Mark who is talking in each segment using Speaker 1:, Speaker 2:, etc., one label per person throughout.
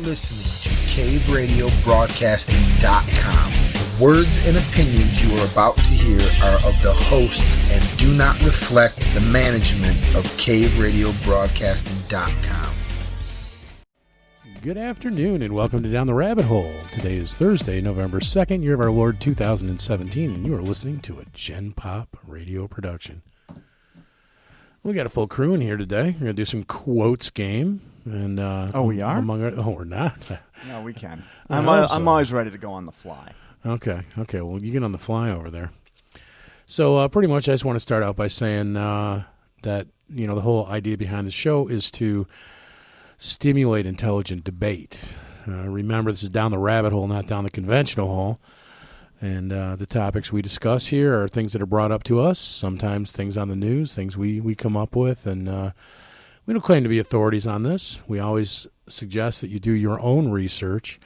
Speaker 1: listening to CaveRadioBroadcasting.com. The words and opinions you are about to hear are of the hosts and do not reflect the management of CaveRadioBroadcasting.com.
Speaker 2: Good afternoon and welcome to Down the Rabbit Hole. Today is Thursday, November 2nd, year of our Lord 2017, and you are listening to a Gen Pop radio production. We got a full crew in here today. We're going to do some quotes game. And
Speaker 3: we are?
Speaker 2: We're not.
Speaker 3: No, we can. I'm always ready to go on the fly.
Speaker 2: Okay. Well, you get on the fly over there. So pretty much I just want to start out by saying that, the whole idea behind the show is to stimulate intelligent debate. Remember, this is down the rabbit hole, not down the conventional hole. And the topics we discuss here are things that are brought up to us, sometimes things on the news, things we come up with, and we don't claim to be authorities on this. We always suggest that you do your own research,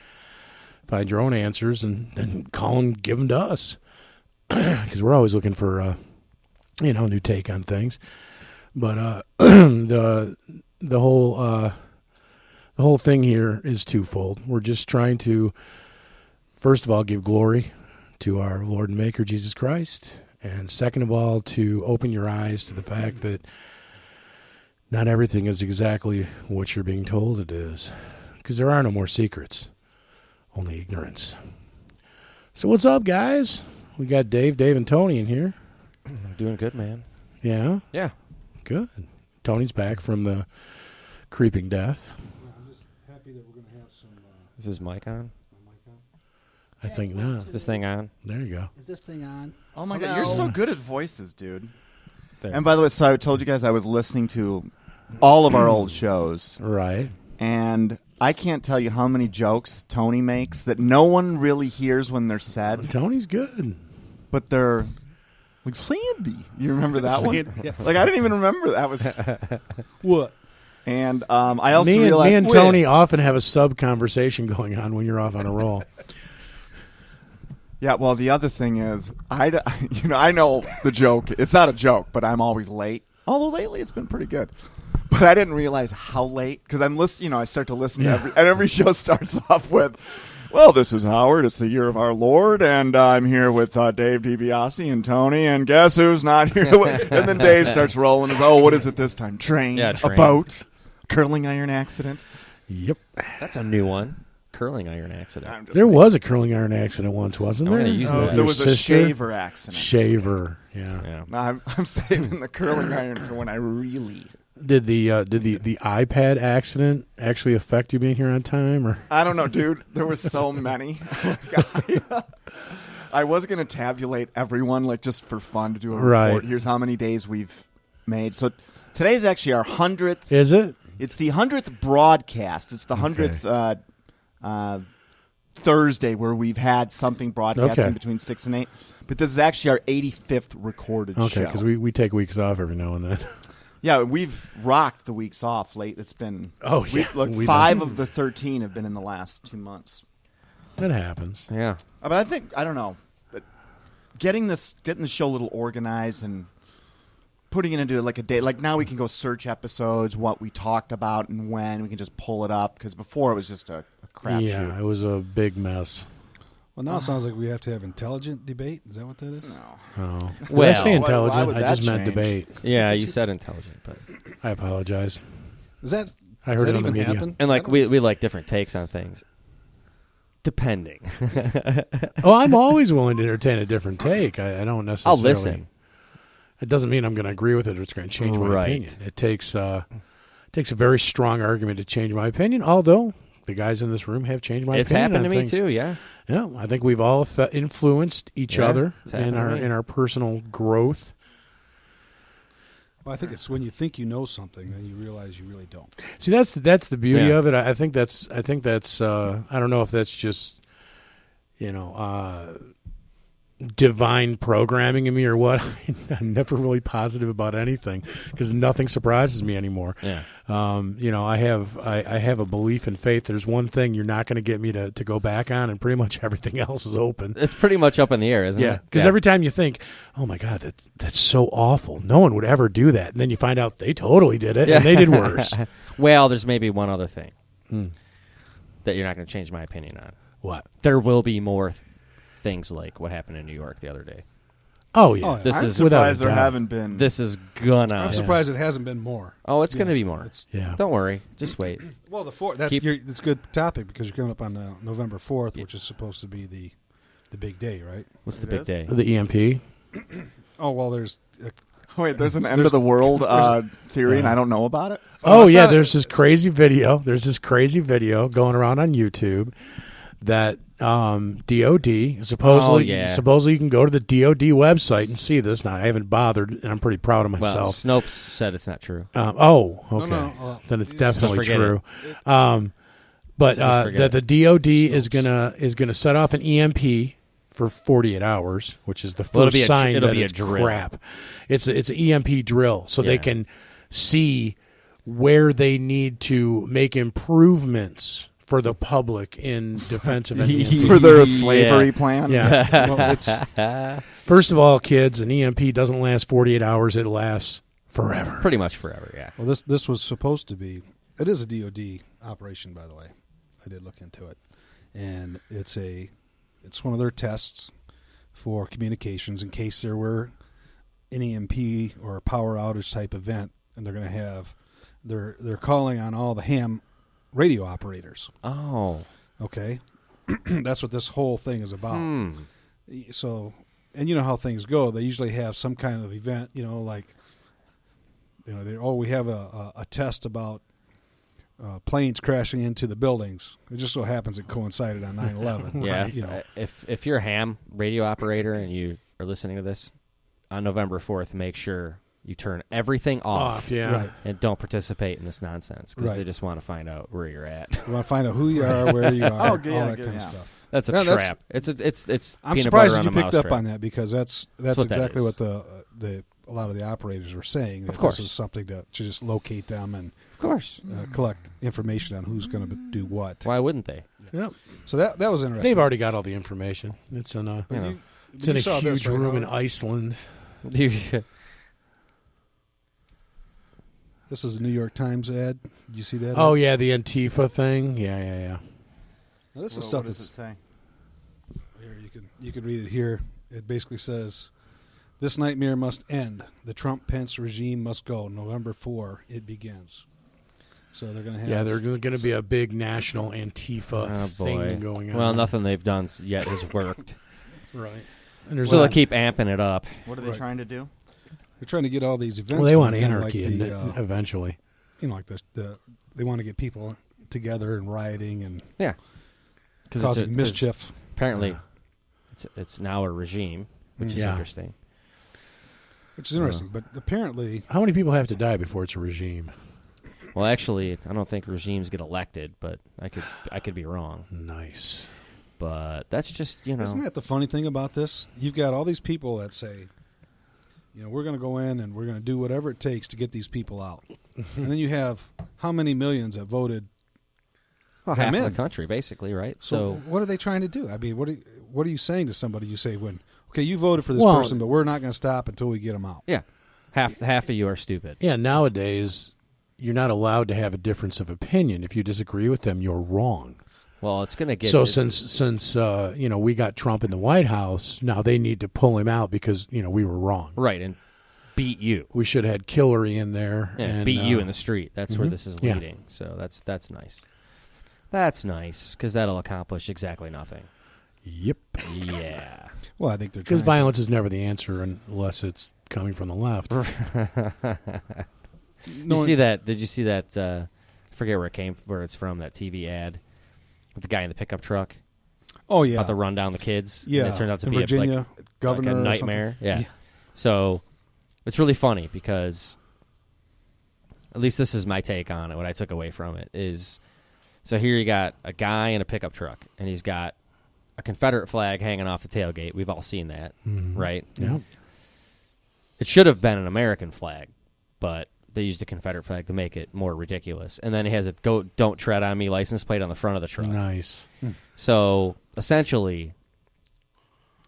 Speaker 2: find your own answers, and then call and give them to us, because we're always looking for a new take on things. But the whole thing here is twofold. We're just trying to, first of all, give glory to our Lord and Maker, Jesus Christ. And second of all, to open your eyes to the fact that not everything is exactly what you're being told it is. Because there are no more secrets, only ignorance. So what's up, guys? We got Dave, and Tony in here.
Speaker 4: I'm doing good, man.
Speaker 2: Yeah?
Speaker 4: Yeah.
Speaker 2: Good. Tony's back from the creeping death.
Speaker 5: I'm just happy that we're going to have some...
Speaker 4: Is this mic on?
Speaker 2: I think not.
Speaker 4: Is this thing on?
Speaker 2: There you go.
Speaker 5: Is this thing on?
Speaker 3: Oh my God, you're so good at voices, dude.
Speaker 4: There.
Speaker 3: And by the way, so I told you guys I was listening to all of our old shows,
Speaker 2: Right.
Speaker 3: and I can't tell you how many jokes Tony makes that no one really hears when they're said,
Speaker 2: Tony's good.
Speaker 3: but they're like, Sandy. You remember that one?
Speaker 5: Yeah.
Speaker 3: Like, I didn't even remember that was...
Speaker 5: What?
Speaker 3: And I also
Speaker 2: Me
Speaker 3: realized...
Speaker 2: and Tony often have a sub-conversation going on when you're off on a roll.
Speaker 3: Yeah, well, the other thing is, I know the joke. It's not a joke, but I'm always late. Although lately it's been pretty good. But I didn't realize how late, because I'm listening. I start to listen to every show starts off with, well, this is Howard. It's the year of our Lord, and I'm here with Dave DiBiase and Tony, and guess who's not here? And then Dave starts rolling. What is it this time? Train,
Speaker 4: Yeah, train.
Speaker 3: A boat, curling iron accident.
Speaker 2: Yep.
Speaker 4: That's a new one. Curling iron accident.
Speaker 2: There was a curling iron accident once, wasn't
Speaker 4: I'm
Speaker 2: there?
Speaker 4: gonna use that.
Speaker 3: There was a
Speaker 2: sister?
Speaker 3: shaver accident.
Speaker 2: Shaver, yeah.
Speaker 4: Yeah.
Speaker 3: No, I'm saving the curling iron for when I really...
Speaker 2: Did the iPad accident actually affect you being here on time, or?
Speaker 3: I don't know, dude. There were so many. I was going to tabulate everyone, like, just for fun to do a report.
Speaker 2: Right.
Speaker 3: Here's how many days we've made. So today's actually our 100th.
Speaker 2: Is it?
Speaker 3: It's the 100th broadcast. It's the 100th Thursday where we've had something broadcasting between 6 and 8. But this is actually our 85th recorded show.
Speaker 2: Okay, because we take weeks off every now and then.
Speaker 3: Yeah, we've rocked the weeks off late. It's been...
Speaker 2: Oh, yeah.
Speaker 3: Look, 5 of the 13 have been in the last 2 months.
Speaker 2: That happens.
Speaker 4: Yeah.
Speaker 3: But I think, I don't know, but getting the show a little organized and putting it into like a day, like now we can go search episodes, what we talked about and when, we can just pull it up, because before it was just a crapshoot.
Speaker 2: Yeah, it was a big mess.
Speaker 5: Well, now it sounds like we have to have intelligent debate. Is that what that is?
Speaker 3: No.
Speaker 2: Oh. Did I
Speaker 4: Well,
Speaker 2: say intelligent?
Speaker 3: why would
Speaker 2: I
Speaker 3: that
Speaker 2: just meant
Speaker 3: change?
Speaker 2: debate.
Speaker 4: Yeah, you said intelligent, but
Speaker 2: I apologize.
Speaker 5: Is that?
Speaker 2: I
Speaker 5: does
Speaker 2: heard
Speaker 5: that
Speaker 2: it on the
Speaker 5: even
Speaker 2: media.
Speaker 5: happen?
Speaker 4: and like
Speaker 5: I don't-
Speaker 4: we like different takes on things. Depending.
Speaker 2: Oh, I'm always willing to entertain a different take. I don't necessarily.
Speaker 4: I'll listen.
Speaker 2: It doesn't mean I'm going to agree with it or it's going to change my
Speaker 4: Right.
Speaker 2: opinion. It takes a very strong argument to change my opinion, although the guys in this room have changed my
Speaker 4: It's
Speaker 2: opinion.
Speaker 4: happened to
Speaker 2: on
Speaker 4: me
Speaker 2: things.
Speaker 4: too, yeah.
Speaker 2: Yeah, I think we've all influenced each
Speaker 4: Yeah,
Speaker 2: other
Speaker 4: it's
Speaker 2: in
Speaker 4: happened to me.
Speaker 2: our personal growth.
Speaker 5: Well, I think it's when you think you know something, then you realize you really don't.
Speaker 2: See, that's the beauty
Speaker 4: Yeah.
Speaker 2: of it. I think that's I don't know if that's just divine programming in me or what. I'm never really positive about anything because nothing surprises me anymore.
Speaker 4: Yeah.
Speaker 2: I have a belief in faith. There's one thing you're not going to get me to go back on, and pretty much everything else is open.
Speaker 4: It's pretty much up in the air, isn't
Speaker 2: Yeah,
Speaker 4: it?
Speaker 2: because every time you think, "Oh my God, that's so awful. No one would ever do that," and then you find out they totally did it, and they did worse.
Speaker 4: Well, there's maybe one other thing. that you're not going to change my opinion on.
Speaker 2: What?
Speaker 4: There will be more things like what happened in New York the other day.
Speaker 2: Oh yeah.
Speaker 5: Oh, yeah.
Speaker 4: This
Speaker 3: I'm
Speaker 4: is
Speaker 3: surprised there
Speaker 2: doubt.
Speaker 3: haven't been.
Speaker 4: This is gonna.
Speaker 5: I'm surprised it hasn't been more.
Speaker 4: Oh, it's going to be more.
Speaker 2: Yeah.
Speaker 4: Don't worry. Just wait.
Speaker 5: Well, the 4th. It's a good topic because you're coming up on November 4th, which is supposed to be the big day, right?
Speaker 4: What's the
Speaker 3: It
Speaker 4: big
Speaker 3: is?
Speaker 4: day?
Speaker 2: The EMP.
Speaker 5: Oh well, there's.
Speaker 3: Wait, there's an end of the world theory, and I don't know about it.
Speaker 2: Oh
Speaker 5: it's
Speaker 2: yeah,
Speaker 5: not-
Speaker 2: there's this crazy video. There's this crazy video going around on YouTube that DOD supposedly you can go to the DOD website and see this. Now I haven't bothered, and I'm pretty proud of
Speaker 4: Well,
Speaker 2: myself.
Speaker 4: Snopes said it's not true.
Speaker 2: Okay,
Speaker 5: No,
Speaker 2: then it's definitely
Speaker 4: forget
Speaker 2: true. But
Speaker 4: just forget
Speaker 2: the DOD is gonna set off an EMP for 48 hours, which is the
Speaker 4: Well,
Speaker 2: first sign
Speaker 4: it'll
Speaker 2: that
Speaker 4: be a
Speaker 2: it's
Speaker 4: drill.
Speaker 2: crap. It's an EMP drill, so they
Speaker 4: Yeah.
Speaker 2: can see where they need to make improvements for the public in defense of an EMP.
Speaker 3: For their slavery plan.
Speaker 2: Yeah.
Speaker 5: Well, it's
Speaker 2: First of all, kids, an EMP doesn't last 48 hours. It lasts forever.
Speaker 4: Pretty much forever, yeah.
Speaker 5: well, this was supposed to be. It is a DoD operation, by the way. I did look into it, and it's one of their tests for communications in case there were an EMP or a power outage type event, and they're going to have they're calling on all the ham radio operators.
Speaker 4: Oh.
Speaker 5: Okay, that's what this whole thing is about.
Speaker 4: Hmm.
Speaker 5: So, and you know how things go. They usually have some kind of event. Like we have a test about planes crashing into the buildings. It just so happens it coincided on 9/11.
Speaker 4: Yeah. If you're a ham radio operator and you are listening to this on November 4th, make sure you turn everything off.
Speaker 2: Yeah.
Speaker 5: Right.
Speaker 4: And don't participate in this nonsense because
Speaker 5: Right.
Speaker 4: they just want to find out where you're at.
Speaker 5: You want to find out who you are, where you are, all that kind of stuff.
Speaker 4: That's a
Speaker 5: Yeah,
Speaker 4: trap. It's
Speaker 5: I'm
Speaker 4: peanut
Speaker 5: surprised
Speaker 4: butter
Speaker 5: that you
Speaker 4: on a
Speaker 5: picked up
Speaker 4: mousetrap.
Speaker 5: on that because that's
Speaker 4: what that
Speaker 5: exactly
Speaker 4: is.
Speaker 5: what the a lot of the operators were saying. That
Speaker 4: Of course.
Speaker 5: this is something to just locate them and
Speaker 4: Of course.
Speaker 5: collect information on who's going to do what.
Speaker 4: Why wouldn't they?
Speaker 2: Yep.
Speaker 5: So that was interesting.
Speaker 2: They've already got all the information. It's in a
Speaker 4: You know.
Speaker 2: it's in a
Speaker 5: You saw this,
Speaker 2: huge
Speaker 5: right,
Speaker 2: room in
Speaker 5: Howard?
Speaker 2: Iceland.
Speaker 5: This is a New York Times ad. Did you see that?
Speaker 2: Oh
Speaker 5: ad?
Speaker 2: yeah, the Antifa thing. Yeah.
Speaker 5: Now, this is
Speaker 3: Well,
Speaker 5: stuff
Speaker 3: what does
Speaker 5: that's
Speaker 3: it say?
Speaker 5: here. You can read it here. It basically says, "This nightmare must end. The Trump-Pence regime must go. November 4, it begins." So they're going to have.
Speaker 2: Yeah, there's going to be a big national Antifa
Speaker 4: Oh,
Speaker 2: thing
Speaker 4: boy.
Speaker 2: going on.
Speaker 4: Well, nothing they've done yet has worked.
Speaker 2: Right. And there's
Speaker 4: So
Speaker 2: a-
Speaker 4: they'll keep amping it up.
Speaker 3: What are they
Speaker 5: Right.
Speaker 3: trying to do?
Speaker 5: They're trying to get all these events.
Speaker 2: well, they want
Speaker 5: going, kinda
Speaker 2: anarchy
Speaker 5: like
Speaker 2: in eventually.
Speaker 5: like they want to get people together and rioting and
Speaker 4: Yeah. 'Cause
Speaker 5: causing mischief.
Speaker 4: Apparently, it's now a regime, which is
Speaker 2: Yeah.
Speaker 4: interesting.
Speaker 5: Which is interesting, but apparently,
Speaker 2: How many people have to die before it's a regime?
Speaker 4: Well, actually, I don't think regimes get elected, but I could be wrong.
Speaker 2: Nice.
Speaker 4: But that's just, you know.
Speaker 5: isn't that the funny thing about this? You've got all these people that say, we're going to go in and we're going to do whatever it takes to get these people out. And then you have how many millions that voted
Speaker 4: half of
Speaker 5: in.
Speaker 4: the country, basically, right?
Speaker 5: So what are they trying to do? I mean, what are you saying to somebody? You say okay, you voted for this
Speaker 2: Well-
Speaker 5: person, but we're not going to stop until we get them out.
Speaker 4: yeah, half of you are stupid.
Speaker 2: Yeah, nowadays you're not allowed to have a difference of opinion. If you disagree with them, you're wrong.
Speaker 4: Well, it's going to get
Speaker 2: So since we got Trump in the White House, now they need to pull him out because we were wrong.
Speaker 4: right and beat you.
Speaker 2: We should have had Hillary in there
Speaker 4: Yeah,
Speaker 2: and
Speaker 4: beat you in the street. That's where this is
Speaker 2: Yeah.
Speaker 4: leading. So that's nice. That's nice because that'll accomplish exactly nothing.
Speaker 2: Yep.
Speaker 4: Yeah.
Speaker 5: Well, I think they're
Speaker 2: Because
Speaker 5: trying.
Speaker 2: violence is never the answer unless it's coming from the left.
Speaker 4: You see that? Did you see that? I forget where it's from. That TV ad with the guy in the pickup truck
Speaker 5: Oh yeah,
Speaker 4: about to run down the kids.
Speaker 5: yeah.
Speaker 4: and it turned out to
Speaker 5: in
Speaker 4: be
Speaker 5: Virginia, governor
Speaker 4: like a
Speaker 5: or
Speaker 4: nightmare.
Speaker 5: something.
Speaker 4: Yeah. So it's really funny because at least this is my take on it. What I took away from it is, so here you got a guy in a pickup truck and he's got a Confederate flag hanging off the tailgate. We've all seen that, right?
Speaker 2: Yeah.
Speaker 4: It should have been an American flag, but they used a Confederate flag to make it more ridiculous. And then he has a "Don't Tread on Me" license plate on the front of the truck.
Speaker 2: Nice.
Speaker 4: So essentially,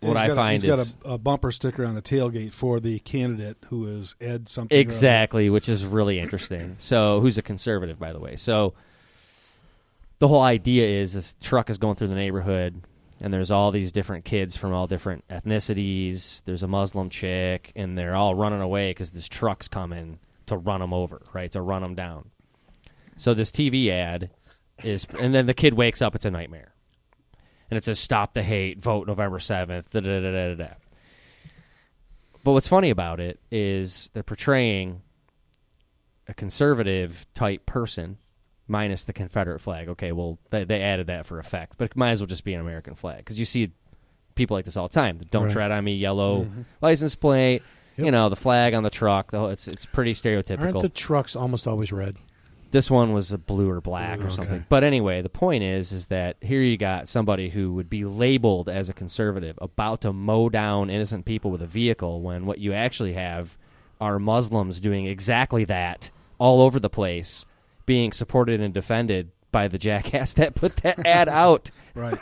Speaker 4: what I find
Speaker 5: he's
Speaker 4: is
Speaker 5: got a bumper sticker on the tailgate for the candidate who is Ed something. or other.
Speaker 4: exactly, which is really interesting. So who's a conservative, by the way? So the whole idea is this truck is going through the neighborhood, and there's all these different kids from all different ethnicities. There's a Muslim chick, and they're all running away because this truck's coming to run them over, right, to run them down. So this TV ad is, and then the kid wakes up, it's a nightmare. And it says, stop the hate, vote November 7th, da-da-da-da-da-da. But what's funny about it is they're portraying a conservative-type person minus the Confederate flag. Okay, well, they added that for effect, but it might as well just be an American flag because you see people like this all the time. The Don't tread on me, yellow license plate, the flag on the truck. It's pretty stereotypical.
Speaker 2: Aren't the trucks almost always red?
Speaker 4: This one was a blue or black or something.
Speaker 2: Okay.
Speaker 4: But anyway, the point is that here you got somebody who would be labeled as a conservative about to mow down innocent people with a vehicle when what you actually have are Muslims doing exactly that all over the place, being supported and defended by the jackass that put that ad out.
Speaker 5: Right.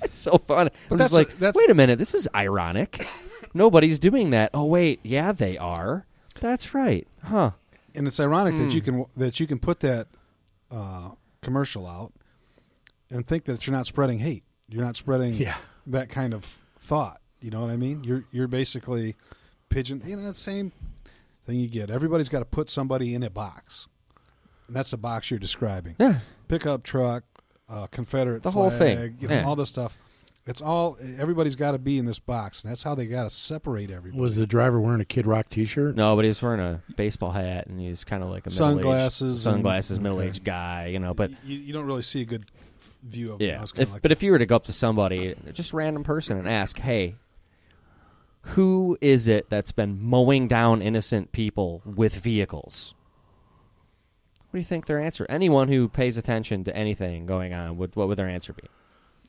Speaker 4: It's so fun. I'm just like, wait a minute, this is ironic. Nobody's doing that. Oh, wait, yeah, they are. That's right. Huh.
Speaker 5: And it's ironic that you can put that commercial out and think that you're not spreading hate. You're not spreading that kind of thought. You know what I mean? You're basically that same thing you get. Everybody's got to put somebody in a box, and that's the box you're describing.
Speaker 4: Yeah.
Speaker 5: Pickup truck, Confederate
Speaker 4: the
Speaker 5: flag,
Speaker 4: whole thing.
Speaker 5: All this stuff. It's all everybody's got to be in this box, and that's how they got to separate everybody.
Speaker 2: Was the driver wearing a Kid Rock T-shirt?
Speaker 4: No, but he was wearing a baseball hat, and he's kind of like a
Speaker 5: sunglasses,
Speaker 4: middle-aged guy, But
Speaker 5: you don't really see a good view of
Speaker 4: yeah.
Speaker 5: him.
Speaker 4: But if you were to go up to somebody, just a random person, and ask, "Hey, who is it that's been mowing down innocent people with vehicles?" What do you think their answer? Anyone who pays attention to anything going on, what would their answer be?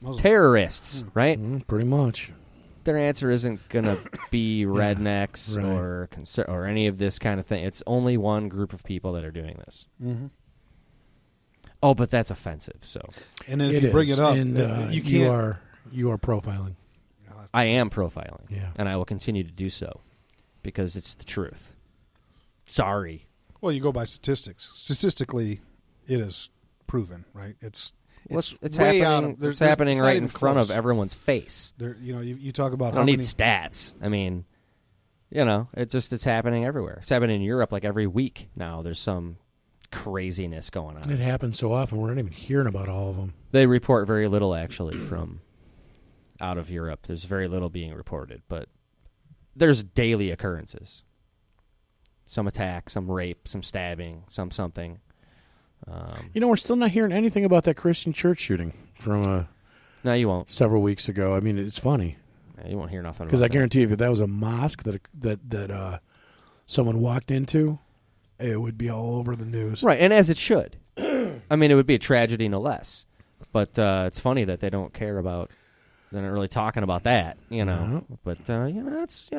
Speaker 5: Muslim.
Speaker 4: Terrorists, right?
Speaker 2: Pretty much.
Speaker 4: Their answer isn't going to be rednecks
Speaker 2: right.
Speaker 4: or any of this kind of thing. It's only one group of people that are doing this.
Speaker 5: Mm-hmm.
Speaker 4: Oh, but that's offensive. So,
Speaker 5: and then if you bring it up,
Speaker 2: and,
Speaker 5: you can't.
Speaker 2: You are profiling.
Speaker 4: I am profiling,
Speaker 2: Yeah.
Speaker 4: and I will continue to do so because it's the truth. Sorry.
Speaker 5: Well, you go by statistics. Statistically, it is proven, right? It's way
Speaker 4: happening.
Speaker 5: out of,
Speaker 4: it's happening
Speaker 5: it's
Speaker 4: right in front
Speaker 5: close.
Speaker 4: of everyone's face.
Speaker 5: You talk about
Speaker 4: I
Speaker 5: how
Speaker 4: don't need
Speaker 5: many
Speaker 4: stats. I mean, it's happening everywhere. It's happening in Europe like every week now. There's some craziness going on.
Speaker 2: It happens so often we're not even hearing about all of them.
Speaker 4: They report very little actually from out of Europe. There's very little being reported, but there's daily occurrences. Some attack, some rape, some stabbing, some something.
Speaker 2: We're still not hearing anything about that Christian church shooting from
Speaker 4: No, you won't.
Speaker 2: several weeks ago. I mean, it's funny
Speaker 4: Yeah, you won't hear nothing
Speaker 2: because
Speaker 4: about
Speaker 2: I guarantee you, if that was a mosque that someone walked into, it would be all over the news.
Speaker 4: Right, and as it should. I mean, it would be a tragedy no less. But it's funny that they don't care about. They're not really talking about that,
Speaker 2: No.
Speaker 4: But that's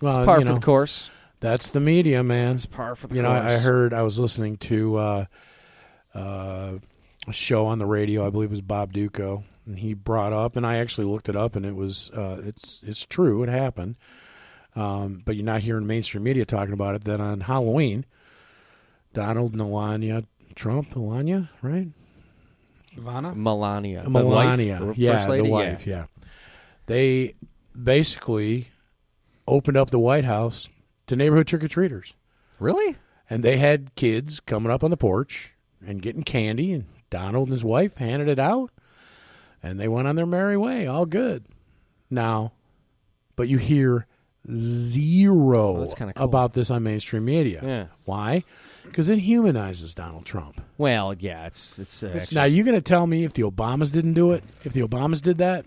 Speaker 2: Well,
Speaker 4: par for the course.
Speaker 2: That's the media, man.
Speaker 4: It's par for the course.
Speaker 2: I was listening to a show on the radio. I believe it was Bob Duco, and he brought up, and I actually looked it up, and it was it's true. It happened, but you're not hearing mainstream media talking about it. That on Halloween, Donald and Melania Trump, right?
Speaker 4: Melania,
Speaker 2: The
Speaker 4: First lady?
Speaker 2: wife, yeah. They basically opened up the White House to neighborhood trick-or-treaters.
Speaker 4: Really?
Speaker 2: And they had kids coming up on the porch and getting candy, and Donald and his wife handed it out, and they went on their merry way, all good. Now, but you hear zero
Speaker 4: that's kinda cool.
Speaker 2: about this on mainstream media.
Speaker 4: Yeah.
Speaker 2: Why? Because it humanizes Donald Trump.
Speaker 4: Well, yeah, it's
Speaker 2: Now, you going to tell me if the Obamas didn't do it? If the Obamas did that?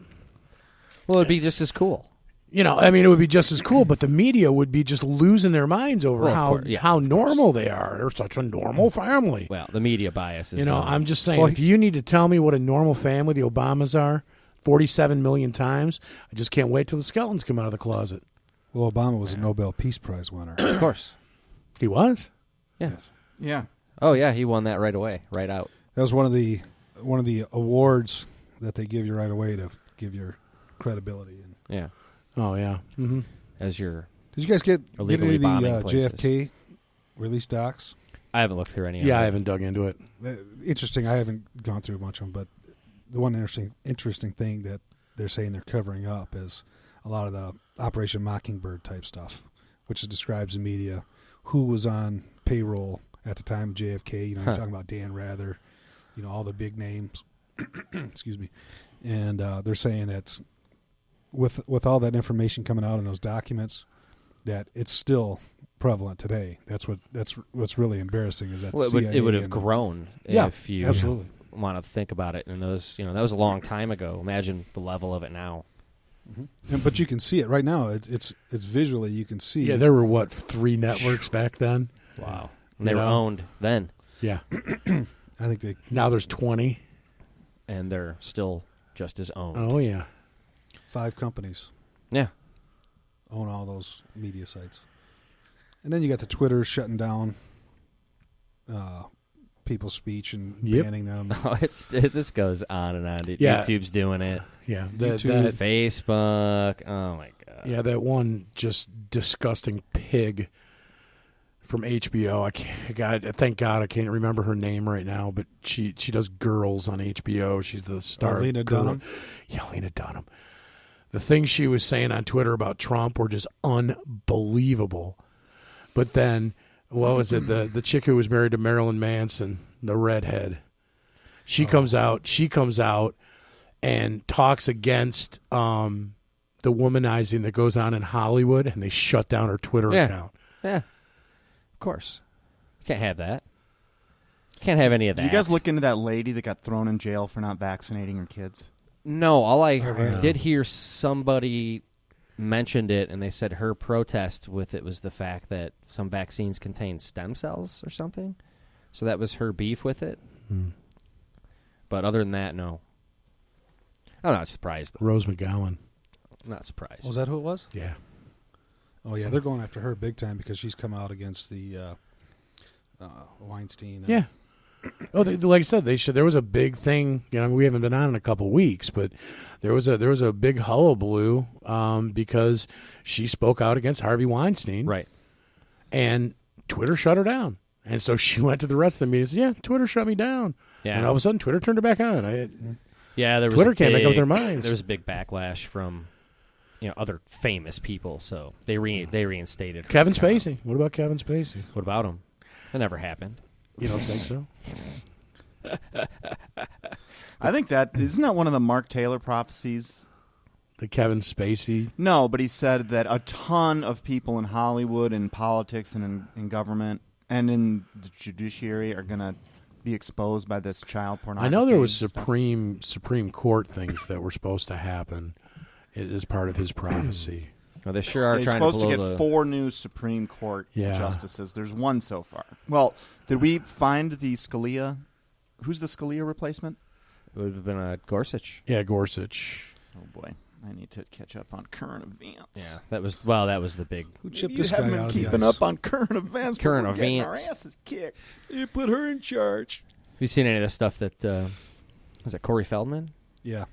Speaker 4: well, it'd be just as cool.
Speaker 2: It would be just as cool, but the media would be just losing their minds over
Speaker 4: Well, of course, yeah,
Speaker 2: how
Speaker 4: of
Speaker 2: normal they are. They're such a normal family.
Speaker 4: Well, the media bias is.
Speaker 2: I'm just saying, if you need to tell me what a normal family the Obamas are 47 million times, I just can't wait till the skeletons come out of the closet.
Speaker 5: Well, Obama was a Nobel Peace Prize winner.
Speaker 4: of course.
Speaker 2: He was?
Speaker 4: Yes.
Speaker 3: Yeah.
Speaker 4: Oh yeah, he won that right away, right out.
Speaker 5: That was one of the awards that they give you right away to give your credibility. And
Speaker 4: Yeah.
Speaker 2: Oh, yeah. Mm-hmm.
Speaker 4: As your
Speaker 5: did you guys get
Speaker 4: Illegally
Speaker 5: any of the
Speaker 4: bombing places.
Speaker 5: JFK release docs?
Speaker 4: I haven't looked through any.
Speaker 2: Yeah,
Speaker 4: of
Speaker 2: I
Speaker 4: it.
Speaker 2: haven't dug into it.
Speaker 5: Interesting. I haven't gone through a bunch of them, but the one interesting thing that they're saying they're covering up is a lot of the Operation Mockingbird type stuff, which describes in media who was on payroll at the time of JFK. You're talking about Dan Rather, all the big names. Excuse me. And they're saying that with all that information coming out in those documents, that it's still prevalent today. That's what's really embarrassing is that
Speaker 4: it would have grown if you
Speaker 5: absolutely
Speaker 4: want to think about it. And those, that was a long time ago. Imagine the level of it now.
Speaker 5: Mm-hmm. But you can see it right now. It's visually you can see.
Speaker 2: Yeah, there were 3 networks back then.
Speaker 4: Wow, and they were owned then.
Speaker 2: Yeah,
Speaker 5: I think
Speaker 2: now there's 20,
Speaker 4: and they're still just as owned.
Speaker 2: Oh yeah,
Speaker 5: 5 companies.
Speaker 4: Yeah,
Speaker 5: own all those media sites, and then you got the Twitter shutting down people's speech and banning them.
Speaker 4: Oh, this goes on and on.
Speaker 2: Yeah.
Speaker 4: YouTube's doing it.
Speaker 2: Yeah,
Speaker 4: YouTube, Facebook. Oh my god.
Speaker 2: Yeah, that one just disgusting pig from HBO. Thank God I can't remember her name right now, but she does Girls on HBO. She's the star.
Speaker 5: Lena Dunham.
Speaker 2: Yeah, Lena Dunham. The things she was saying on Twitter about Trump were just unbelievable. But then, what was it? The chick who was married to Marilyn Manson, the redhead. She comes out and talks against the womanizing that goes on in Hollywood, and they shut down her Twitter account.
Speaker 4: Yeah, of course. You can't have that. Can't have any of that.
Speaker 3: Did you guys look into that lady that got thrown in jail for not vaccinating her kids?
Speaker 4: No, all I did hear somebody mentioned it, and they said her protest with it was the fact that some vaccines contain stem cells or something. So that was her beef with it. But other than that, no. I'm not surprised, though.
Speaker 2: Rose McGowan.
Speaker 4: I'm not surprised.
Speaker 5: Was that who it was?
Speaker 2: Yeah.
Speaker 5: Oh, yeah, they're going after her big time because she's come out against the Weinstein.
Speaker 2: Yeah. Oh, like I said, there was a big thing. We haven't been on in a couple weeks, but there was a big hullabaloo because she spoke out against Harvey Weinstein,
Speaker 4: right?
Speaker 2: And Twitter shut her down, and so she went to the rest of the media and said, "Yeah, Twitter shut me down."
Speaker 4: Yeah,
Speaker 2: and all of a sudden, Twitter turned her back on.
Speaker 4: There was
Speaker 2: Twitter can't make up their minds.
Speaker 4: There was a big backlash from other famous people, so they reinstated her.
Speaker 2: Kevin Spacey. What about Kevin Spacey?
Speaker 4: What about him? That never happened.
Speaker 2: You don't think so?
Speaker 3: I think isn't that one of the Mark Taylor prophecies?
Speaker 2: The Kevin Spacey?
Speaker 3: No, but he said that a ton of people in Hollywood and politics and in government and in the judiciary are going to be exposed by this child pornography.
Speaker 2: I know there was Supreme Court things that were supposed to happen as part of his prophecy.
Speaker 4: Well, they sure are
Speaker 3: They're
Speaker 4: trying
Speaker 3: supposed
Speaker 4: to
Speaker 3: to
Speaker 4: blow
Speaker 3: get 4 new Supreme Court
Speaker 2: Yeah.
Speaker 3: justices. There's 1 so far. Well, did we find the Scalia? Who's the Scalia replacement?
Speaker 4: It would have been Gorsuch.
Speaker 2: Yeah, Gorsuch.
Speaker 3: Oh boy, I need to catch up on current events.
Speaker 4: Yeah, that was the big.
Speaker 5: Who chipped
Speaker 3: You
Speaker 5: this guy
Speaker 3: haven't been
Speaker 5: out of the
Speaker 3: keeping
Speaker 5: ice?
Speaker 3: up on current events. but
Speaker 4: Current
Speaker 3: we're getting
Speaker 4: events.
Speaker 3: Our asses kicked.
Speaker 5: You put her in charge.
Speaker 4: Have you seen any of the stuff that was that Corey Feldman
Speaker 5: Yeah.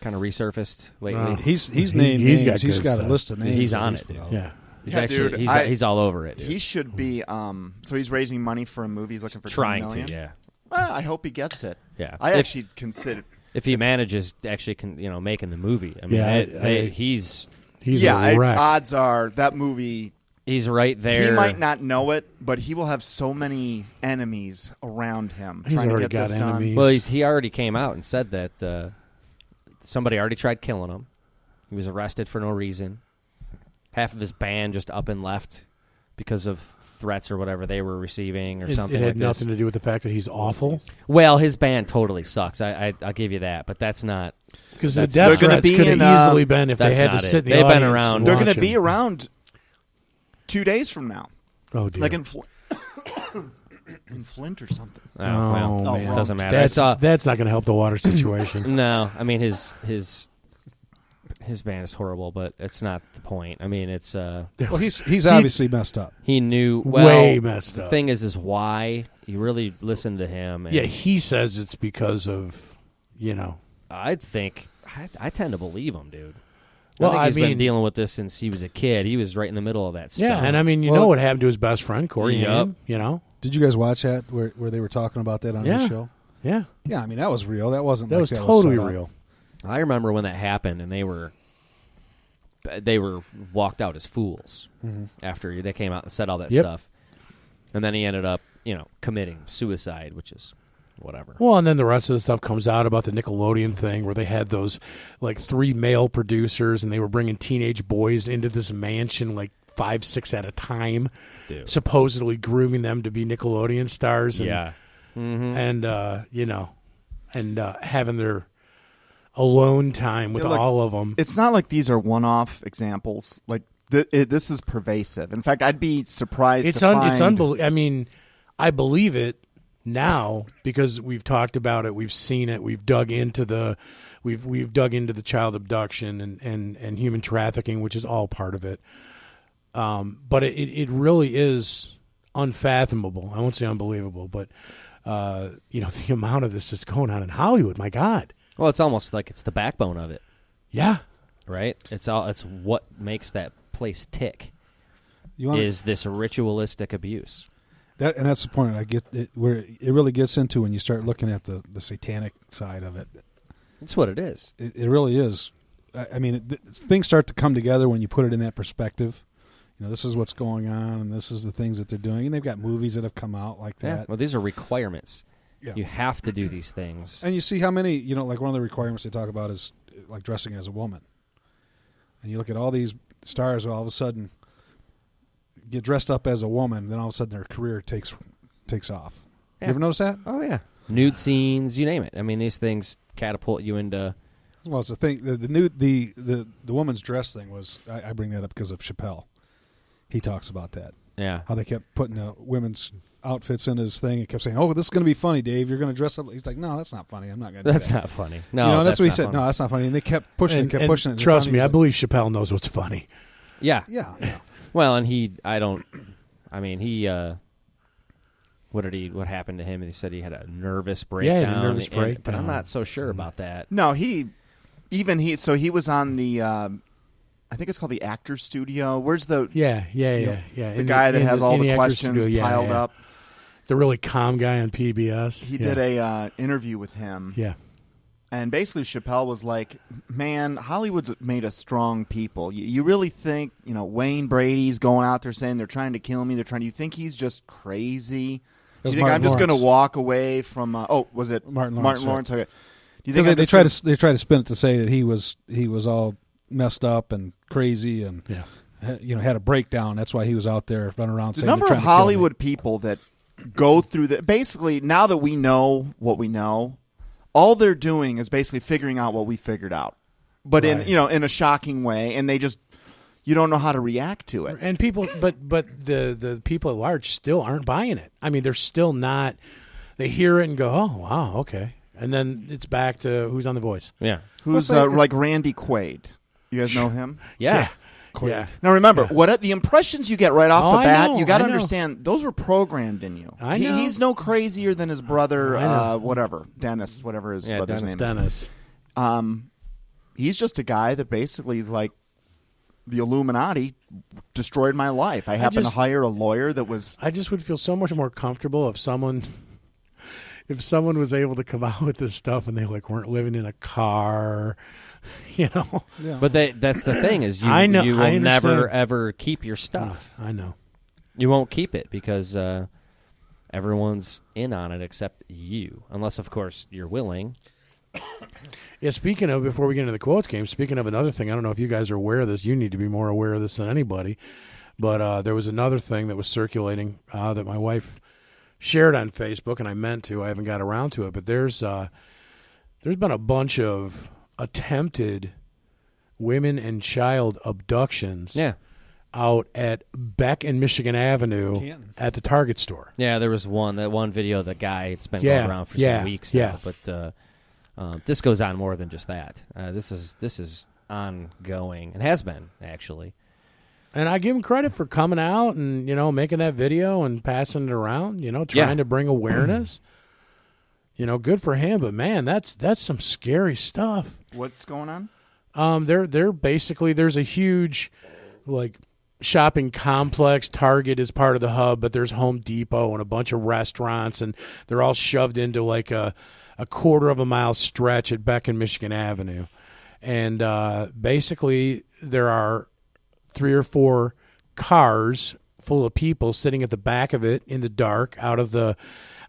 Speaker 4: kind of resurfaced lately?
Speaker 5: He's named
Speaker 2: he's
Speaker 5: names.
Speaker 2: got
Speaker 5: He's
Speaker 2: good
Speaker 5: got a
Speaker 2: stuff.
Speaker 5: list of names.
Speaker 4: He's
Speaker 5: that
Speaker 4: on
Speaker 5: he's
Speaker 4: it,
Speaker 5: put
Speaker 4: dude.
Speaker 5: out.
Speaker 2: Yeah.
Speaker 4: He's
Speaker 3: Yeah,
Speaker 4: actually
Speaker 3: dude,
Speaker 4: he's all over it. Dude.
Speaker 3: He should be. So he's raising money for a movie. He's looking for
Speaker 4: trying
Speaker 3: $10 million.
Speaker 4: to, yeah.
Speaker 3: Well, I hope he gets it.
Speaker 4: Yeah.
Speaker 3: I actually considered.
Speaker 4: If he manages to actually making the movie, I mean,
Speaker 2: Yeah,
Speaker 4: he's
Speaker 2: a wreck.
Speaker 3: Odds are that movie.
Speaker 4: he's right there.
Speaker 3: He might not know it, but he will have so many enemies around him
Speaker 2: He's
Speaker 3: trying to
Speaker 2: already
Speaker 3: get this
Speaker 2: got
Speaker 3: done.
Speaker 2: enemies.
Speaker 4: Well, he already came out and said that somebody already tried killing him. He was arrested for no reason. Half of his band just up and left because of threats or whatever they were receiving or something.
Speaker 2: It had
Speaker 4: like
Speaker 2: nothing
Speaker 4: this.
Speaker 2: to do with the fact that he's awful.
Speaker 4: Well, his band totally sucks. I'll give you that, but that's not.
Speaker 2: Because the
Speaker 3: They're
Speaker 2: death
Speaker 3: gonna
Speaker 2: threats
Speaker 3: be
Speaker 2: could have
Speaker 3: in,
Speaker 2: easily been if they
Speaker 4: that's
Speaker 2: had to
Speaker 4: not
Speaker 2: sit
Speaker 4: it.
Speaker 2: in the
Speaker 4: They've been
Speaker 2: audience
Speaker 4: around.
Speaker 2: and
Speaker 3: They're
Speaker 2: watch
Speaker 3: going to be
Speaker 2: him.
Speaker 3: around 2 days from now,
Speaker 2: Oh, dear.
Speaker 3: like in Flint or something.
Speaker 4: Oh, well,
Speaker 2: Oh, man.
Speaker 4: doesn't matter. I
Speaker 2: That's
Speaker 4: saw-
Speaker 2: not going to help the water situation.
Speaker 4: No, I mean his band is horrible, but it's not the point. I mean, it's
Speaker 5: Well, he's obviously messed up.
Speaker 4: he knew well.
Speaker 2: Way messed
Speaker 4: The
Speaker 2: up.
Speaker 4: thing is why you really listen to him. And
Speaker 2: Yeah, he says it's because of,
Speaker 4: I think I tend to believe him, dude.
Speaker 2: Well,
Speaker 4: I think he's
Speaker 2: I mean,
Speaker 4: been dealing with this since he was a kid. He was right in the middle of that stuff.
Speaker 2: yeah, and I mean, you know what happened to his best friend, Corey
Speaker 4: Yep.
Speaker 2: Haim, you know?
Speaker 5: Did you guys watch that where they were talking about that on
Speaker 2: Yeah.
Speaker 5: his show?
Speaker 2: Yeah.
Speaker 5: Yeah, I mean, that was real. That wasn't
Speaker 2: That
Speaker 5: like
Speaker 2: was
Speaker 5: that
Speaker 2: totally
Speaker 5: set up.
Speaker 2: real.
Speaker 4: I remember when that happened, and they were walked out as fools after they came out and said all that
Speaker 2: Yep.
Speaker 4: stuff. And then he ended up, committing suicide, which is whatever.
Speaker 2: Well, and then the rest of the stuff comes out about the Nickelodeon thing where they had those, 3 male producers, and they were bringing teenage boys into this mansion, 5, 6 at a time,
Speaker 4: Dude.
Speaker 2: supposedly grooming them to be Nickelodeon stars. And,
Speaker 4: Yeah. Mm-hmm.
Speaker 2: and having their alone time with
Speaker 3: Yeah, look,
Speaker 2: all of them.
Speaker 3: It's not like these are one-off examples. Like this is pervasive. In fact, I'd be surprised.
Speaker 2: It's
Speaker 3: find...
Speaker 2: unbelievable. I mean, I believe it now because we've talked about it, we've seen it, we've dug into the child abduction and human trafficking, which is all part of it. But it really is unfathomable. I won't say unbelievable, but the amount of this that's going on in Hollywood. My God.
Speaker 4: Well, it's almost like it's the backbone of it,
Speaker 2: Yeah.
Speaker 4: right? It's what makes that place tick.
Speaker 5: You wanna,
Speaker 4: Is this ritualistic abuse?
Speaker 5: that's the point I get it, where it really gets into when you start looking at the satanic side of it.
Speaker 4: That's what it is.
Speaker 5: It really is. I mean, things start to come together when you put it in that perspective. This is what's going on, and this is the things that they're doing. And they've got movies that have come out like that.
Speaker 4: Yeah. Well, these are requirements.
Speaker 5: Yeah.
Speaker 4: You have to do these things.
Speaker 5: And you see how many, like one of the requirements they talk about is like dressing as a woman. And you look at all these stars who all of a sudden get dressed up as a woman, then all of a sudden their career takes off.
Speaker 4: Yeah.
Speaker 5: You ever notice that?
Speaker 4: Oh, yeah. Nude scenes, you name it. I mean, these things catapult you into...
Speaker 5: Well, it's the thing. The woman's dress thing was, I bring that up because of Chapelle. He talks about that.
Speaker 4: Yeah.
Speaker 5: How they kept putting the women's outfits in his thing and kept saying, "Oh, this is going to be funny, Dave. You're going to dress up." He's like, "No, that's not funny. I'm not going to do
Speaker 4: That's
Speaker 5: that."
Speaker 4: not funny. No,
Speaker 5: that's what he
Speaker 4: not
Speaker 5: said.
Speaker 4: funny.
Speaker 5: No, that's not funny. And they kept pushing it,
Speaker 2: And
Speaker 5: And
Speaker 2: trust
Speaker 5: finally
Speaker 2: me,
Speaker 5: he's
Speaker 2: I
Speaker 5: like,
Speaker 2: believe Chappelle knows what's funny.
Speaker 4: Yeah.
Speaker 5: Yeah.
Speaker 4: Well, and what happened to him? And he said he had a nervous breakdown.
Speaker 2: Yeah, he had a nervous breakdown.
Speaker 4: But I'm not so sure about that.
Speaker 3: No, he was on the. I think it's called the Actors Studio. Where's the
Speaker 2: Yeah.
Speaker 3: the guy that has all the questions piled up?
Speaker 2: The really calm guy on PBS.
Speaker 3: He did a interview with him.
Speaker 2: Yeah.
Speaker 3: And basically, Chappelle was like, "Man, Hollywood's made us strong people. You really think, Wayne Brady's going out there saying they're trying to kill me? You think he's just crazy? Do you think
Speaker 5: Martin
Speaker 3: I'm just going to
Speaker 5: Lawrence.
Speaker 3: walk away from? Was it
Speaker 5: Martin
Speaker 3: Martin
Speaker 5: Lawrence?
Speaker 3: Lawrence? Okay. Do you think
Speaker 5: Because they try to spin it to say that he was all messed up and crazy and had a breakdown. That's why he was out there running around
Speaker 3: the
Speaker 5: saying
Speaker 3: number
Speaker 5: they're
Speaker 3: of
Speaker 5: trying to kill me.
Speaker 3: Hollywood people that go through that? Basically, now that we know what we know, all they're doing is basically figuring out what we figured out, but
Speaker 2: Right.
Speaker 3: in a shocking way, and they just you don't know how to react to it.
Speaker 2: And people, but the people at large still aren't buying it. I mean, they're still not. They hear it and go, "Oh, wow, okay," and then it's back to who's on The Voice.
Speaker 4: Yeah.
Speaker 3: Who's like Randy Quaid? You guys know him?
Speaker 4: Yeah.
Speaker 2: Yeah.
Speaker 3: Now remember, what the impressions you get right off
Speaker 2: Oh,
Speaker 3: the
Speaker 2: I
Speaker 3: bat,
Speaker 2: know,
Speaker 3: you got to
Speaker 2: I know.
Speaker 3: understand those were programmed in you.
Speaker 2: I know.
Speaker 3: He's no crazier than his brother,
Speaker 2: I know.
Speaker 3: whatever, Dennis, whatever his
Speaker 4: Yeah,
Speaker 3: brother's
Speaker 4: Dennis.
Speaker 3: name is.
Speaker 2: Dennis.
Speaker 3: He's just a guy that basically is like the Illuminati destroyed my life. I happened to hire a lawyer that was.
Speaker 2: I just would feel so much more comfortable if someone was able to come out with this stuff and they weren't living in a car,
Speaker 5: Yeah.
Speaker 4: But that's the thing is you
Speaker 2: I know-
Speaker 4: you
Speaker 2: I
Speaker 4: will never
Speaker 2: understand.
Speaker 4: ever keep your stuff.
Speaker 2: I know.
Speaker 4: You won't keep it because everyone's in on it except you, unless of course you're willing.
Speaker 2: Yeah, speaking of, before we get into the quotes game, speaking of another thing, I don't know if you guys are aware of this. You need to be more aware of this than anybody. But there was another thing that was circulating that my wife shared on Facebook, and I meant to. I haven't got around to it. But there's been a bunch of attempted women and child abductions out at Beck and Michigan Avenue
Speaker 5: Canton.
Speaker 2: at the Target store.
Speaker 4: Yeah, there was that one video of the guy. It's been going around for some weeks now. But this goes on more than just that. This is ongoing and has been actually.
Speaker 2: And I give him credit for coming out and, making that video and passing it around, trying to bring awareness. Good for him. But, man, that's some scary stuff.
Speaker 3: What's going on?
Speaker 2: They're basically, there's a huge like shopping complex. Target is part of the hub, but there's Home Depot and a bunch of restaurants, and they're all shoved into like a quarter of a mile stretch at Beck and Michigan Avenue. And basically there are 3 or 4 cars full of people sitting at the back of it in the dark, out of the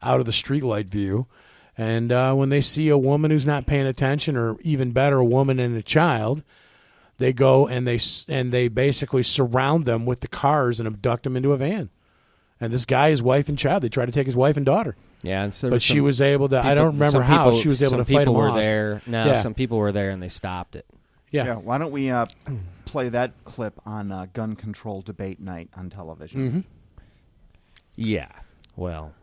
Speaker 2: streetlight view. And when they see a woman who's not paying attention, or even better, a woman and a child, they go and they basically surround them with the cars and abduct them into a van. And this guy, his wife and child, they try to take his wife and daughter.
Speaker 4: Yeah, and so
Speaker 2: but she was able to. I don't remember how she was able to fight them off.
Speaker 4: Some people were there. No,
Speaker 2: yeah.
Speaker 4: Some people were there and they stopped it.
Speaker 2: Yeah.
Speaker 3: Why don't we play that clip on gun control debate night on television?
Speaker 2: Mm-hmm.
Speaker 4: Yeah. Well,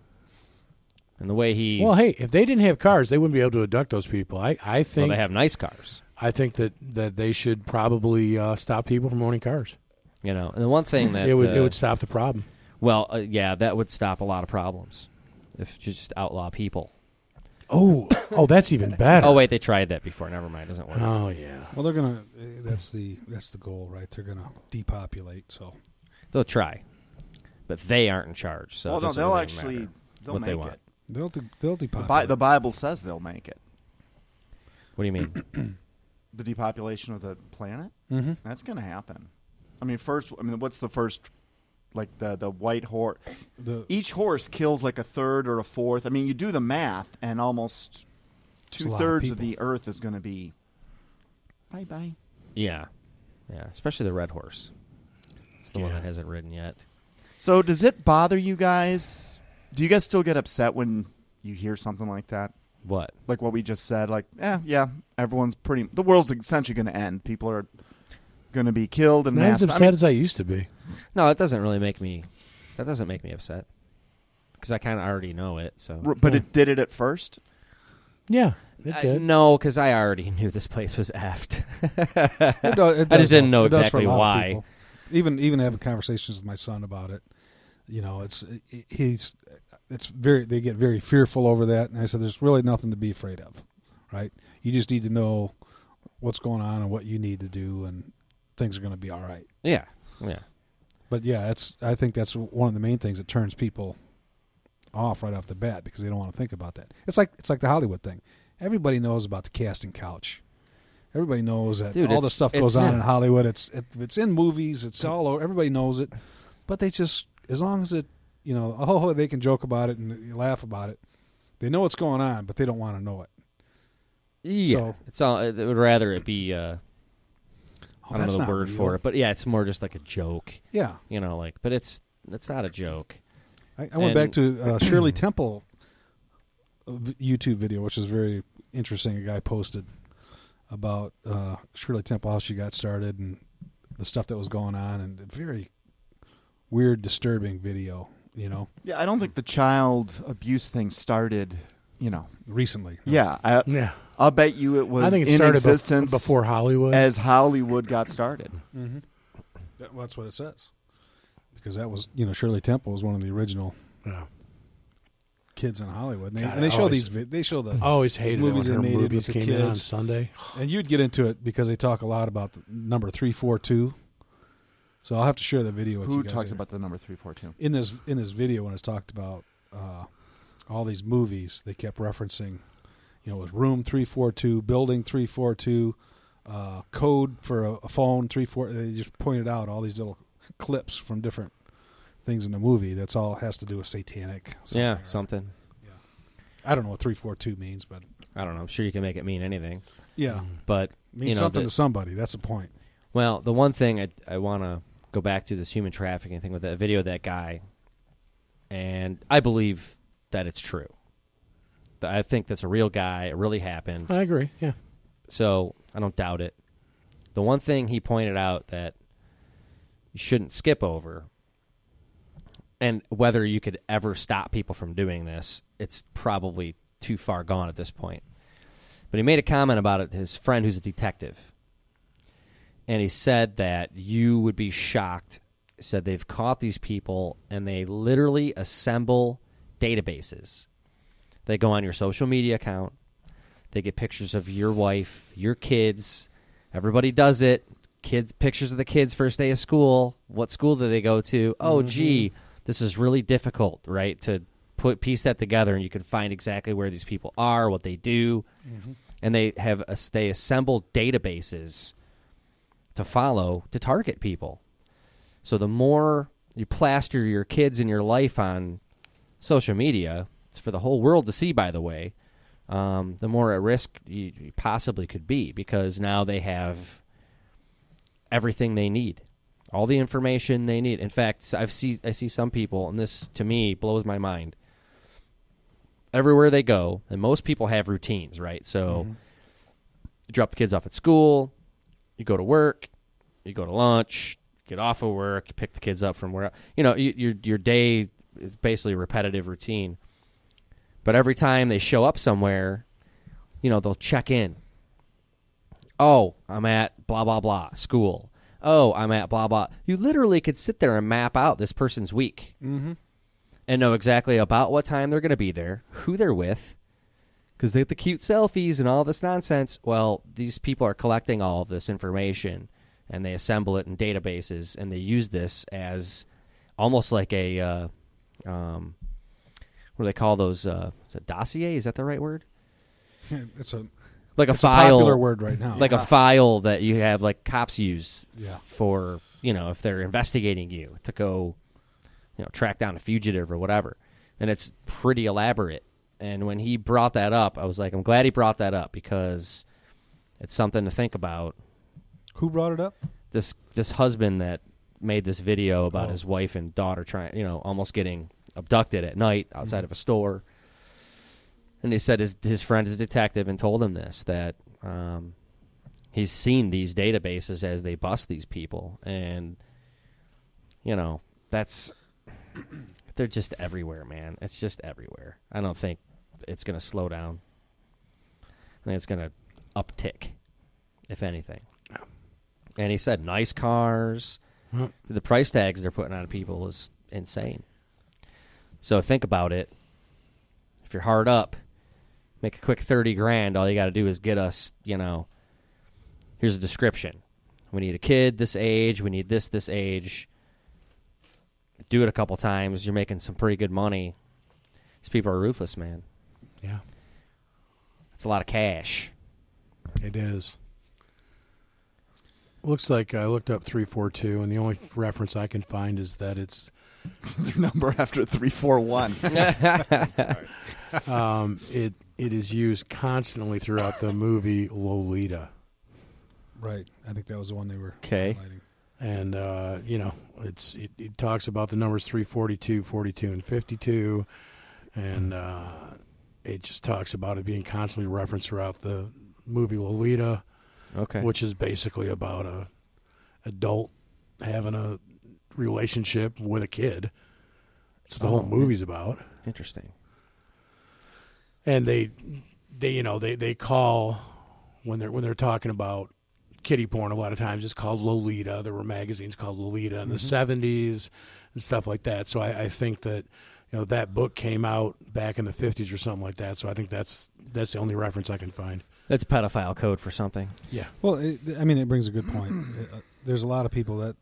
Speaker 4: and the way he.
Speaker 2: Well, hey, if they didn't have cars, they wouldn't be able to abduct those people. I think.
Speaker 4: Well, they have nice cars.
Speaker 2: I think that they should probably stop people from owning cars.
Speaker 4: You know, and the one thing that
Speaker 2: it would stop the problem.
Speaker 4: Well, yeah, that would stop a lot of problems if you just outlaw people.
Speaker 2: Oh, that's even better.
Speaker 4: Oh wait, they tried that before. Never mind, it doesn't work.
Speaker 2: Oh yeah.
Speaker 5: Well, they're gonna. That's the goal, right? They're gonna depopulate. So
Speaker 4: they'll try, but they aren't in charge. So
Speaker 3: well, no, they'll
Speaker 4: really
Speaker 3: actually
Speaker 4: they'll
Speaker 3: make
Speaker 4: they want.
Speaker 3: it.
Speaker 5: They'll depopulate.
Speaker 3: The Bible says they'll make it.
Speaker 4: What do you mean?
Speaker 3: The depopulation of the planet?
Speaker 5: Mm-hmm.
Speaker 3: That's going to happen. I mean, what's the first, like the white horse? Each horse kills like a third or a fourth. I mean, you do the math, and almost 2/3 of the earth is going to be bye-bye.
Speaker 4: Yeah. Especially the red horse. It's the one that hasn't ridden yet.
Speaker 3: So does it bother you guys? Do you guys still get upset when you hear something like that?
Speaker 4: What?
Speaker 3: Like what we just said, like, everyone's the world's essentially going to end. People are going to be killed and
Speaker 2: not as upset as I used to be.
Speaker 4: No, it doesn't really make me. That doesn't make me upset because I kind of already know it. So,
Speaker 3: but it did it at first.
Speaker 2: Yeah, it did.
Speaker 4: No, because I already knew this place was effed.
Speaker 5: It does,
Speaker 4: I just didn't know
Speaker 5: it does
Speaker 4: exactly
Speaker 5: for a lot of
Speaker 4: why.
Speaker 5: people. Even having conversations with my son about it, you know, they get very fearful over that, and I said, there's really nothing to be afraid of, right? You just need to know what's going on and what you need to do, and things are going to be all right.
Speaker 4: Yeah.
Speaker 5: But yeah, I think that's one of the main things that turns people off right off the bat because they don't want to think about that. It's like the Hollywood thing. Everybody knows about the casting couch. Everybody knows that all the stuff goes on in Hollywood. It's in movies. It's all over. Everybody knows it. But they just, as long as it, you know, they can joke about it and laugh about it. They know what's going on, but they don't want to know it.
Speaker 4: Yeah,
Speaker 5: so,
Speaker 4: it's all. It would rather it be. I don't know the word
Speaker 5: real.
Speaker 4: for it, but yeah, it's more just like a joke.
Speaker 5: Yeah,
Speaker 4: you know, but it's not a joke.
Speaker 5: I went back to Shirley Temple YouTube video, which is very interesting. A guy posted about Shirley Temple, how she got started, and the stuff that was going on, and a very weird, disturbing video. You know.
Speaker 3: Yeah, I don't think the child abuse thing started. You know,
Speaker 5: recently.
Speaker 3: Yeah, I'll bet you it was.
Speaker 2: I think it
Speaker 3: in
Speaker 2: started
Speaker 3: existence
Speaker 2: before Hollywood.
Speaker 3: As Hollywood got started.
Speaker 5: Mm-hmm. Well, that's what it says. Because that was, Shirley Temple was one of the original kids in Hollywood. And they show they show the
Speaker 2: always hated
Speaker 5: movies
Speaker 2: it when
Speaker 5: they
Speaker 2: her
Speaker 5: made
Speaker 2: movies
Speaker 5: with the
Speaker 2: came
Speaker 5: kids
Speaker 2: in on Sunday.
Speaker 5: And you'd get into it because they talk a lot about the number 342. So I'll have to share the video with you guys.
Speaker 3: Who talks about the number 342?
Speaker 5: In this video, when it's talked about all these movies, they kept referencing, it was room 342, building 342, code for a phone 34. They just pointed out all these little clips from different things in the movie. That's all has to do with satanic.
Speaker 4: Something.
Speaker 5: Yeah. I don't know what 342 means, but
Speaker 4: I don't know. I'm sure you can make it mean anything.
Speaker 5: Yeah,
Speaker 4: but
Speaker 5: it means something to somebody. That's the point.
Speaker 4: Well, the one thing I want to go back to this human trafficking thing with that video of that guy, and I believe that it's true. I think that's a real guy. It really happened.
Speaker 2: I agree, yeah.
Speaker 4: So I don't doubt it. The one thing he pointed out that you shouldn't skip over, and whether you could ever stop people from doing this, it's probably too far gone at this point. But he made a comment about it, his friend who's a detective. And he said that you would be shocked. He said they've caught these people, and they literally assemble databases. They go on your social media account. They get pictures of your wife, your kids, Everybody does it. Kids, pictures of the kids first day of school. What school do they go to? Oh, gee, this is really difficult, right? To piece that together, and you can find exactly where these people are, what they do, and they assemble databases to follow to target people. So the more you plaster your kids and your life on social media, it's for the whole world to see, by the way, the more at risk you possibly could be, because now they have everything they need, all the information they need. In fact, I see some people, and this to me blows my mind. Everywhere they go, and most people have routines, right? So you drop the kids off at school, you go to work, you go to lunch, get off of work, you pick the kids up from where, your day is basically a repetitive routine. But every time they show up somewhere, they'll check in. Oh, I'm at blah, blah, blah, school. Oh, I'm at blah, blah. You literally could sit there and map out this person's week and know exactly about what time they're going to be there, who they're with, because they have the cute selfies and all this nonsense. Well, these people are collecting all of this information, and they assemble it in databases, and they use this as almost like a, what do they call those? Is it dossier? Is that the right word?
Speaker 5: It's a
Speaker 4: file,
Speaker 5: popular word right now.
Speaker 4: like a file that you have, like cops use
Speaker 5: Yeah.
Speaker 4: for, if they're investigating you to go, track down a fugitive or whatever. And it's pretty elaborate. And when he brought that up, I was like, I'm glad he brought that up, because it's something to think about.
Speaker 5: Who brought it up?
Speaker 4: This husband that made this video about his wife and daughter trying, almost getting abducted at night outside of a store. And he said his friend is a detective and told him this, that he's seen these databases as they bust these people. And, they're just everywhere, man. It's just everywhere. I don't think it's going to slow down. I think it's going to uptick, if anything. And he said nice cars. The price tags they're putting on people is insane. So think about it. If you're hard up, make a quick 30 grand. All you got to do is get us, here's a description. We need a kid this age. We need this age. Do it a couple times. You're making some pretty good money. These people are ruthless, man.
Speaker 2: Yeah.
Speaker 4: It's a lot of cash.
Speaker 2: It is. Looks like I looked up 342, and the only reference I can find is that it's
Speaker 3: the number after 341.
Speaker 2: It is used constantly throughout the movie Lolita.
Speaker 5: Right. I think that was the one they were
Speaker 4: Okay.
Speaker 5: highlighting.
Speaker 2: And, it talks about the numbers 342, 42, and 52. And it just talks about it being constantly referenced throughout the movie Lolita.
Speaker 4: Okay.
Speaker 2: Which is basically about a adult having a relationship with a kid. That's what the whole movie's about.
Speaker 4: Interesting.
Speaker 2: And they call when they're talking about kiddie porn, a lot of times it's called Lolita. There were magazines called Lolita in the 70s and stuff like that. So I think that that book came out back in the 50s or something like that. So I think that's the only reference I can find.
Speaker 4: That's pedophile code for something.
Speaker 2: Yeah.
Speaker 5: Well, it brings a good point. There's a lot of people that,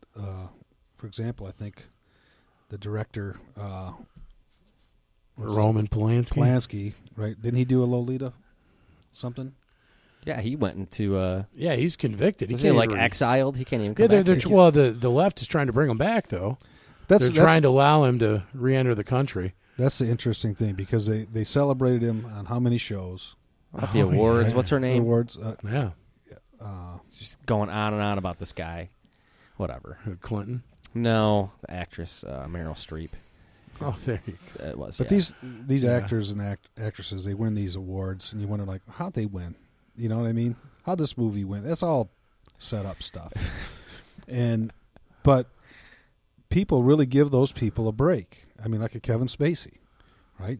Speaker 5: for example, I think the director
Speaker 2: Roman Polanski,
Speaker 5: right? Didn't he do a Lolita something?
Speaker 4: Yeah, he went into.
Speaker 2: Yeah, he's convicted.
Speaker 4: He like exiled. He can't even. Come
Speaker 2: yeah,
Speaker 4: back.
Speaker 2: well, the left is trying to bring him back though. They're trying to allow him to re-enter the country.
Speaker 5: That's the interesting thing, because they celebrated him on how many shows?
Speaker 4: At the awards.
Speaker 2: Yeah.
Speaker 4: What's her name?
Speaker 5: The awards.
Speaker 2: Yeah.
Speaker 4: Just going on and on about this guy. Whatever.
Speaker 2: Clinton.
Speaker 4: No, the actress Meryl Streep.
Speaker 2: Oh, there you go.
Speaker 4: It was.
Speaker 5: But
Speaker 4: yeah.
Speaker 5: these actors and actresses, they win these awards, and you wonder, like, how'd they win? You know what I mean? How'd this movie win? That's all set up stuff. But people really give those people a break. I mean, like a Kevin Spacey, right?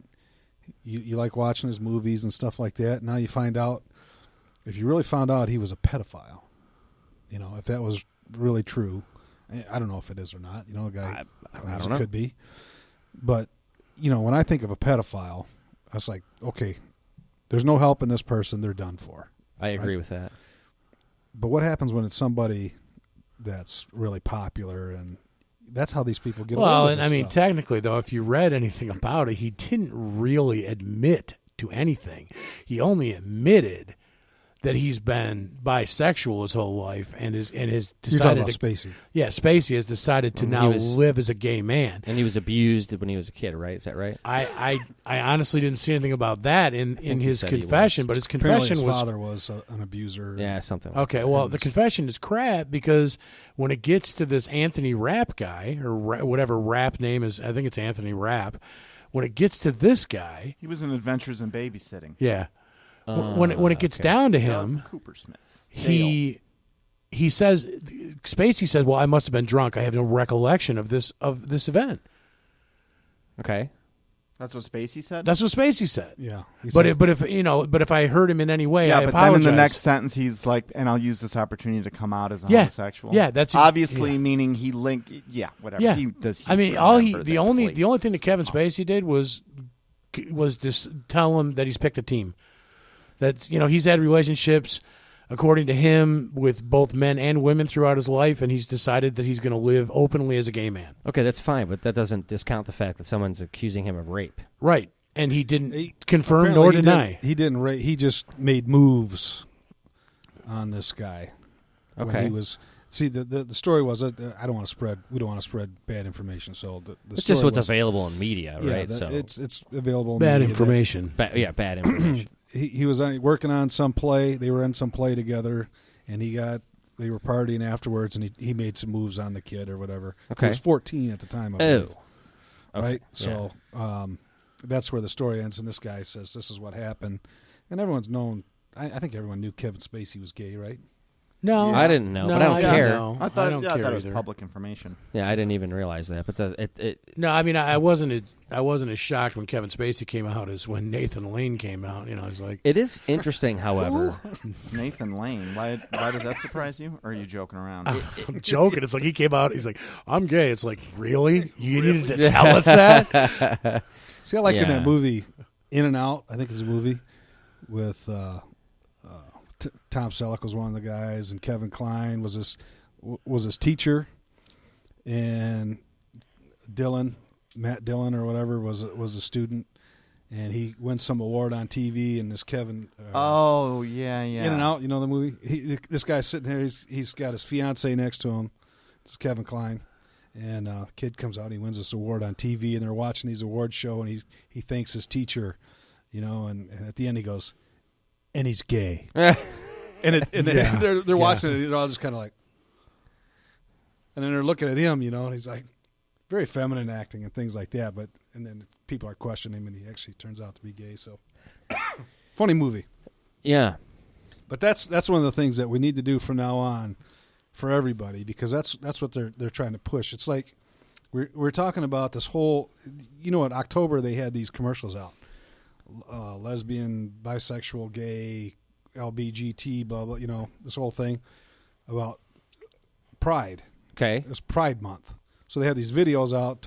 Speaker 5: You like watching his movies and stuff like that. Now you find out, if you really found out he was a pedophile, if that was really true, I don't know if it is or not. The guy claims it could be. But, when I think of a pedophile, I was like, okay, there's no help in this person. They're done for.
Speaker 4: I agree with that.
Speaker 5: But what happens when it's somebody that's really popular, and that's how these people get away
Speaker 2: Well,
Speaker 5: with
Speaker 2: and
Speaker 5: this
Speaker 2: I mean,
Speaker 5: stuff.
Speaker 2: technically, though, if you read anything about it, he didn't really admit to anything. He only admitted that he's been bisexual his whole life, and has
Speaker 5: You're talking
Speaker 2: decided
Speaker 5: about
Speaker 2: to.
Speaker 5: Spacey.
Speaker 2: Yeah, Spacey has decided to now live as a gay man.
Speaker 4: And he was abused when he was a kid, right? Is that right?
Speaker 2: I honestly didn't see anything about that in
Speaker 4: he
Speaker 2: his
Speaker 4: said he
Speaker 2: confession,
Speaker 4: was.
Speaker 2: but his
Speaker 5: Apparently
Speaker 2: confession
Speaker 5: his
Speaker 2: was
Speaker 5: father was an abuser.
Speaker 4: Yeah, something like
Speaker 2: okay. Well, the confession is crap because when it gets to this Anthony Rapp guy or whatever Rapp name is, I think it's Anthony Rapp. When it gets to this guy,
Speaker 3: He was in Adventures in Babysitting.
Speaker 2: yeah. When it gets down to him,
Speaker 3: Cooper Smith.
Speaker 2: he says Spacey says, "Well, I must have been drunk. I have no recollection of this event."
Speaker 4: Okay.
Speaker 3: That's what Spacey said?
Speaker 2: That's what Spacey said.
Speaker 5: Yeah. He
Speaker 2: But
Speaker 5: said-
Speaker 2: if I heard him in any way,
Speaker 3: yeah,
Speaker 2: I
Speaker 3: but
Speaker 2: apologize.
Speaker 3: then in the next sentence, he's like, and I'll use this opportunity to come out as a
Speaker 2: Yeah.
Speaker 3: homosexual.
Speaker 2: Yeah, that's-
Speaker 3: obviously
Speaker 2: yeah.
Speaker 3: meaning he linked. Yeah, whatever.
Speaker 2: Yeah,
Speaker 3: He does.
Speaker 2: I mean,
Speaker 3: remember
Speaker 2: the
Speaker 3: that
Speaker 2: only
Speaker 3: place.
Speaker 2: thing that Kevin Spacey did was just tell him that he's picked a team. That he's had relationships, according to him, with both men and women throughout his life, and he's decided that he's going to live openly as a gay man.
Speaker 4: Okay, that's fine, but that doesn't discount the fact that someone's accusing him of rape.
Speaker 2: Right, and he didn't
Speaker 5: He-
Speaker 2: confirm
Speaker 5: apparently
Speaker 2: nor
Speaker 5: he
Speaker 2: deny.
Speaker 5: He didn't. He just made moves on this guy. When
Speaker 4: Okay.
Speaker 5: he was. See, the story was. I don't want to spread. We don't want to spread bad information. So the
Speaker 4: It's
Speaker 5: story
Speaker 4: just what's
Speaker 5: was,
Speaker 4: available in media,
Speaker 5: Yeah,
Speaker 4: right?
Speaker 5: that-
Speaker 4: So
Speaker 5: it's available. in
Speaker 2: Bad
Speaker 5: media that-
Speaker 2: information.
Speaker 4: bad information.
Speaker 5: he was working on some play. They were in some play together, and they were partying afterwards, and he made some moves on the kid or whatever.
Speaker 4: Okay.
Speaker 5: He was 14 at the time. I
Speaker 4: Oh.
Speaker 5: believe.
Speaker 4: Okay,
Speaker 5: Right. So that's where the story ends, and this guy says this is what happened, and everyone's known. I think everyone knew Kevin Spacey was gay, right?
Speaker 2: No,
Speaker 4: I didn't know, but I don't care.
Speaker 2: know.
Speaker 3: I thought,
Speaker 2: don't
Speaker 3: I
Speaker 2: care
Speaker 3: thought it was
Speaker 2: either.
Speaker 3: public information.
Speaker 4: Yeah, I didn't even realize that. But
Speaker 2: No, I mean, I wasn't as shocked when Kevin Spacey came out as when Nathan Lane came out. I was like,
Speaker 4: it is interesting, however.
Speaker 3: Nathan Lane. Why does that surprise you? Or are you joking around?
Speaker 2: I'm joking. It's like he came out. He's like, I'm gay. It's like, really? You needed to tell us that?
Speaker 5: See, I like in
Speaker 4: Yeah.
Speaker 5: that movie In and Out. I think it's a movie with Tom Selleck was one of the guys, and Kevin Kline was his teacher, and Matt Dillon or whatever was a student, and he wins some award on TV, and this Kevin.
Speaker 3: Oh yeah.
Speaker 5: In and Out, you know the movie. This guy's sitting there. He's got his fiance next to him. It's Kevin Kline, and kid comes out. He wins this award on TV, and they're watching these award show, and he thanks his teacher, and at the end he goes, and he's gay. And they're watching it. They're all just kind of like, and then they're looking at him, and he's like, very feminine acting and things like that. And then people are questioning him, and he actually turns out to be gay. So, funny movie.
Speaker 4: Yeah.
Speaker 5: But that's one of the things that we need to do from now on for everybody, because that's what they're trying to push. It's like we're talking about this whole, in October they had these commercials out, lesbian, bisexual, gay, LBGT, blah blah, this whole thing about Pride.
Speaker 4: Okay.
Speaker 5: It's Pride Month, so they have these videos out,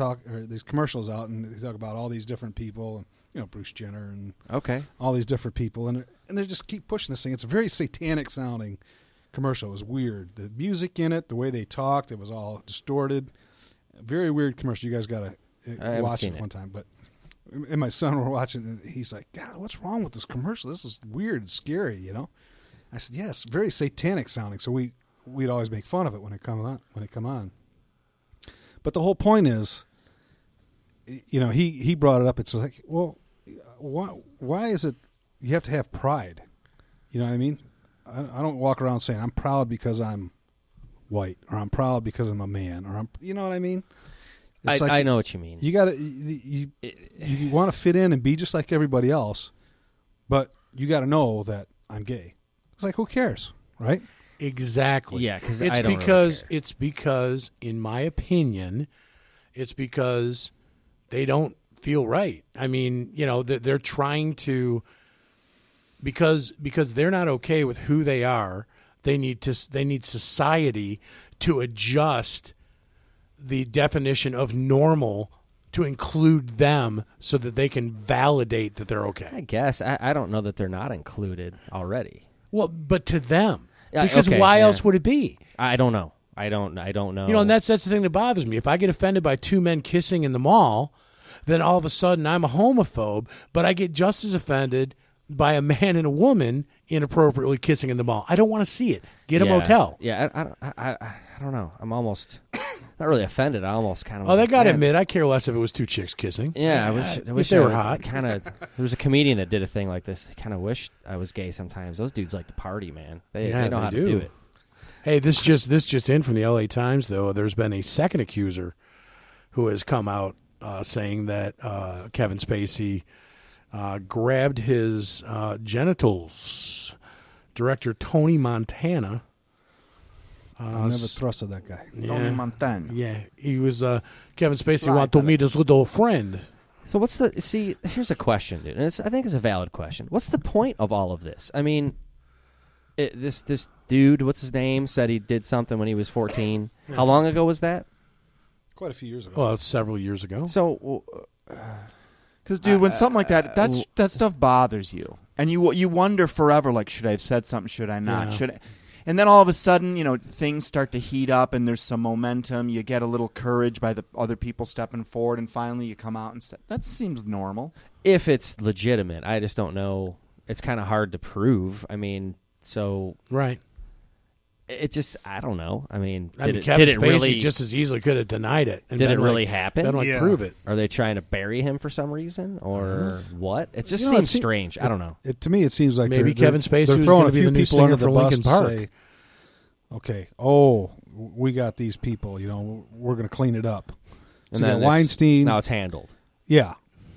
Speaker 5: these commercials out, and they talk about all these different people, and Bruce Jenner and
Speaker 4: Okay.
Speaker 5: all these different people, and they just keep pushing this thing. It's a very satanic sounding commercial. It was weird. The music in it, the way they talked, it was all distorted. Very weird commercial. You guys got to watch it one time. But and my son were watching, and he's like, "God, what's wrong with this commercial? This is weird and scary." I said, "Yes, very satanic sounding." So we'd always make fun of it when it come on. But the whole point is, he brought it up. It's like, well, why is it you have to have pride? You know what I mean? I don't walk around saying I'm proud because I'm white, or I'm proud because I'm a man, or you know what I mean? It's
Speaker 4: I know what you mean.
Speaker 5: You got to you want to fit in and be just like everybody else, but you got to know that I'm gay. It's like, who cares, right?
Speaker 2: Exactly.
Speaker 4: Yeah, because
Speaker 2: it's
Speaker 4: I don't
Speaker 2: because
Speaker 4: really care.
Speaker 2: it's because, in my opinion, it's because they don't feel right. I mean, they're trying to, because they're not okay with who they are. They need society to adjust the definition of normal to include them so that they can validate that they're okay.
Speaker 4: I guess. I don't know that they're not included already.
Speaker 2: Well, but to them. Because why else would it be?
Speaker 4: I don't know. I don't know.
Speaker 2: You know, and that's the thing that bothers me. If I get offended by two men kissing in the mall, then all of a sudden I'm a homophobe, but I get just as offended by a man and a woman inappropriately kissing in the mall. I don't want to see it. Get a motel.
Speaker 4: Yeah, I don't know. I'm almost not really offended. I almost kind of.
Speaker 2: Oh, they got to admit, I care less if it was two chicks kissing.
Speaker 4: Yeah, I wish
Speaker 2: they were hot.
Speaker 4: Kind of. There was a comedian that did a thing like this. I kind of wish I was gay sometimes. Those dudes like to party, man. They know how to do it.
Speaker 2: Hey, this just in from the LA Times, though. There's been a second accuser who has come out saying that Kevin Spacey grabbed his genitals. Director Tony Montana.
Speaker 5: I never trusted that guy.
Speaker 3: Tony Montana.
Speaker 2: Yeah, he was Kevin Spacey wanted to meet his little friend.
Speaker 4: So what's the see? Here's a question, dude, and I think it's a valid question. What's the point of all of this? I mean, this dude, what's his name, said he did something when he was 14. How long ago was that?
Speaker 5: Quite a few years ago.
Speaker 2: Well, several years ago.
Speaker 4: So,
Speaker 3: because dude, when something like that stuff bothers you, and you wonder forever, like, should I have said something? Should I not?
Speaker 2: Yeah.
Speaker 3: Should I? And then all of a sudden, you know, things start to heat up, and there's some momentum. You get a little courage by the other people stepping forward, and finally you come out and say, that seems normal.
Speaker 4: if it's legitimate, I just don't know. It's kind of hard to prove. I mean, so
Speaker 2: right.
Speaker 4: It just, I don't know. I mean,
Speaker 2: Kevin
Speaker 4: did
Speaker 2: Spacey
Speaker 4: it really
Speaker 2: just as easily could have denied it? And
Speaker 4: did
Speaker 2: been
Speaker 4: it really
Speaker 2: like,
Speaker 4: happen?
Speaker 2: been like,
Speaker 5: Yeah.
Speaker 2: prove it.
Speaker 4: Are they trying to bury him for some reason, or what? It just
Speaker 5: You know,
Speaker 4: seems
Speaker 5: it se-
Speaker 4: strange. I don't know.
Speaker 5: To me, it seems like
Speaker 2: Maybe
Speaker 5: they're
Speaker 2: Kevin Spacey
Speaker 5: they're
Speaker 2: was
Speaker 5: throwing
Speaker 2: gonna
Speaker 5: a
Speaker 2: be
Speaker 5: few
Speaker 2: the new
Speaker 5: people under
Speaker 2: singer
Speaker 5: the
Speaker 2: for
Speaker 5: bus
Speaker 2: Linkin
Speaker 5: to
Speaker 2: Park.
Speaker 5: say, okay, we got these people. You know, we're going to clean it up. So you got
Speaker 4: then
Speaker 5: Weinstein.
Speaker 4: Now it's handled.
Speaker 5: Yeah,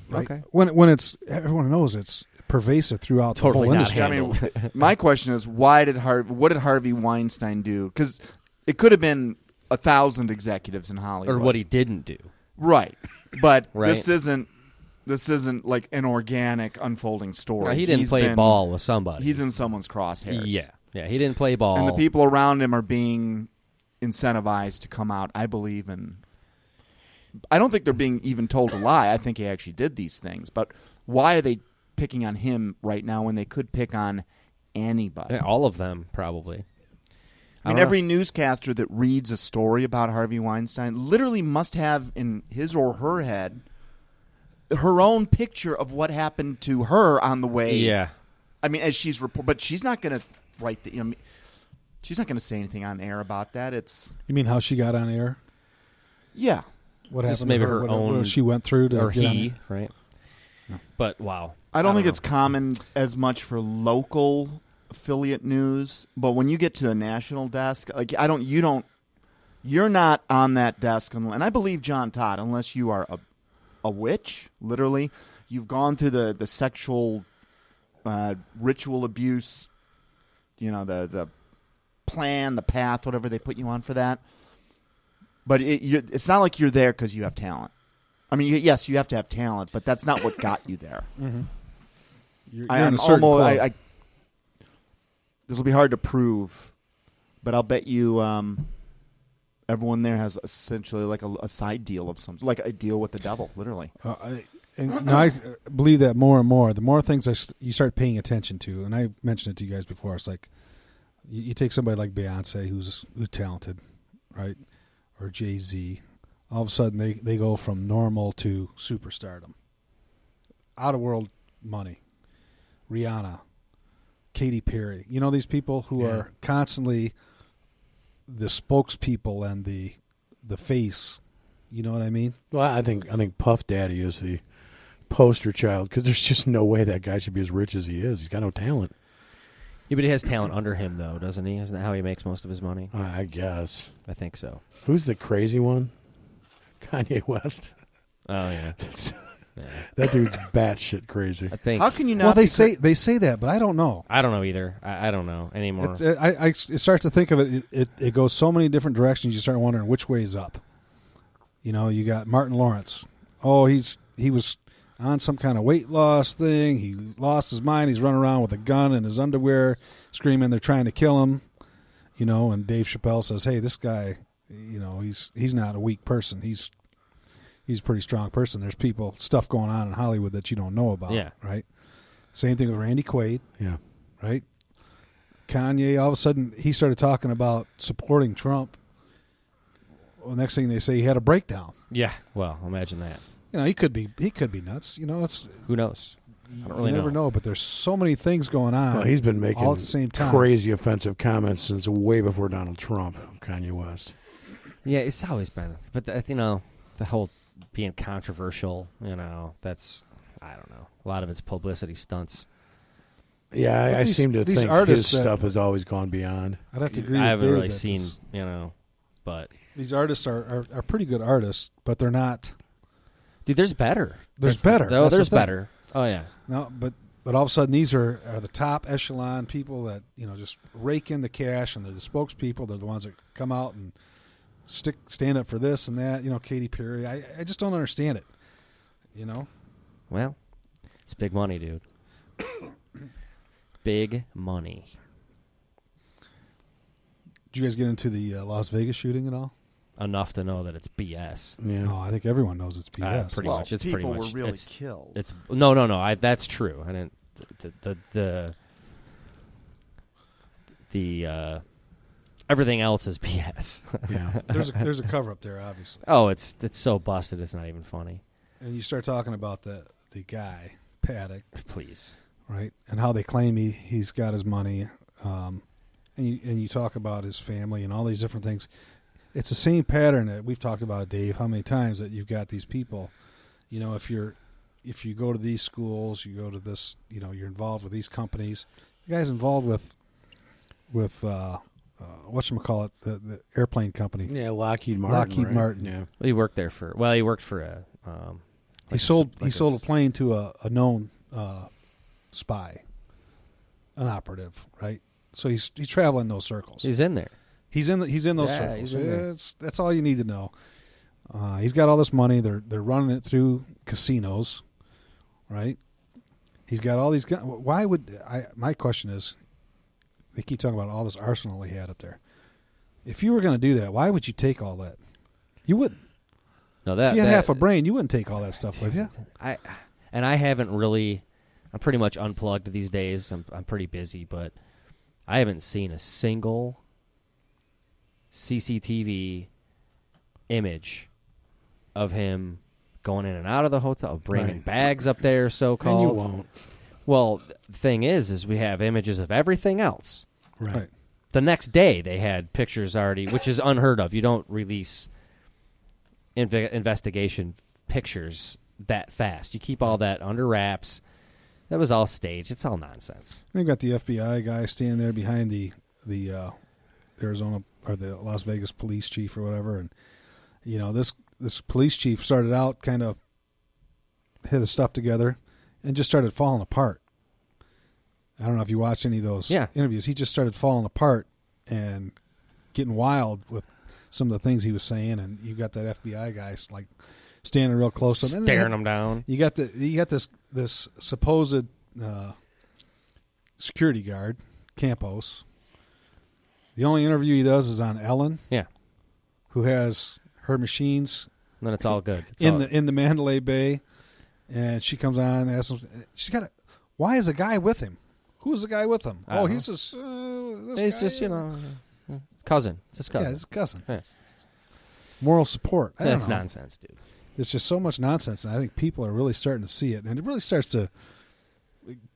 Speaker 5: right.
Speaker 4: Okay.
Speaker 5: When it's everyone knows it's pervasive throughout
Speaker 4: Totally
Speaker 5: the whole
Speaker 4: not
Speaker 5: industry.
Speaker 4: handled.
Speaker 3: I mean, my question is, what did Harvey Weinstein do? Because it could have been 1,000 executives in Hollywood,
Speaker 4: Or what he didn't do.
Speaker 3: right? But
Speaker 4: Right.
Speaker 3: this isn't like an organic unfolding story.
Speaker 4: No, he didn't play ball with somebody.
Speaker 3: He's in someone's crosshairs.
Speaker 4: Yeah, he didn't play ball.
Speaker 3: And the people around him are being incentivized to come out. I believe in. I don't think they're being even told to lie. I think he actually did these things. But why are they picking on him right now when they could pick on anybody?
Speaker 4: Yeah, all of them, probably.
Speaker 3: I mean,
Speaker 4: don't
Speaker 3: every newscaster that reads a story about Harvey Weinstein literally must have in his or her head her own picture of what happened to her on the way.
Speaker 4: Yeah.
Speaker 3: I mean, as she's but she's not going to write the. You know, she's not going to say anything on air about that. It's
Speaker 5: You mean how she got on air?
Speaker 3: yeah.
Speaker 5: What
Speaker 4: Just
Speaker 5: happened?
Speaker 4: maybe
Speaker 5: to her,
Speaker 4: her
Speaker 5: what
Speaker 4: own-
Speaker 5: she went through to
Speaker 4: Or
Speaker 5: get on
Speaker 4: he,
Speaker 5: air?
Speaker 4: right? But, wow.
Speaker 3: I don't think
Speaker 4: know.
Speaker 3: it's common as much for local affiliate news, but when you get to a national desk, like you're not on that desk, and I believe John Todd, unless you are a witch, literally. You've gone through the sexual ritual abuse, you know, the plan, the path, whatever they put you on for that. But it's not like you're there because you have talent. I mean, yes, you have to have talent, but that's not what got you there.
Speaker 5: Mm-hmm. You're
Speaker 3: I
Speaker 5: in
Speaker 3: am
Speaker 5: a certain
Speaker 3: almost.
Speaker 5: club.
Speaker 3: This will be hard to prove, but I'll bet you everyone there has essentially like a side deal of some, like a deal with the devil, literally.
Speaker 5: I believe that more and more. The more things you start paying attention to, and I mentioned it to you guys before, it's like you take somebody like Beyonce, who's talented, right, or Jay-Z. All of a sudden, they go from normal to superstardom, out of world money. Rihanna, Katy Perry, you know, these people who are constantly the spokespeople and the face. You know what I mean?
Speaker 2: Well, I think Puff Daddy is the poster child because there's just no way that guy should be as rich as he is. He's got no talent.
Speaker 4: Yeah, but he has talent under him, though, doesn't he? Isn't that how he makes most of his money?
Speaker 2: I guess.
Speaker 4: I think so.
Speaker 2: Who's the crazy one? Kanye West.
Speaker 4: Oh, yeah.
Speaker 2: That dude's batshit crazy.
Speaker 4: I think.
Speaker 3: How can you not?
Speaker 5: Well, they say that, but I don't know.
Speaker 4: I don't know either. I don't know anymore.
Speaker 5: I start to think of it. It goes so many different directions. You start wondering which way is up. You know, you got Martin Lawrence. Oh, he was on some kind of weight loss thing. He lost his mind. He's running around with a gun in his underwear, screaming they're trying to kill him. You know, and Dave Chappelle says, "Hey, this guy, you know, he's not a weak person. He's a pretty strong person. There's stuff going on in Hollywood that you don't know about."
Speaker 4: Yeah.
Speaker 5: Right. Same thing with Randy Quaid.
Speaker 2: Yeah.
Speaker 5: Right. Kanye, all of a sudden, he started talking about supporting Trump. Well, next thing they say, he had a breakdown.
Speaker 4: Yeah, well, imagine that.
Speaker 5: You know, he could be nuts. You know, it's
Speaker 4: Who knows? I don't really
Speaker 5: you never know. But there's so many things going on.
Speaker 2: Well, he's been making
Speaker 5: all at the same time.
Speaker 2: crazy offensive comments since way before Donald Trump, Kanye West.
Speaker 4: Yeah, it's always been. But, the whole being controversial, that's, I don't know. A lot of it's publicity stunts.
Speaker 2: Yeah, I seem to
Speaker 5: these
Speaker 2: think
Speaker 5: artists
Speaker 2: his stuff has always gone beyond.
Speaker 5: I'd have to agree.
Speaker 4: I
Speaker 5: with
Speaker 4: haven't
Speaker 5: Dave
Speaker 4: really
Speaker 5: that
Speaker 4: seen,
Speaker 5: this-
Speaker 4: but.
Speaker 5: These artists are pretty good artists, but they're not.
Speaker 4: Dude, there's better.
Speaker 5: There's better.
Speaker 4: Oh,
Speaker 5: That's the
Speaker 4: there's
Speaker 5: thing.
Speaker 4: better. Oh, yeah.
Speaker 5: No, but all of a sudden these are the top echelon people that just rake in the cash, and they're the spokespeople. They're the ones that come out and stand up for this and that. Katy Perry. I just don't understand it.
Speaker 4: Well, it's big money, dude. Big money.
Speaker 5: Did you guys get into the Las Vegas shooting at all?
Speaker 4: Enough to know that it's BS.
Speaker 2: Yeah.
Speaker 5: Oh, I think everyone knows it's BS.
Speaker 4: Pretty much. It's
Speaker 3: people
Speaker 4: pretty much.
Speaker 3: were really
Speaker 4: it's,
Speaker 3: killed.
Speaker 4: It's no. That's true. I didn't. The everything else is BS.
Speaker 2: Yeah.
Speaker 5: There's a cover up there, obviously.
Speaker 4: Oh, it's so busted. It's not even funny.
Speaker 5: And you start talking about the guy Paddock,
Speaker 4: Please.
Speaker 5: right? And how they claim he's got his money, and you talk about his family and all these different things. It's the same pattern that we've talked about, Dave. How many times that you've got these people? If you go to these schools, you go to this. You're involved with these companies. The guy's involved with whatchamacallit, the airplane company.
Speaker 2: Yeah, Lockheed Martin.
Speaker 5: Lockheed
Speaker 2: right?
Speaker 5: Martin.
Speaker 2: Yeah.
Speaker 4: Well, he worked there for. Well, he worked for a.
Speaker 5: He sold a plane to a known spy, an operative, right? So he's traveling those circles.
Speaker 4: He's in there.
Speaker 5: He's in those
Speaker 4: Yeah,
Speaker 5: circles.
Speaker 4: he's in there.
Speaker 5: That's all you need to know. He's got all this money. They're running it through casinos, right? He's got all these guns. Why would my question is, they keep talking about all this arsenal he had up there. If you were going to do that, why would you take all that? You wouldn't.
Speaker 4: No,
Speaker 5: If you had half a brain, you wouldn't take all that stuff with you.
Speaker 4: I haven't really. I'm pretty much unplugged these days. I'm pretty busy, but I haven't seen a single CCTV image of him going in and out of the hotel, bringing
Speaker 2: Right.
Speaker 4: bags up there, so-called.
Speaker 2: And you won't.
Speaker 4: Well, the thing is we have images of everything else.
Speaker 2: Right.
Speaker 4: The next day, they had pictures already, which is unheard of. You don't release investigation pictures that fast. You keep all that under wraps. That was all staged. It's all nonsense.
Speaker 5: They've got the FBI guy standing there behind the Arizona or the Las Vegas police chief or whatever, and this police chief started out kind of hit his stuff together and just started falling apart. I don't know if you watched any of those interviews. He just started falling apart and getting wild with some of the things he was saying, and you got that FBI guy like standing real close to him,
Speaker 4: staring him down.
Speaker 5: You got this supposed security guard, Campos. The only interview he does is on Ellen.
Speaker 4: Yeah.
Speaker 5: Who has her machines.
Speaker 4: And then it's all good.
Speaker 5: In the Mandalay Bay, and she comes on and asks him. She's got why is a guy with him? Who's the guy with him? Oh, he's this.
Speaker 4: He's
Speaker 5: guy.
Speaker 4: just cousin. It's his cousin.
Speaker 5: Yeah, his cousin.
Speaker 4: Yeah.
Speaker 5: Moral support. I don't
Speaker 4: That's
Speaker 5: know.
Speaker 4: nonsense, dude.
Speaker 5: There's just so much nonsense, and I think people are really starting to see it, and it really starts to,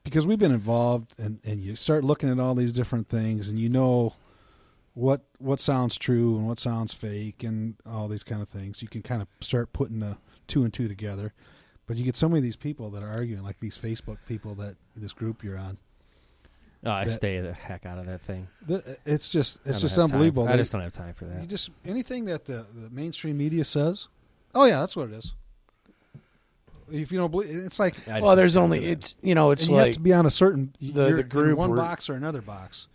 Speaker 5: because we've been involved, and you start looking at all these different things, and you know what sounds true and what sounds fake, and all these kind of things. You can kind of start putting the two and two together, but you get so many of these people that are arguing, like these Facebook people that this group you're on.
Speaker 4: Oh, I stay the heck out of that thing.
Speaker 5: It's just
Speaker 4: I don't have
Speaker 5: unbelievable.
Speaker 4: time. I just don't have time for that.
Speaker 5: You just anything that the mainstream media says. Oh yeah, that's what it is. If you don't believe, it's like
Speaker 2: Well, there's only it's
Speaker 5: and you
Speaker 2: like
Speaker 5: have to be on a certain
Speaker 2: the group
Speaker 5: in one
Speaker 2: we're-
Speaker 5: box or another box.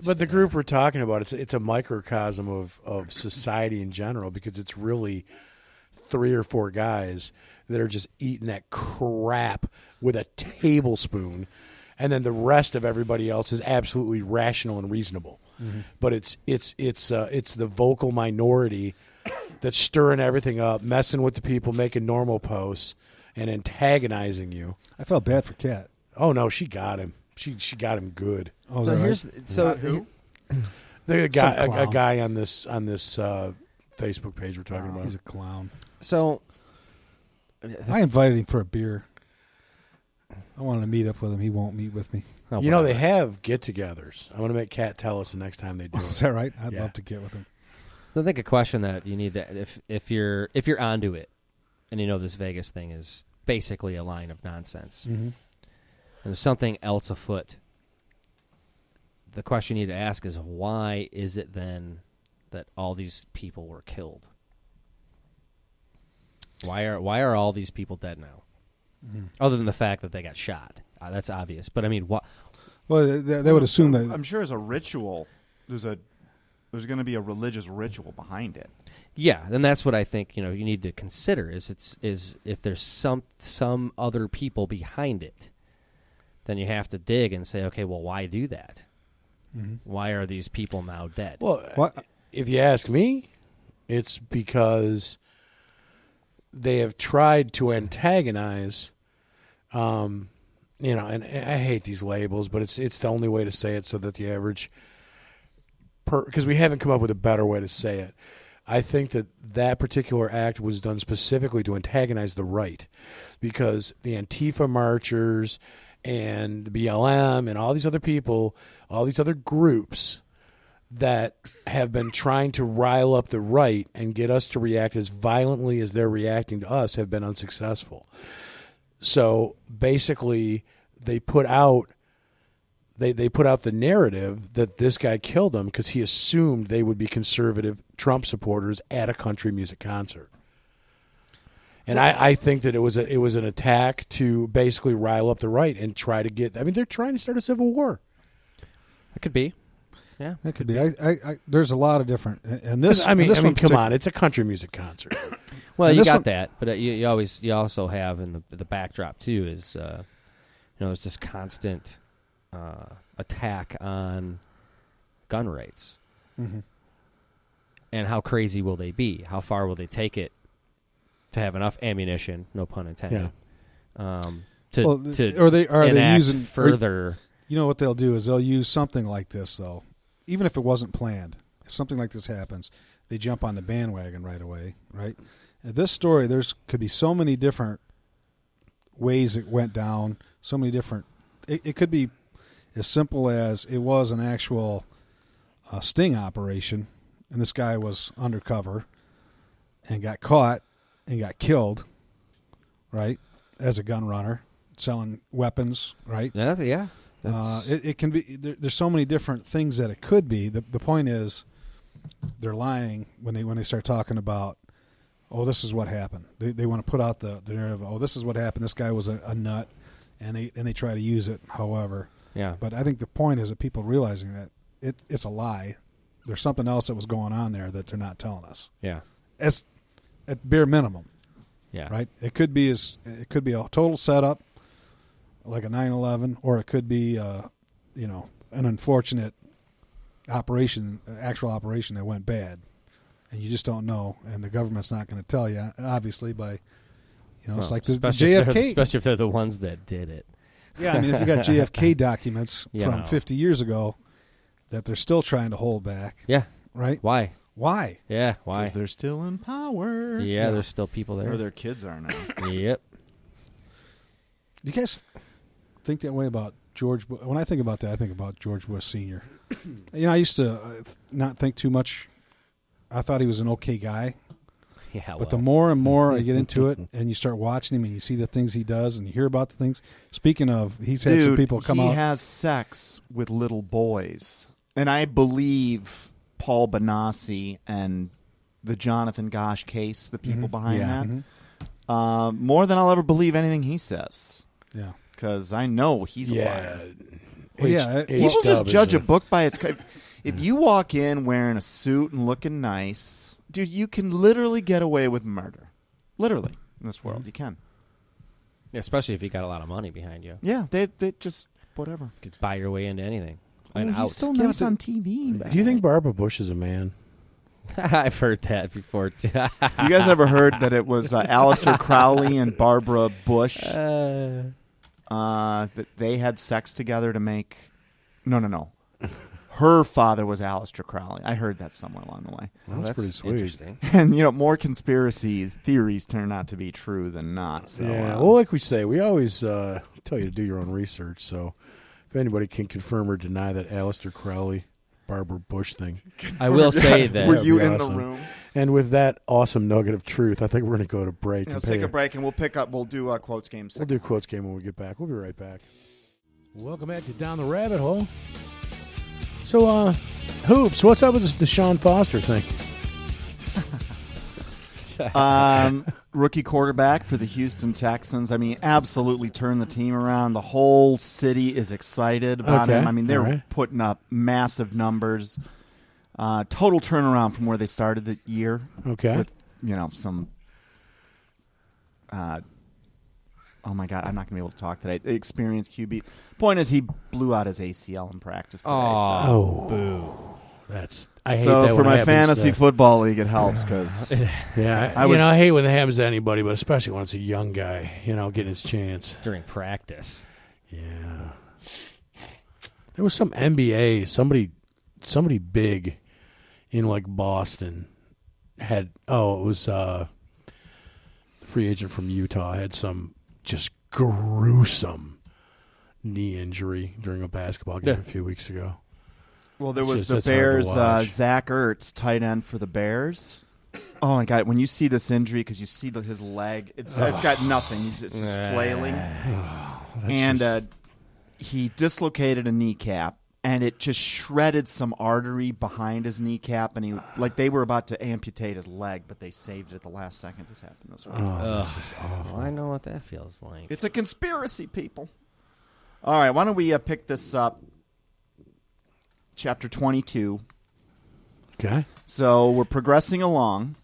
Speaker 2: But the group we're talking about, it's a microcosm of society in general, because it's really 3 or 4 guys that are just eating that crap with a tablespoon, and then the rest of everybody else is absolutely rational and reasonable. Mm-hmm. But it's the vocal minority that's stirring everything up, messing with the people, making normal posts, and antagonizing you.
Speaker 5: I felt bad for Kat.
Speaker 2: Oh no, she got him. She got him good.
Speaker 5: Oh, is
Speaker 4: So
Speaker 5: that right?
Speaker 4: here's so
Speaker 3: Who?
Speaker 2: The guy,
Speaker 5: Some
Speaker 2: a
Speaker 5: clown.
Speaker 2: guy on this Facebook page we're talking about.
Speaker 5: He's a clown.
Speaker 4: so
Speaker 5: I invited him for a beer. I wanted to meet up with him. He won't meet with me.
Speaker 4: oh,
Speaker 2: You know, they
Speaker 4: whatever.
Speaker 2: have get-togethers. I'm going to make Kat tell us the next time they do
Speaker 5: Is
Speaker 2: it.
Speaker 5: that right? I'd
Speaker 2: Yeah.
Speaker 5: love to get with him.
Speaker 4: I think a question that you need to if you're onto it, and you know this Vegas thing is basically a line of nonsense.
Speaker 5: Mm-hmm.
Speaker 4: And there's something else afoot. The question you need to ask is why is it then that all these people were killed? Why are all these people dead now?
Speaker 5: Mm-hmm.
Speaker 4: Other than the fact that they got shot, that's obvious. But I mean, what?
Speaker 5: Well, they would assume that.
Speaker 3: I'm sure as a ritual, there's going to be a religious ritual behind it.
Speaker 4: Yeah, and that's what I think. You need to consider is if there's some other people behind it, then you have to dig and say, okay, well, why do that?
Speaker 5: Mhm.
Speaker 4: Why are these people now dead?
Speaker 2: Well,
Speaker 5: What?
Speaker 2: if you ask me, it's because they have tried to antagonize, and I hate these labels, but it's the only way to say it so that the average, because we haven't come up with a better way to say it. I think that particular act was done specifically to antagonize the right, because the Antifa marchers and the BLM and all these other people, all these other groups that have been trying to rile up the right and get us to react as violently as they're reacting to us have been unsuccessful. So basically, they put out the narrative that this guy killed them because he assumed they would be conservative Trump supporters at a country music concert. And I think that it was an attack to basically rile up the right and try to get. I mean, they're trying to start a civil war.
Speaker 4: It could be. Yeah,
Speaker 5: That could be. I there's a lot of different. And this.
Speaker 2: I mean,
Speaker 5: this one
Speaker 2: come on, it's a country music concert.
Speaker 4: well,
Speaker 5: And
Speaker 4: you
Speaker 5: this
Speaker 4: got
Speaker 5: one-
Speaker 4: that, but you also have in the backdrop too is there's this constant attack on gun rights,
Speaker 5: Mm-hmm.
Speaker 4: and how crazy will they be? How far will they take it to have enough ammunition? No pun intended. To
Speaker 5: Well,
Speaker 4: to
Speaker 5: are they
Speaker 4: enact
Speaker 5: using
Speaker 4: further?
Speaker 5: You know what they'll do is they'll use something like this, though, even if it wasn't planned. If something like this happens, they jump on the bandwagon right away, right? This story, could be so many different ways it went down, so many different. It could be as simple as it was an actual sting operation, and this guy was undercover and got caught and got killed, right, as a gun runner, selling weapons, right?
Speaker 4: Yeah.
Speaker 5: It can be. There's so many different things that it could be. The point is, they're lying when they start talking about, oh, this is what happened. They want to put out the narrative. Oh, this is what happened. This guy was a nut, and they try to use it. However,
Speaker 4: Yeah.
Speaker 5: but I think the point is that people realizing that it's a lie. There's something else that was going on there that they're not telling us.
Speaker 4: Yeah.
Speaker 5: As at bare minimum,
Speaker 4: Yeah.
Speaker 5: right? It could be a total setup, like a 9/11, or it could be an unfortunate actual operation that went bad, and you just don't know, and the government's not going to tell you, obviously. It's
Speaker 4: Well,
Speaker 5: like the
Speaker 4: especially if they're-
Speaker 5: JFK.
Speaker 4: especially if they're the ones that did it.
Speaker 5: Yeah, I mean, if you got JFK documents
Speaker 4: You
Speaker 5: from
Speaker 4: know.
Speaker 5: 50 years ago that they're still trying to hold back,
Speaker 4: Yeah.
Speaker 5: right?
Speaker 4: Why?
Speaker 5: Why?
Speaker 4: Yeah. Why?
Speaker 3: Because they're still in power.
Speaker 4: Yeah, there's still people there.
Speaker 3: Or their kids are now.
Speaker 4: Yep.
Speaker 5: Do you guys think that way about George Bush? When I think about that, I think about George Bush Sr. I used to not think too much. I thought he was an okay guy.
Speaker 4: Yeah.
Speaker 5: But the more and more I get into it, and you start watching him, and you see the things he does, and you hear about the things. Speaking of, he's had some people come
Speaker 3: he
Speaker 5: out.
Speaker 3: has sex with little boys. And I believe Paul Benassi and the Jonathan Gosh case, the people behind
Speaker 2: Yeah.
Speaker 3: that, more than I'll ever believe anything he says.
Speaker 5: Yeah.
Speaker 3: Because I know he's a liar.
Speaker 5: Well, yeah,
Speaker 3: People just
Speaker 2: H-dub is
Speaker 3: judge a book by its cover. If you walk in wearing a suit and looking nice, dude, you can literally get away with murder. Literally. In this world, you can.
Speaker 4: Yeah, especially if you got a lot of money behind you.
Speaker 3: Yeah, they just, whatever.
Speaker 4: You could buy your way into anything.
Speaker 3: Oh,
Speaker 4: And
Speaker 3: he's
Speaker 4: out.
Speaker 3: so
Speaker 5: Yeah,
Speaker 3: nice
Speaker 5: but
Speaker 3: on TV.
Speaker 2: Do you think Barbara Bush is a man?
Speaker 4: I've heard that before too.
Speaker 3: You guys ever heard that it was Aleister Crowley and Barbara Bush
Speaker 4: Uh,
Speaker 3: that they had sex together to make No. Her father was Aleister Crowley. I heard that somewhere along the way.
Speaker 2: Well, that's pretty sweet.
Speaker 4: Interesting.
Speaker 3: And, more conspiracy theories turn out to be true than not. So,
Speaker 2: Yeah. Well, like we say, we always tell you to do your own research. So if anybody can confirm or deny that Aleister Crowley, Barbara Bush thing.
Speaker 4: I will say that.
Speaker 3: Were you in
Speaker 2: awesome.
Speaker 3: the room?
Speaker 2: And with that awesome nugget of truth, I think we're going to go to break.
Speaker 3: Let's take a break, and we'll do a quotes game.
Speaker 2: We'll do quotes game when we get back. We'll be right back. Welcome back to Down the Rabbit Hole. So, Hoops, what's up with this Deshaun Foster thing?
Speaker 3: Rookie quarterback for the Houston Texans. I mean, absolutely turned the team around. The whole city is excited about him. I mean, they're putting up massive numbers. Total turnaround from where they started the year.
Speaker 2: Okay.
Speaker 3: With, some... oh, my God. I'm not going to be able to talk today. Experienced QB. Point is, he blew out his ACL in practice today.
Speaker 2: Oh, boo. I hate that
Speaker 3: so for
Speaker 2: when it
Speaker 3: my
Speaker 2: happens
Speaker 3: fantasy
Speaker 2: to-
Speaker 3: football league, it helps because
Speaker 2: I hate when it happens to anybody, but especially when it's a young guy, getting his chance
Speaker 4: During practice.
Speaker 2: Yeah, there was some NBA somebody big in like Boston had it was the free agent from Utah had some just gruesome knee injury during a basketball game a few weeks ago.
Speaker 3: Well, there was
Speaker 2: that's
Speaker 3: the
Speaker 2: hard to
Speaker 3: Bears,
Speaker 2: watch.
Speaker 3: Zach Ertz, tight end for the Bears. Oh, my God, when you see this injury, because you see his leg, it's got nothing. It's just flailing. And he dislocated a kneecap, and it just shredded some artery behind his kneecap, and they were about to amputate his leg, but they saved it at the last second. This happened this week.
Speaker 2: That's just awful.
Speaker 4: Well, I know what that feels like.
Speaker 3: It's a conspiracy, people. All right, why don't we pick this up? Chapter 22.
Speaker 2: Okay.
Speaker 3: So we're progressing along.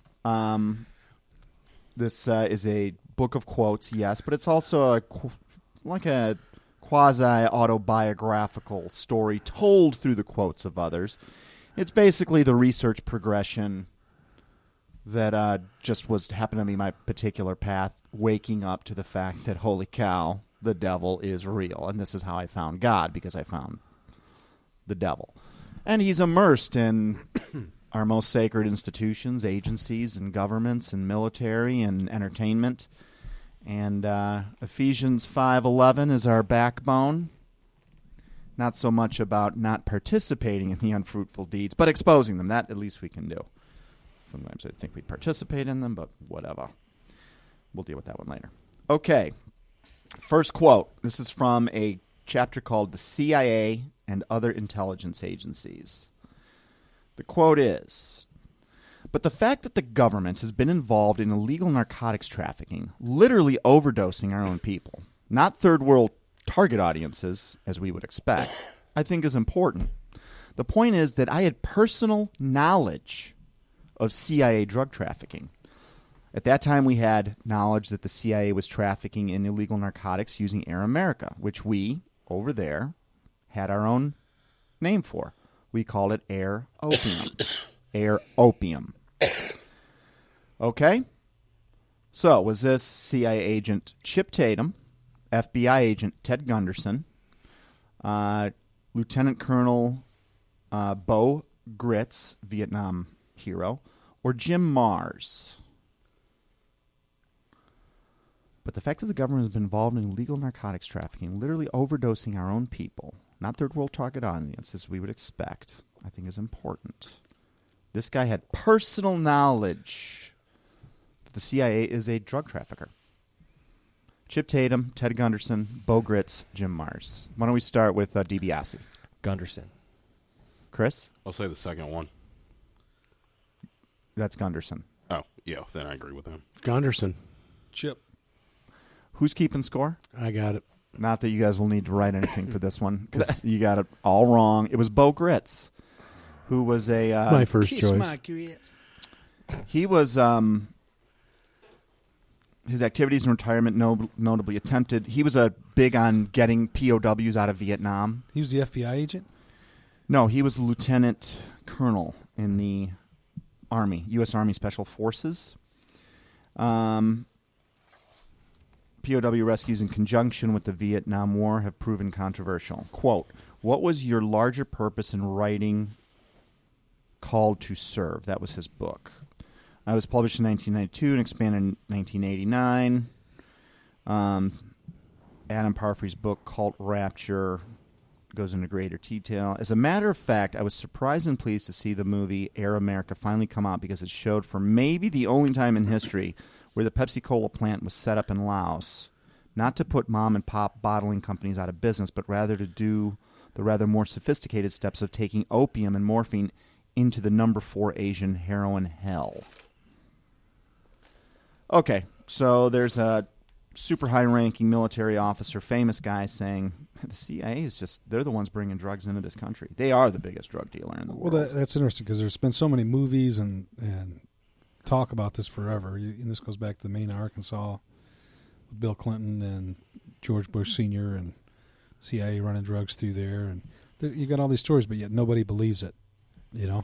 Speaker 3: This is a book of quotes, yes, but it's also a quasi-autobiographical story told through the quotes of others. It's basically the research progression that just happened to be my particular path, waking up to the fact that, holy cow, the devil is real. And this is how I found God, because I found the devil. And he's immersed in our most sacred institutions, agencies, and governments, and military, and entertainment. And Ephesians 5:11 is our backbone. Not so much about not participating in the unfruitful deeds, but exposing them. That at least we can do. Sometimes I think we participate in them, but whatever. We'll deal with that one later. Okay. First quote. This is from a chapter called The CIA and Other Intelligence Agencies. The quote is, "But the fact that the government has been involved in illegal narcotics trafficking, literally overdosing our own people, not third world target audiences, as we would expect, I think is important. The point is that I had personal knowledge of CIA drug trafficking. At that time, we had knowledge that the CIA was trafficking in illegal narcotics using Air America, which we, over there, had our own name for. We called it Air Opium. Air Opium. Okay? So, was this CIA agent Chip Tatum, FBI agent Ted Gunderson, Lieutenant Colonel Bo Gritz, Vietnam hero, or Jim Mars? But the fact that the government has been involved in illegal narcotics trafficking, literally overdosing our own people, not third world target audiences we would expect, I think is important. This guy had personal knowledge that the CIA is a drug trafficker. Chip Tatum, Ted Gunderson, Bo Gritz, Jim Mars. Why don't we start with DiBiase?
Speaker 4: Gunderson.
Speaker 3: Chris?
Speaker 6: I'll say the second one.
Speaker 3: That's Gunderson.
Speaker 6: Oh, yeah, then I agree with him.
Speaker 2: Gunderson.
Speaker 5: Chip.
Speaker 3: Who's keeping score?
Speaker 2: I got it.
Speaker 3: Not that you guys will need to write anything for this one, because you got it all wrong. It was Bo Gritz, who was a...
Speaker 2: My first
Speaker 5: Kiss
Speaker 2: choice.
Speaker 5: my grits.
Speaker 3: He was... his activities in retirement notably attempted... He was big on getting POWs out of Vietnam.
Speaker 5: He was the FBI agent?
Speaker 3: No, he was a lieutenant colonel in the Army, U.S. Army Special Forces. POW rescues in conjunction with the Vietnam War have proven controversial. Quote, what was your larger purpose in writing Called to Serve? That was his book. I was published in 1992 and expanded in 1989. Adam Parfrey's book, Cult Rapture, goes into greater detail. As a matter of fact, I was surprised and pleased to see the movie Air America finally come out because it showed for maybe the only time in history where the Pepsi-Cola plant was set up in Laos, not to put mom-and-pop bottling companies out of business, but rather to do the rather more sophisticated steps of taking opium and morphine into the number 4 Asian heroin hell. Okay, so there's a super high-ranking military officer, famous guy, saying the CIA is just, they're the ones bringing drugs into this country. They are the biggest drug dealer in the world.
Speaker 5: Well, that's interesting because there's been so many movies and talk about this forever. And this goes back to the Maine, Arkansas, with Bill Clinton and George Bush Sr. and CIA running drugs through there. And you got all these stories, but yet nobody believes it, you know?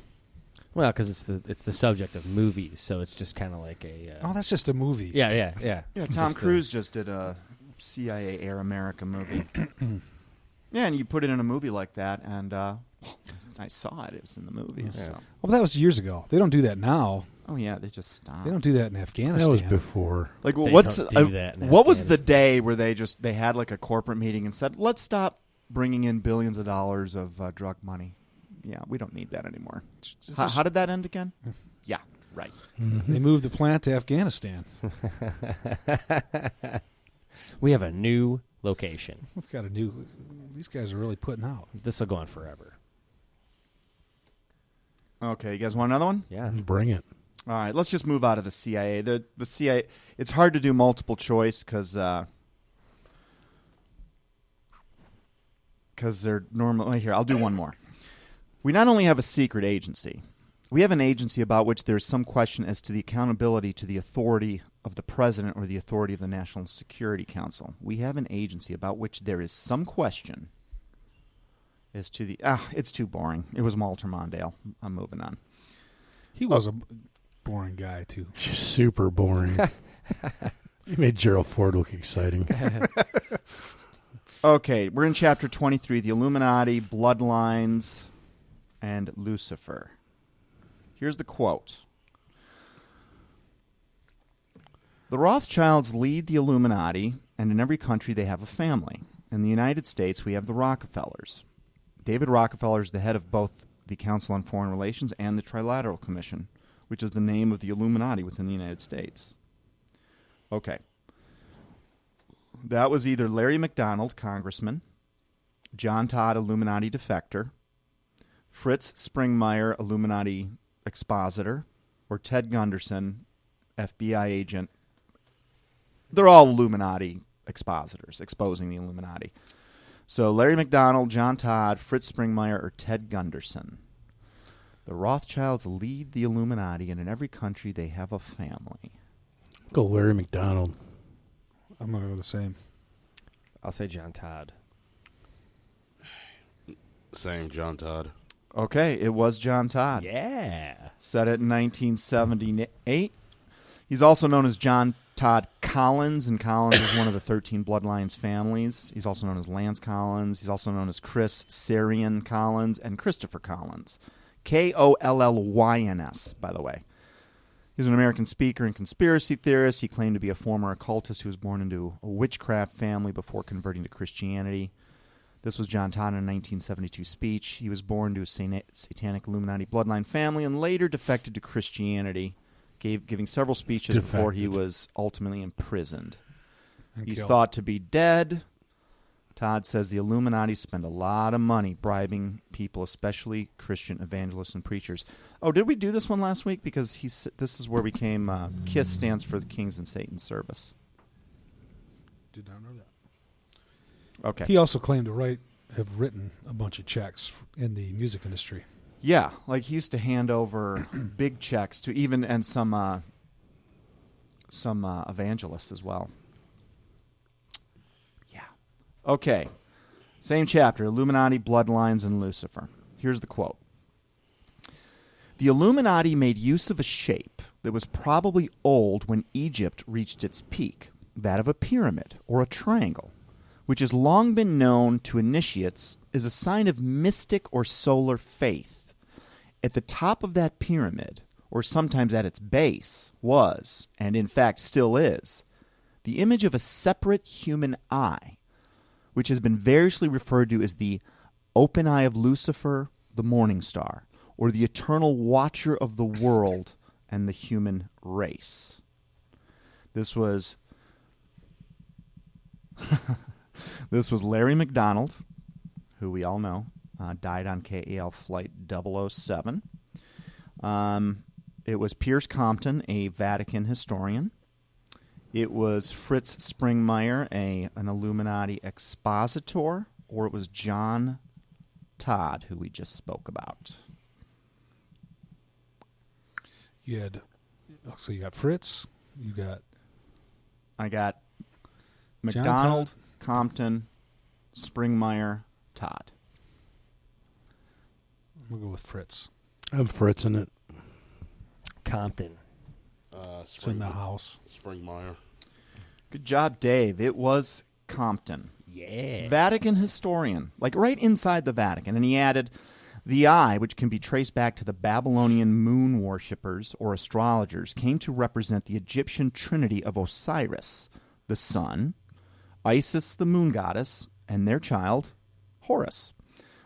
Speaker 4: Well, because it's the subject of movies, so it's just kind of like a...
Speaker 5: oh, that's just a movie.
Speaker 4: Yeah.
Speaker 3: Yeah, Tom Cruise just did a CIA Air America movie. Yeah, and you put it in a movie like that, and I saw it. It was in the movies.
Speaker 4: Yeah.
Speaker 3: So.
Speaker 5: Well, that was years ago. They don't do that now.
Speaker 3: Oh, yeah, they just stopped.
Speaker 5: They don't do that in Afghanistan.
Speaker 2: That was before.
Speaker 3: Like,
Speaker 4: They
Speaker 3: what's
Speaker 4: don't do that in
Speaker 3: what was the
Speaker 4: Afghanistan.
Speaker 3: day where they had like a corporate meeting and said, let's stop bringing in billions of dollars of drug money? Yeah, we don't need that anymore. How did that end again? Yeah, right.
Speaker 5: They moved the plant to Afghanistan.
Speaker 4: We have a new location.
Speaker 5: We've got a new... These guys are really putting out.
Speaker 4: This will go on forever.
Speaker 3: Okay, you guys want another one?
Speaker 4: Yeah.
Speaker 2: Bring it.
Speaker 3: All right, let's just move out of the CIA. The CIA, it's hard to do multiple choice because they're normally... Here, I'll do one more. We not only have a secret agency, we have an agency about which there is some question as to the accountability to the authority of the President or the authority of the National Security Council. We have an agency about which there is some question as to the... it's too boring. It was Walter Mondale. I'm moving on.
Speaker 5: He was a boring guy, too.
Speaker 2: Super boring. He made Gerald Ford look exciting.
Speaker 3: Okay, we're in Chapter 23, the Illuminati, Bloodlines, and Lucifer. Here's the quote. The Rothschilds lead the Illuminati, and in every country they have a family. In the United States, we have the Rockefellers. David Rockefeller is the head of both the Council on Foreign Relations and the Trilateral Commission, which is the name of the Illuminati within the United States. Okay. That was either Larry McDonald, congressman, John Todd, Illuminati defector, Fritz Springmeier, Illuminati expositor, or Ted Gunderson, FBI agent. They're all Illuminati expositors, exposing the Illuminati. So Larry McDonald, John Todd, Fritz Springmeier, or Ted Gunderson. The Rothschilds lead the Illuminati, and in every country they have a family.
Speaker 2: Go Larry McDonald.
Speaker 5: I'm going to go the same.
Speaker 4: I'll say John Todd.
Speaker 6: Same, John Todd.
Speaker 3: Okay, it was John Todd.
Speaker 4: Yeah.
Speaker 3: Said it in 1978. He's also known as John Todd Collins, and Collins is one of the 13 Bloodlines families. He's also known as Lance Collins. He's also known as Chris Sarian Collins and Christopher Collins. Kolllyns, by the way. He was an American speaker and conspiracy theorist. He claimed to be a former occultist who was born into a witchcraft family before converting to Christianity. This was John Todd in a 1972 speech. He was born to a satanic Illuminati bloodline family and later defected to Christianity, giving several speeches before he was ultimately imprisoned. He's
Speaker 5: killed.
Speaker 3: thought to be dead. Todd says the Illuminati spend a lot of money bribing people, especially Christian evangelists and preachers. Oh, did we do this one last week? Because this is where we came. KISS stands for the Kings and Satan's Service.
Speaker 5: Did not know that.
Speaker 3: Okay.
Speaker 5: He also claimed to have written a bunch of checks in the music industry.
Speaker 3: Yeah, like he used to hand over big checks to and some evangelists as well. Yeah. Okay. Same chapter, Illuminati, Bloodlines, and Lucifer. Here's the quote. The Illuminati made use of a shape that was probably old when Egypt reached its peak. that of a pyramid or a triangle, which has long been known to initiates as a sign of mystic or solar faith. At the top of that pyramid, or sometimes at its base, was, and in fact still is, the image of a separate human eye, which has been variously referred to as the open eye of Lucifer, the morning star, or the eternal watcher of the world and the human race. This was Larry McDonald, who we all know, died on KAL Flight 007. It was Piers Compton, a Vatican historian. It was Fritz Springmeier, an Illuminati expositor, or it was John Todd, who we just spoke about.
Speaker 5: So you got Fritz,
Speaker 3: I got
Speaker 5: John
Speaker 3: McDonald,
Speaker 5: Todd.
Speaker 3: Compton, Springmeier, Todd.
Speaker 5: We'll go with Fritz.
Speaker 2: I'm fritzing it.
Speaker 4: Compton.
Speaker 5: It's in the house.
Speaker 6: Springmeier.
Speaker 3: Good job, Dave. It was Compton.
Speaker 4: Yeah.
Speaker 3: Vatican historian, like right inside the Vatican. And he added, the eye, which can be traced back to the Babylonian moon worshippers or astrologers, came to represent the Egyptian trinity of Osiris, the sun, Isis, the moon goddess, and their child, Horus.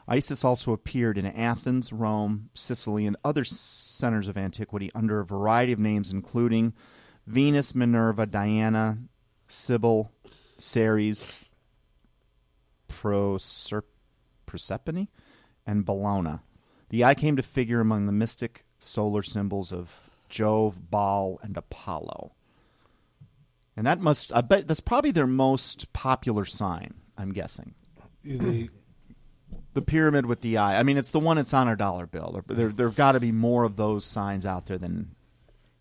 Speaker 3: Isis also appeared in Athens, Rome, Sicily, and other centers of antiquity under a variety of names, including Venus, Minerva, Diana, Sybil, Ceres, Proserpine, and Bellona. The eye came to figure among the mystic solar symbols of Jove, Baal, and Apollo. And I bet that's probably their most popular sign, I'm guessing. The pyramid with the eye. I mean, it's the one that's on our dollar bill. There've got to be more of those signs out there than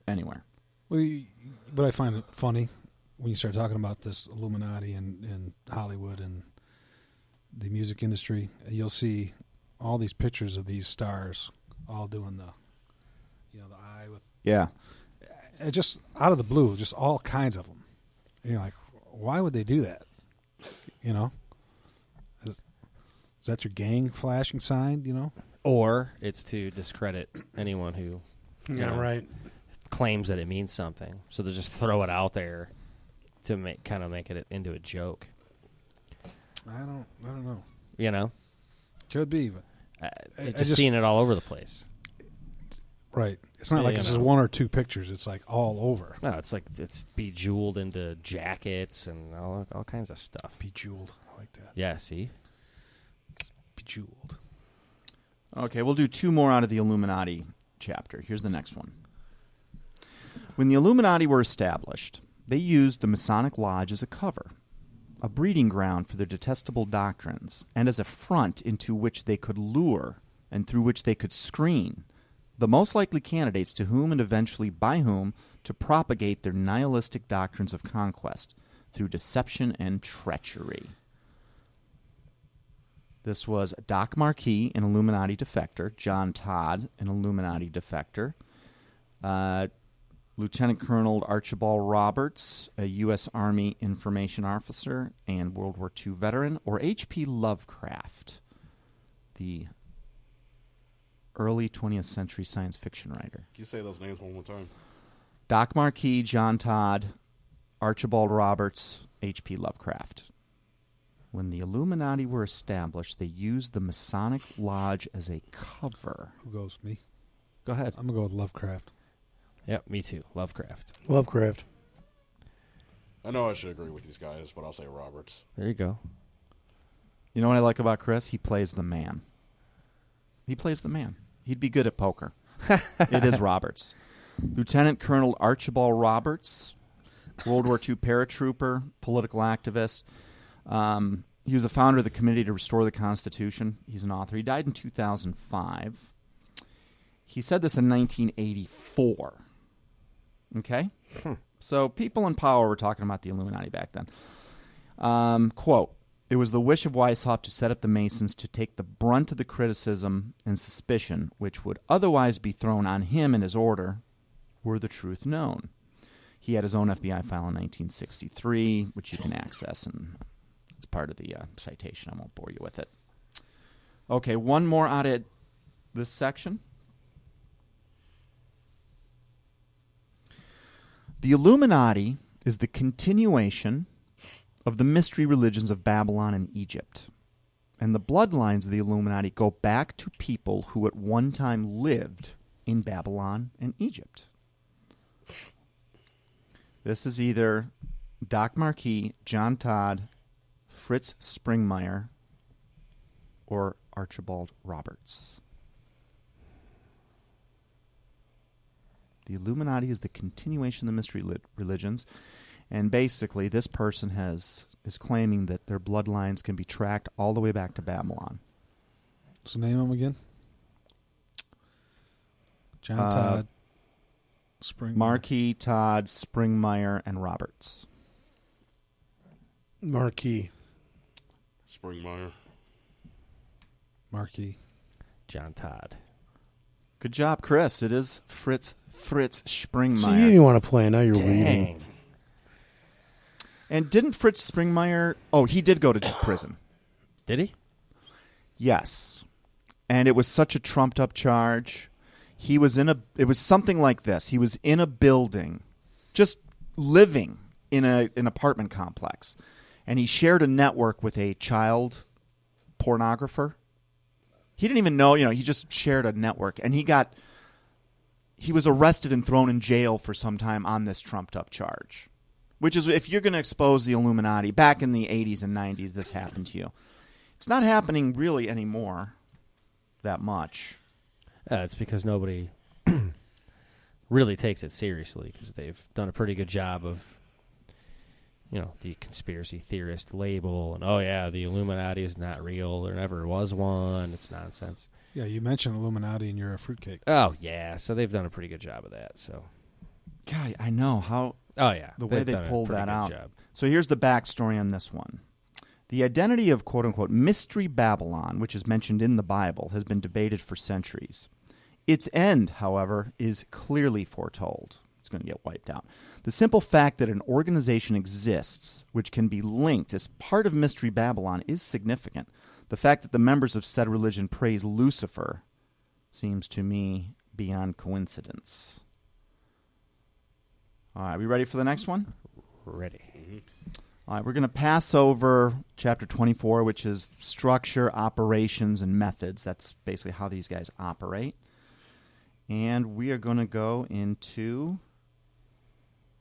Speaker 3: anywhere.
Speaker 5: But I find it funny when you start talking about this Illuminati and Hollywood and the music industry. You'll see all these pictures of these stars all doing the eye with.
Speaker 3: Yeah.
Speaker 5: Just out of the blue, just all kinds of them. And you're like, why would they do that? Is that your gang flashing sign,
Speaker 4: Or it's to discredit anyone who
Speaker 2: Right.
Speaker 4: claims that it means something. So they just throw it out there to make it into a joke.
Speaker 5: I don't know.
Speaker 4: Could
Speaker 5: be, but
Speaker 4: just seeing it all over the place.
Speaker 5: Right. It's not like it's just one or two pictures. It's like all over.
Speaker 4: No, it's like it's bejeweled into jackets and all kinds of stuff.
Speaker 5: Bejeweled. I like that.
Speaker 4: Yeah, see?
Speaker 5: It's bejeweled.
Speaker 3: Okay, we'll do two more out of the Illuminati chapter. Here's the next one. When the Illuminati were established, they used the Masonic Lodge as a cover, a breeding ground for their detestable doctrines, and as a front into which they could lure and through which they could screen the most likely candidates to whom and eventually by whom to propagate their nihilistic doctrines of conquest through deception and treachery. This was Doc Marquis, an Illuminati defector, John Todd, an Illuminati defector, Lieutenant Colonel Archibald Roberts, a U.S. Army information officer and World War II veteran, or H.P. Lovecraft, the early 20th century science fiction writer.
Speaker 6: Can you say those names one more time?
Speaker 3: Doc Marquis, John Todd, Archibald Roberts, H.P. Lovecraft. When the Illuminati were established, they used the Masonic Lodge as a cover.
Speaker 5: Who goes? Me?
Speaker 3: Go ahead.
Speaker 5: I'm going to go with Lovecraft.
Speaker 4: Yep, me too. Lovecraft.
Speaker 6: I know I should agree with these guys, but I'll say Roberts.
Speaker 4: There you go.
Speaker 3: You know what I like about Chris? He plays the man. He plays the man. He'd be good at poker. It is Roberts. Lieutenant Colonel Archibald Roberts, World War II paratrooper, political activist. He was the founder of the Committee to Restore the Constitution. He's an author. He died in 2005. He said this in 1984. Okay? So people in power were talking about the Illuminati back then. Quote, "It was the wish of Weishaupt to set up the Masons to take the brunt of the criticism and suspicion which would otherwise be thrown on him and his order were the truth known. He had his own FBI file in 1963, which you can access, and it's part of the citation. I won't bore you with it. Okay, one more out of this section. The Illuminati is the continuation of the mystery religions of Babylon and Egypt. And the bloodlines of the Illuminati go back to people who at one time lived in Babylon and Egypt. This is either Doc Marquis, John Todd, Fritz Springmeier, or Archibald Roberts. The Illuminati is the continuation of the mystery religions, and basically this person is claiming that their bloodlines can be tracked all the way back to Babylon.
Speaker 5: What's the name of them again? John Todd, Springmeier.
Speaker 3: Marquis, Todd, Springmeier, and Roberts.
Speaker 2: Marquis.
Speaker 6: Springmeier.
Speaker 5: Marquis.
Speaker 4: John Todd.
Speaker 3: Good job, Chris. It is Fritz Springmeier.
Speaker 2: So you didn't want to play. Now you're reading.
Speaker 4: Dang.
Speaker 3: And didn't Fritz Springmeier... Oh, he did go to prison.
Speaker 4: Did he?
Speaker 3: Yes. And it was such a trumped-up charge. He was in a... It was something like this. He was in a building, just living in an apartment complex. And he shared a network with a child pornographer. He didn't even know, he just shared a network. And he was arrested and thrown in jail for some time on this trumped-up charge. Which is, if you're going to expose the Illuminati, back in the 80s and 90s, this happened to you. It's not happening really anymore that much.
Speaker 4: It's because nobody really takes it seriously, because they've done a pretty good job of, the conspiracy theorist label, and, oh, yeah, the Illuminati is not real. There never was one. It's nonsense.
Speaker 5: Yeah, you mentioned Illuminati and you're a fruitcake.
Speaker 4: Oh, yeah, so they've done a pretty good job of that, so.
Speaker 3: God, I know how...
Speaker 4: Oh, yeah.
Speaker 3: The way they
Speaker 4: done a
Speaker 3: pulled
Speaker 4: pretty
Speaker 3: that
Speaker 4: good
Speaker 3: out.
Speaker 4: job.
Speaker 3: So here's the backstory on this one. The identity of quote-unquote Mystery Babylon, which is mentioned in the Bible, has been debated for centuries. Its end, however, is clearly foretold. It's going to get wiped out. The simple fact that an organization exists which can be linked as part of Mystery Babylon is significant. The fact that the members of said religion praise Lucifer seems to me beyond coincidence. All right, we ready for the next one?
Speaker 4: Ready.
Speaker 3: All right, we're going to pass over Chapter 24, which is structure, operations, and methods. That's basically how these guys operate. And we are going to go into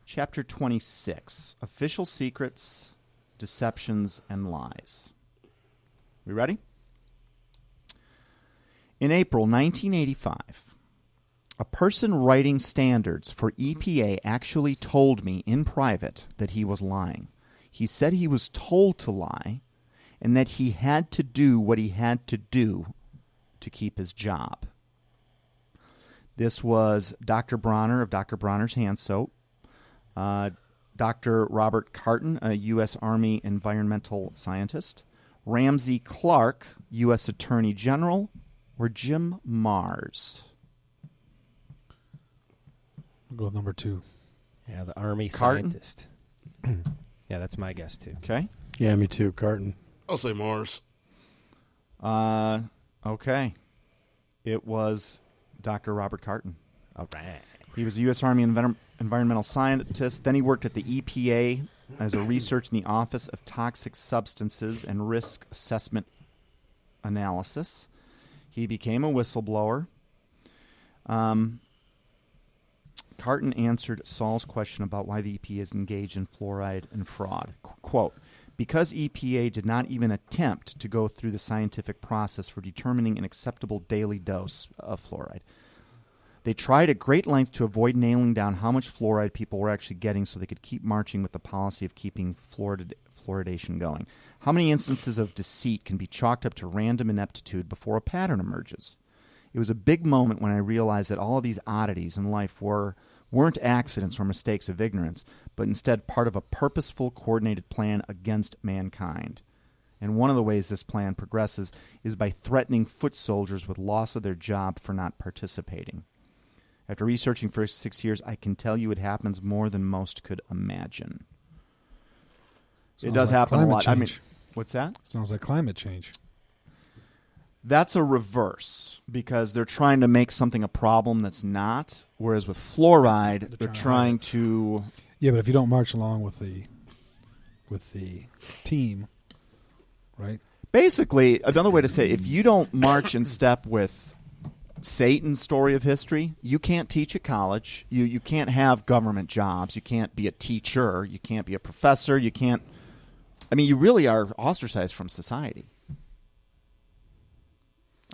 Speaker 3: Chapter 26, Official Secrets, Deceptions, and Lies. We ready? In April 1985... a person writing standards for EPA actually told me in private that he was lying. He said he was told to lie and that he had to do what he had to do to keep his job. This was Dr. Bronner of Dr. Bronner's Hand Soap, Dr. Robert Carton, a U.S. Army environmental scientist, Ramsey Clark, U.S. Attorney General, or Jim Mars.
Speaker 5: We'll go with number 2.
Speaker 4: Yeah, the Army
Speaker 3: Carton?
Speaker 4: scientist. Yeah, that's my guess, too.
Speaker 3: Okay.
Speaker 2: Yeah, me too. Carton.
Speaker 6: I'll say Mars.
Speaker 3: Okay. It was Dr. Robert Carton.
Speaker 4: All right.
Speaker 3: He was a U.S. Army environmental scientist. Then he worked at the EPA as a research in the Office of Toxic Substances and Risk Assessment Analysis. He became a whistleblower. Carton answered Saul's question about why the EPA is engaged in fluoride and fraud. Quote, because EPA did not even attempt to go through the scientific process for determining an acceptable daily dose of fluoride. They tried at great length to avoid nailing down how much fluoride people were actually getting so they could keep marching with the policy of keeping fluoridation going. How many instances of deceit can be chalked up to random ineptitude before a pattern emerges? It was a big moment when I realized that all of these oddities in life weren't accidents or mistakes of ignorance, but instead part of a purposeful, coordinated plan against mankind. And one of the ways this plan progresses is by threatening foot soldiers with loss of their job for not participating. After researching for 6 years, I can tell you it happens more than most could imagine. It does happen a lot.
Speaker 5: Change.
Speaker 3: I mean, what's that?
Speaker 5: Sounds like climate change.
Speaker 3: That's a reverse because they're trying to make something a problem that's not. Whereas with fluoride, they're trying to.
Speaker 5: Yeah, but if you don't march along with the team, right?
Speaker 3: Basically, another way to say, if you don't march in step with Satan's story of history, you can't teach at college. You can't have government jobs. You can't be a teacher. You can't be a professor. You can't. I mean, you really are ostracized from society.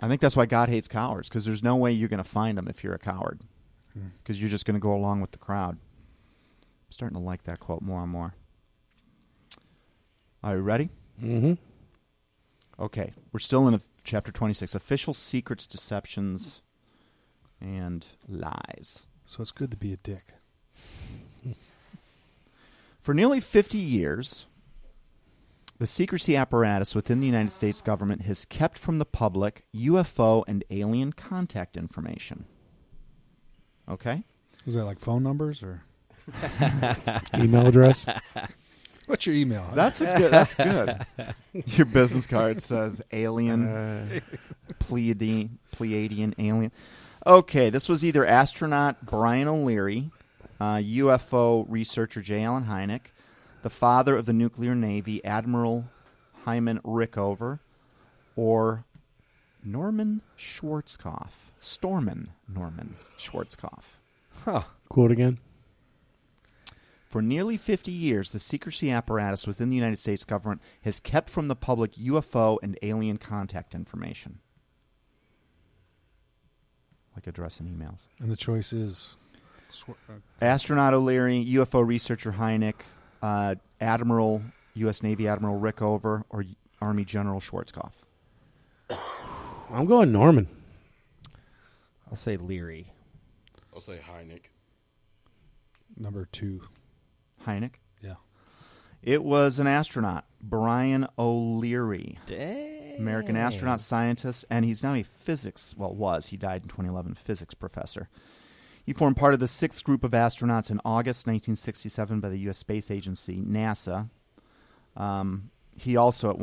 Speaker 3: I think that's why God hates cowards, because there's no way you're going to find him if you're a coward, because you're just going to go along with the crowd. I'm starting to like that quote more and more. Are you ready?
Speaker 2: Mm-hmm.
Speaker 3: Okay. We're still in chapter 26, official secrets, deceptions, and lies.
Speaker 5: So it's good to be a dick.
Speaker 3: For nearly 50 years, the secrecy apparatus within the United States government has kept from the public UFO and alien contact information. Okay?
Speaker 5: Is that like phone numbers or
Speaker 2: Email address?
Speaker 5: what's your email?
Speaker 3: That's good. Your business card says alien, Pleiadian alien. Okay, this was either astronaut Brian O'Leary, UFO researcher J. Allen Hynek, the father of the nuclear navy, Admiral Hyman Rickover, or Norman Schwarzkopf. Norman Schwarzkopf.
Speaker 4: Huh.
Speaker 2: Quote again.
Speaker 3: For nearly 50 years, the secrecy apparatus within the United States government has kept from the public UFO and alien contact information. Like address and emails.
Speaker 5: And the choice is
Speaker 3: Astronaut O'Leary, UFO researcher Hynek, Admiral, U.S. Navy Admiral Rickover, or Army General Schwarzkopf.
Speaker 2: I'm going Norman.
Speaker 4: I'll say Leary.
Speaker 6: I'll say Hynek.
Speaker 5: number 2.
Speaker 3: Hynek?
Speaker 5: Yeah.
Speaker 3: It was an astronaut, Brian O'Leary.
Speaker 4: Dang.
Speaker 3: American astronaut, scientist, and he's now a physics, he died in 2011, physics professor. He formed part of the 6th group of astronauts in August 1967 by the U.S. Space Agency, NASA. He also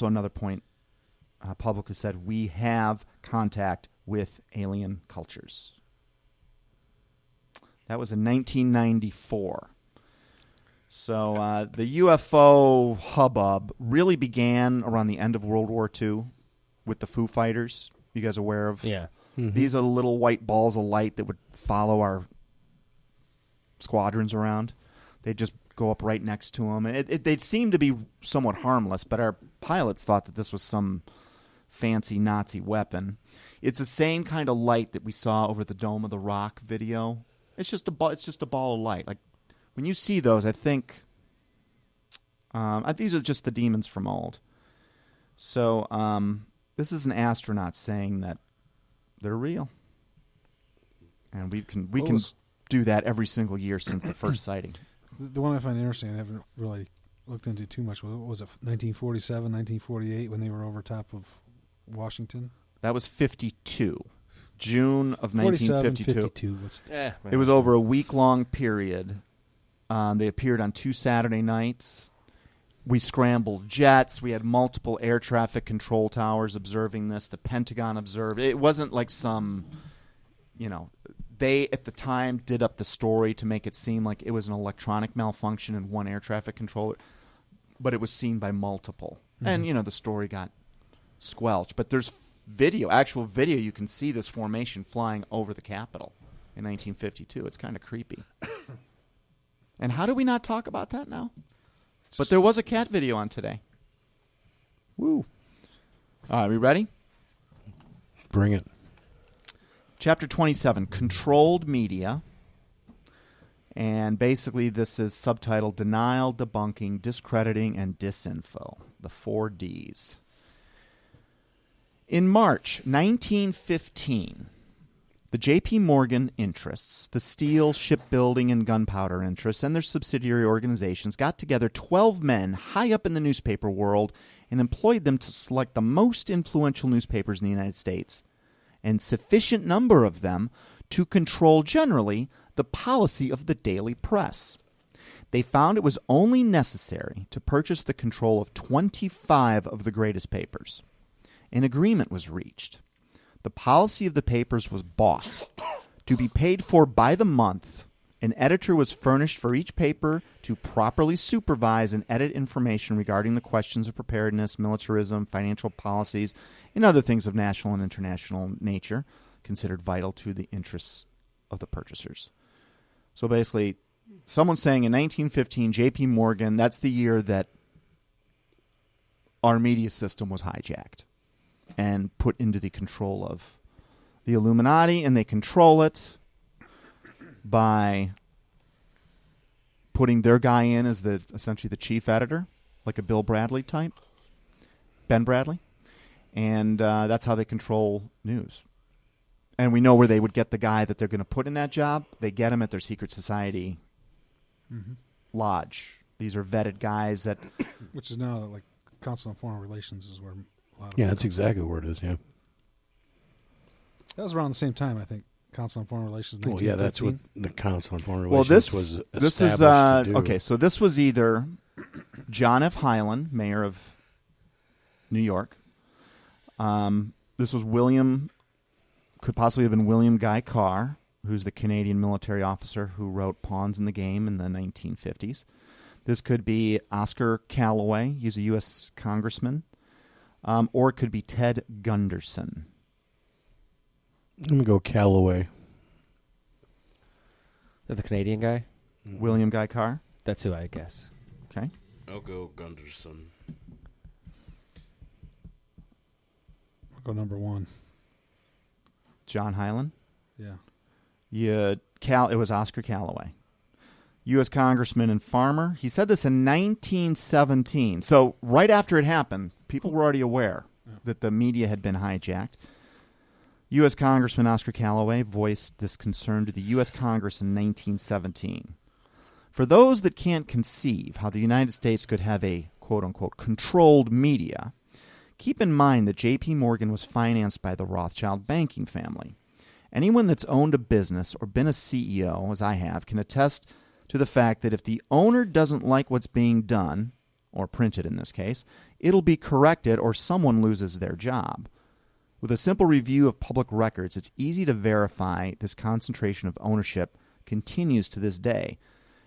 Speaker 3: another point publicly said, we have contact with alien cultures. That was in 1994. So the UFO hubbub really began around the end of World War II with the Foo Fighters. You guys aware of?
Speaker 4: Yeah.
Speaker 2: Mm-hmm.
Speaker 3: These are the little white balls of light that would follow our squadrons around. They'd just go up right next to them. They'd seem to be somewhat harmless, but our pilots thought that this was some fancy Nazi weapon. It's the same kind of light that we saw over the Dome of the Rock video. It's just a ball of light. Like when you see those, I think these are just the demons from old. So this is an astronaut saying that they're real, and we can do that every single year since the first sighting.
Speaker 5: The one I find interesting, I haven't really looked into too much. What was it, 1947, 1948, when they were over top of Washington?
Speaker 3: That was 52. June of 1952.
Speaker 5: 52.
Speaker 3: It was over a week-long period. They appeared on 2 Saturday nights. We scrambled jets. We had multiple air traffic control towers observing this. The Pentagon observed. It wasn't like some, they at the time did up the story to make it seem like it was an electronic malfunction in one air traffic controller, but it was seen by multiple. Mm-hmm. And, the story got squelched. But there's actual video. You can see this formation flying over the Capitol in 1952. It's kind of creepy. And how do we not talk about that now? But there was a cat video on today. Woo. All right, we ready?
Speaker 2: Bring it.
Speaker 3: Chapter 27, Controlled Media. And basically this is subtitled Denial, Debunking, Discrediting, and Disinfo. The 4 Ds. In March 1915, the J.P. Morgan interests, the steel, shipbuilding, and gunpowder interests, and their subsidiary organizations got together 12 men high up in the newspaper world and employed them to select the most influential newspapers in the United States, and sufficient number of them to control generally the policy of the daily press. They found it was only necessary to purchase the control of 25 of the greatest papers. An agreement was reached. The policy of the papers was bought. To be paid for by the month, an editor was furnished for each paper to properly supervise and edit information regarding the questions of preparedness, militarism, financial policies, and other things of national and international nature considered vital to the interests of the purchasers. So basically, someone's saying in 1915, J.P. Morgan, that's the year that our media system was hijacked and put into the control of the Illuminati, and they control it by putting their guy in as essentially the chief editor, like a Bill Bradley type, Ben Bradley, and that's how they control news. And we know where they would get the guy that they're going to put in that job. They get him at their secret society lodge. These are vetted guys that...
Speaker 5: Which is now like Council on Foreign Relations is where a lot of...
Speaker 2: Yeah, that's exactly where it is, yeah.
Speaker 5: That was around the same time, I think. Council on Foreign Relations.
Speaker 2: Well, yeah, that's what the Council on Foreign
Speaker 3: Well,
Speaker 2: Relations
Speaker 3: this
Speaker 2: was
Speaker 3: this is
Speaker 2: established to do.
Speaker 3: okay. So this was either John F. Hyland, mayor of New York. This was William, could possibly have been William Guy Carr, who's the Canadian military officer who wrote Pawns in the Game in the 1950s. This could be Oscar Callaway. He's a U.S. congressman. Or it could be Ted Gunderson.
Speaker 2: I'm going to go Callaway.
Speaker 4: The Canadian guy?
Speaker 3: William Guy Carr?
Speaker 4: That's who I guess.
Speaker 3: Okay.
Speaker 6: I'll go Gunderson.
Speaker 5: I'll go number one.
Speaker 3: John Hyland?
Speaker 5: Yeah.
Speaker 3: It was Oscar Callaway. U.S. Congressman and farmer. He said this in 1917. So right after it happened, people were already aware that the media had been hijacked. U.S. Congressman Oscar Callaway voiced this concern to the U.S. Congress in 1917. For those that can't conceive how the United States could have a quote-unquote controlled media, keep in mind that J.P. Morgan was financed by the Rothschild banking family. Anyone that's owned a business or been a CEO, as I have, can attest to the fact that if the owner doesn't like what's being done, or printed in this case, it'll be corrected or someone loses their job. With a simple review of public records, it's easy to verify this concentration of ownership continues to this day.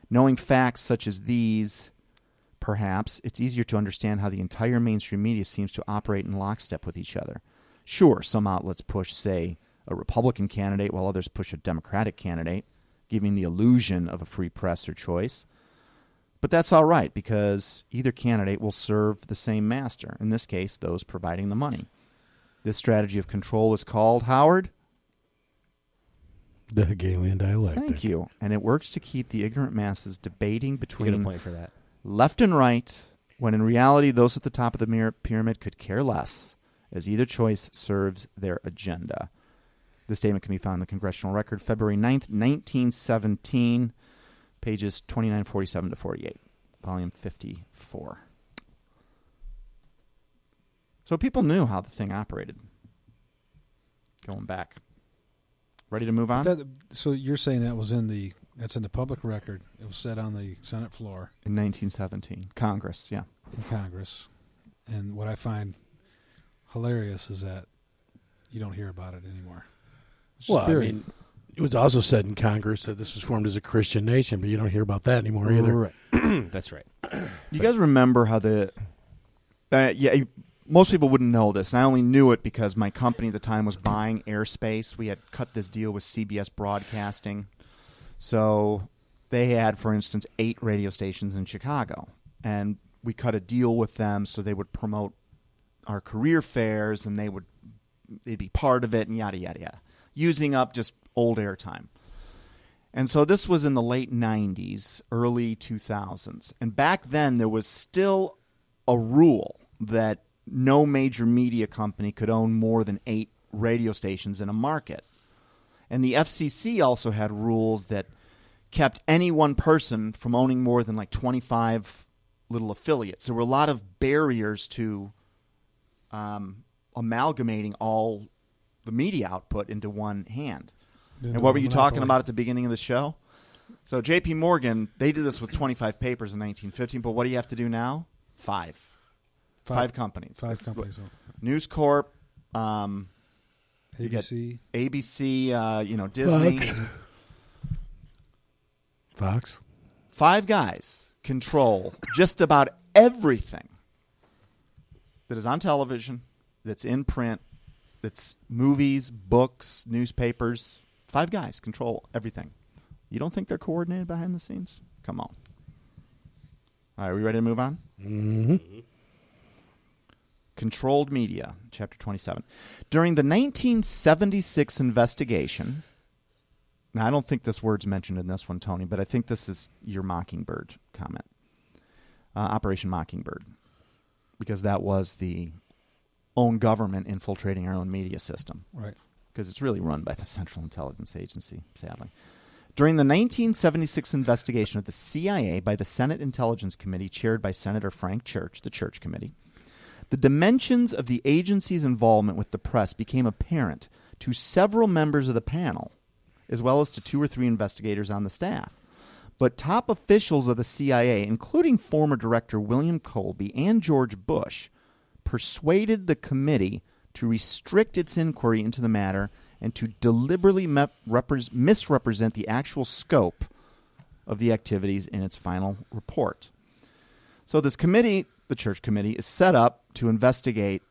Speaker 3: Knowing facts such as these, perhaps, it's easier to understand how the entire mainstream media seems to operate in lockstep with each other. Sure, some outlets push, say, a Republican candidate, while others push a Democratic candidate, giving the illusion of a free press or choice. But that's all right, because either candidate will serve the same master, in this case, those providing the money. This strategy of control is called, Howard?
Speaker 2: The Hegelian dialectic.
Speaker 3: Thank you. And it works to keep the ignorant masses debating
Speaker 4: You get a
Speaker 3: between
Speaker 4: point for that.
Speaker 3: left and right, when in reality those at the top of the pyramid could care less, as either choice serves their agenda. This statement can be found in the Congressional Record, February 9th, 1917, pages 2947 to 48, volume 54. So people knew how the thing operated. Going back. Ready to move on?
Speaker 5: So you're saying that's in the public record. It was said on the Senate floor.
Speaker 3: In 1917. Congress, yeah.
Speaker 5: In Congress. And what I find hilarious is that you don't hear about it anymore.
Speaker 2: Well, I mean, it was also said in Congress that this was formed as a Christian nation, but you don't hear about that anymore either.
Speaker 4: Right. That's right.
Speaker 3: You guys remember how most people wouldn't know this, and I only knew it because my company at the time was buying airspace. We had cut this deal with CBS Broadcasting. So they had, for instance, 8 radio stations in Chicago, and we cut a deal with them so they would promote our career fairs, and they'd be part of it, and yada, yada, yada, using up just old airtime. And so this was in the late 90s, early 2000s. And back then there was still a rule that no major media company could own more than 8 radio stations in a market. And the FCC also had rules that kept any one person from owning more than like 25 little affiliates. There were a lot of barriers to amalgamating all the media output into one hand. And what were you talking about at the beginning of the show? So J.P. Morgan, they did this with 25 papers in 1915, but what do you have to do now? Five companies.
Speaker 5: Five companies.
Speaker 3: News Corp,
Speaker 5: ABC.
Speaker 3: ABC, Disney.
Speaker 2: Fox.
Speaker 3: 5 guys control just about everything that is on television, that's in print, that's movies, books, newspapers. 5 guys control everything. You don't think they're coordinated behind the scenes? Come on. All right, are we ready to move on?
Speaker 2: Mm-hmm.
Speaker 3: Controlled media, chapter 27. During the 1976 investigation, now I don't think this word's mentioned in this one, Tony, but I think this is your Mockingbird comment. Operation Mockingbird, because that was the own government infiltrating our own media system.
Speaker 5: Right.
Speaker 3: Because it's really run by the Central Intelligence Agency, sadly. During the 1976 investigation of the CIA by the Senate Intelligence Committee, chaired by Senator Frank Church, the Church Committee, the dimensions of the agency's involvement with the press became apparent to several members of the panel, as well as to 2 or 3 investigators on the staff. But top officials of the CIA, including former director William Colby and George Bush, persuaded the committee to restrict its inquiry into the matter and to deliberately misrepresent the actual scope of the activities in its final report. So this committee, the Church Committee, is set up to investigate,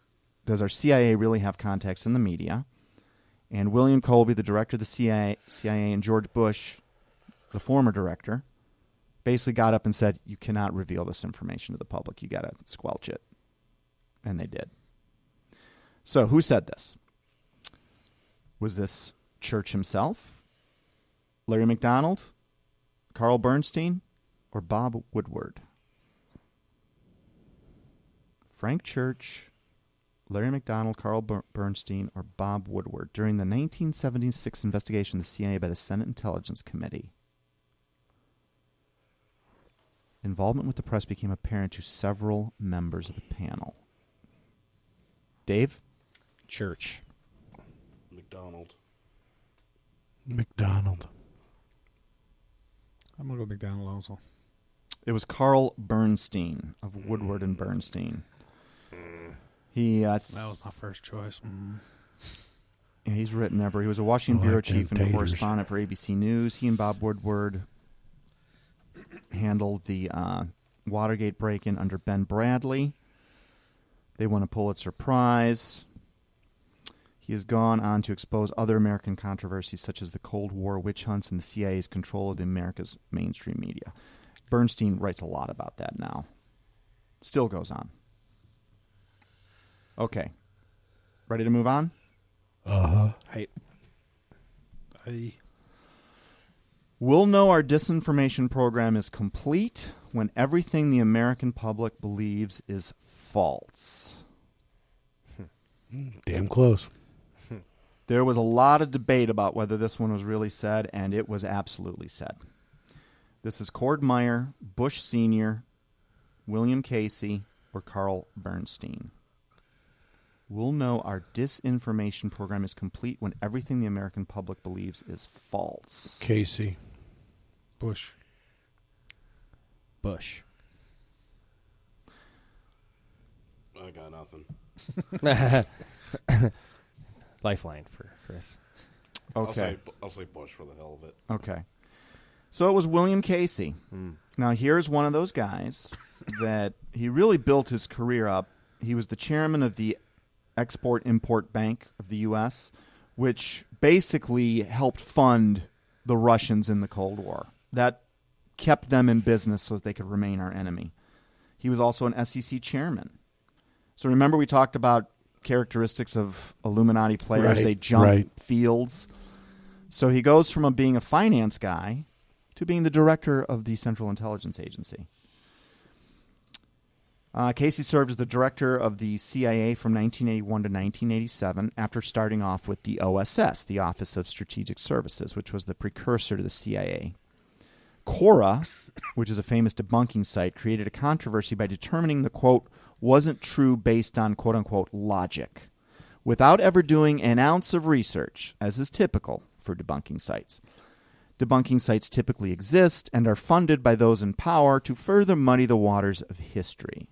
Speaker 3: does our CIA really have contacts in the media? And William Colby, the director of the CIA, and George Bush, the former director, basically got up and said, you cannot reveal this information to the public. You got to squelch it. And they did. So who said this? Was this Church himself, Larry McDonald, Carl Bernstein, or Bob Woodward? Frank Church, Larry McDonald, Carl Bernstein, or Bob Woodward during the 1976 investigation of the CIA by the Senate Intelligence Committee. Involvement with the press became apparent to several members of the panel. Dave?
Speaker 4: Church.
Speaker 2: McDonald.
Speaker 5: I'm going to go McDonald also.
Speaker 3: It was Carl Bernstein of Woodward and Bernstein.
Speaker 5: That was my first choice.
Speaker 3: Yeah, he's written ever. He was a Washington bureau chief and correspondent for ABC News. He and Bob Woodward handled the Watergate break-in under Ben Bradley. They won a Pulitzer Prize. He has gone on to expose other American controversies such as the Cold War witch hunts and the CIA's control of America's mainstream media. Bernstein writes a lot about that now. Still goes on. Okay. Ready to move on?
Speaker 2: Uh-huh.
Speaker 5: Hey.
Speaker 3: We'll know our disinformation program is complete when everything the American public believes is false.
Speaker 2: Damn close.
Speaker 3: There was a lot of debate about whether this one was really said, and it was absolutely said. This is Cord Meyer, Bush Sr., William Casey, or Carl Bernstein. We'll know our disinformation program is complete when everything the American public believes is false.
Speaker 2: Casey.
Speaker 5: Bush.
Speaker 4: Bush.
Speaker 6: I got nothing.
Speaker 4: Lifeline for Chris.
Speaker 3: Okay.
Speaker 6: I'll say Bush for the hell of it.
Speaker 3: Okay. So it was William Casey. Now, here's one of those guys that he really built his career up. He was the chairman of the Export-Import Bank of the U.S., which basically helped fund the Russians in the Cold War. That kept them in business so that they could remain our enemy. He was also an SEC chairman. So remember we talked about characteristics of Illuminati players.
Speaker 2: Right,
Speaker 3: They jump
Speaker 2: right.
Speaker 3: fields. So he goes from being a finance guy to being the director of the Central Intelligence Agency. Casey served as the director of the CIA from 1981 to 1987 after starting off with the OSS, the Office of Strategic Services, which was the precursor to the CIA. Quora, which is a famous debunking site, created a controversy by determining the, quote, wasn't true based on, quote-unquote, logic, without ever doing an ounce of research, as is typical for debunking sites. Debunking sites typically exist and are funded by those in power to further muddy the waters of history.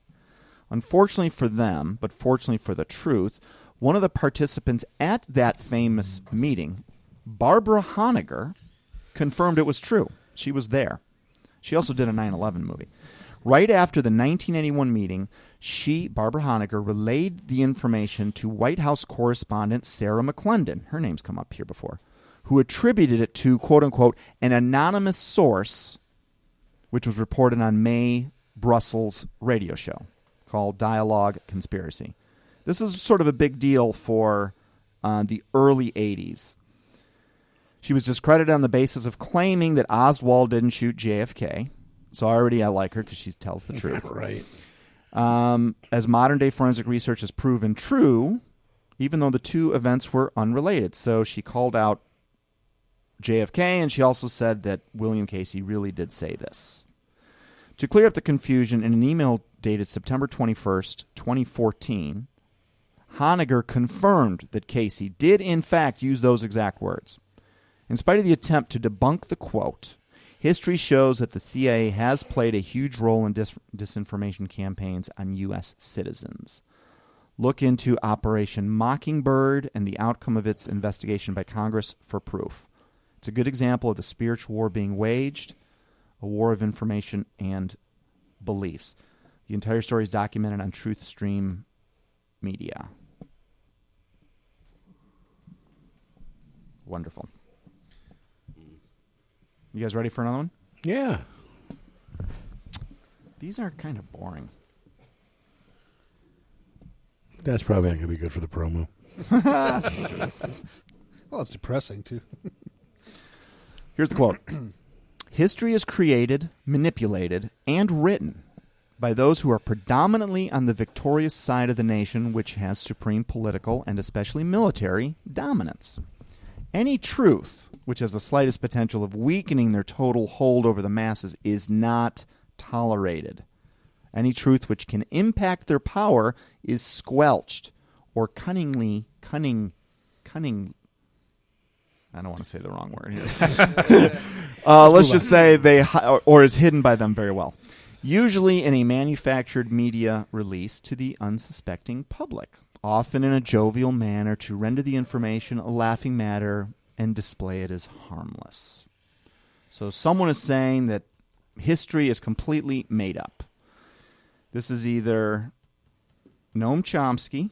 Speaker 3: Unfortunately for them, but fortunately for the truth, one of the participants at that famous meeting, Barbara Honegger, confirmed it was true. She was there. She also did a 9/11 movie. Right after the 1981 meeting, Barbara Honegger, relayed the information to White House correspondent Sarah McClendon, her name's come up here before, who attributed it to, quote-unquote, an anonymous source, which was reported on Mae Brussels' radio show called Dialogue Conspiracy. This is sort of a big deal for the early 80s. She was discredited on the basis of claiming that Oswald didn't shoot JFK. So I like her because she tells the truth.
Speaker 2: Right.
Speaker 3: As modern-day forensic research has proven true, even though the two events were unrelated. So she called out JFK, and she also said that William Casey really did say this. To clear up the confusion, in an email dated September 21st, 2014, Honegger confirmed that Casey did, in fact, use those exact words. In spite of the attempt to debunk the quote, history shows that the CIA has played a huge role in disinformation campaigns on U.S. citizens. Look into Operation Mockingbird and the outcome of its investigation by Congress for proof. It's a good example of the spiritual war being waged, a war of information and beliefs. The entire story is documented on TruthStream Media. Wonderful. You guys ready for another one?
Speaker 2: Yeah.
Speaker 3: These are kind of boring.
Speaker 2: That's probably not going to be good for the promo.
Speaker 5: Well, it's depressing, too.
Speaker 3: Here's the quote. History is created, manipulated, and written by those who are predominantly on the victorious side of the nation, which has supreme political and especially military dominance. Any truth which has the slightest potential of weakening their total hold over the masses is not tolerated. Any truth which can impact their power is squelched or cunning, I don't want to say the wrong word here. Let's just say is hidden by them very well. Usually in a manufactured media release to the unsuspecting public, often in a jovial manner to render the information a laughing matter and display it as harmless. So someone is saying that history is completely made up. This is either Noam Chomsky,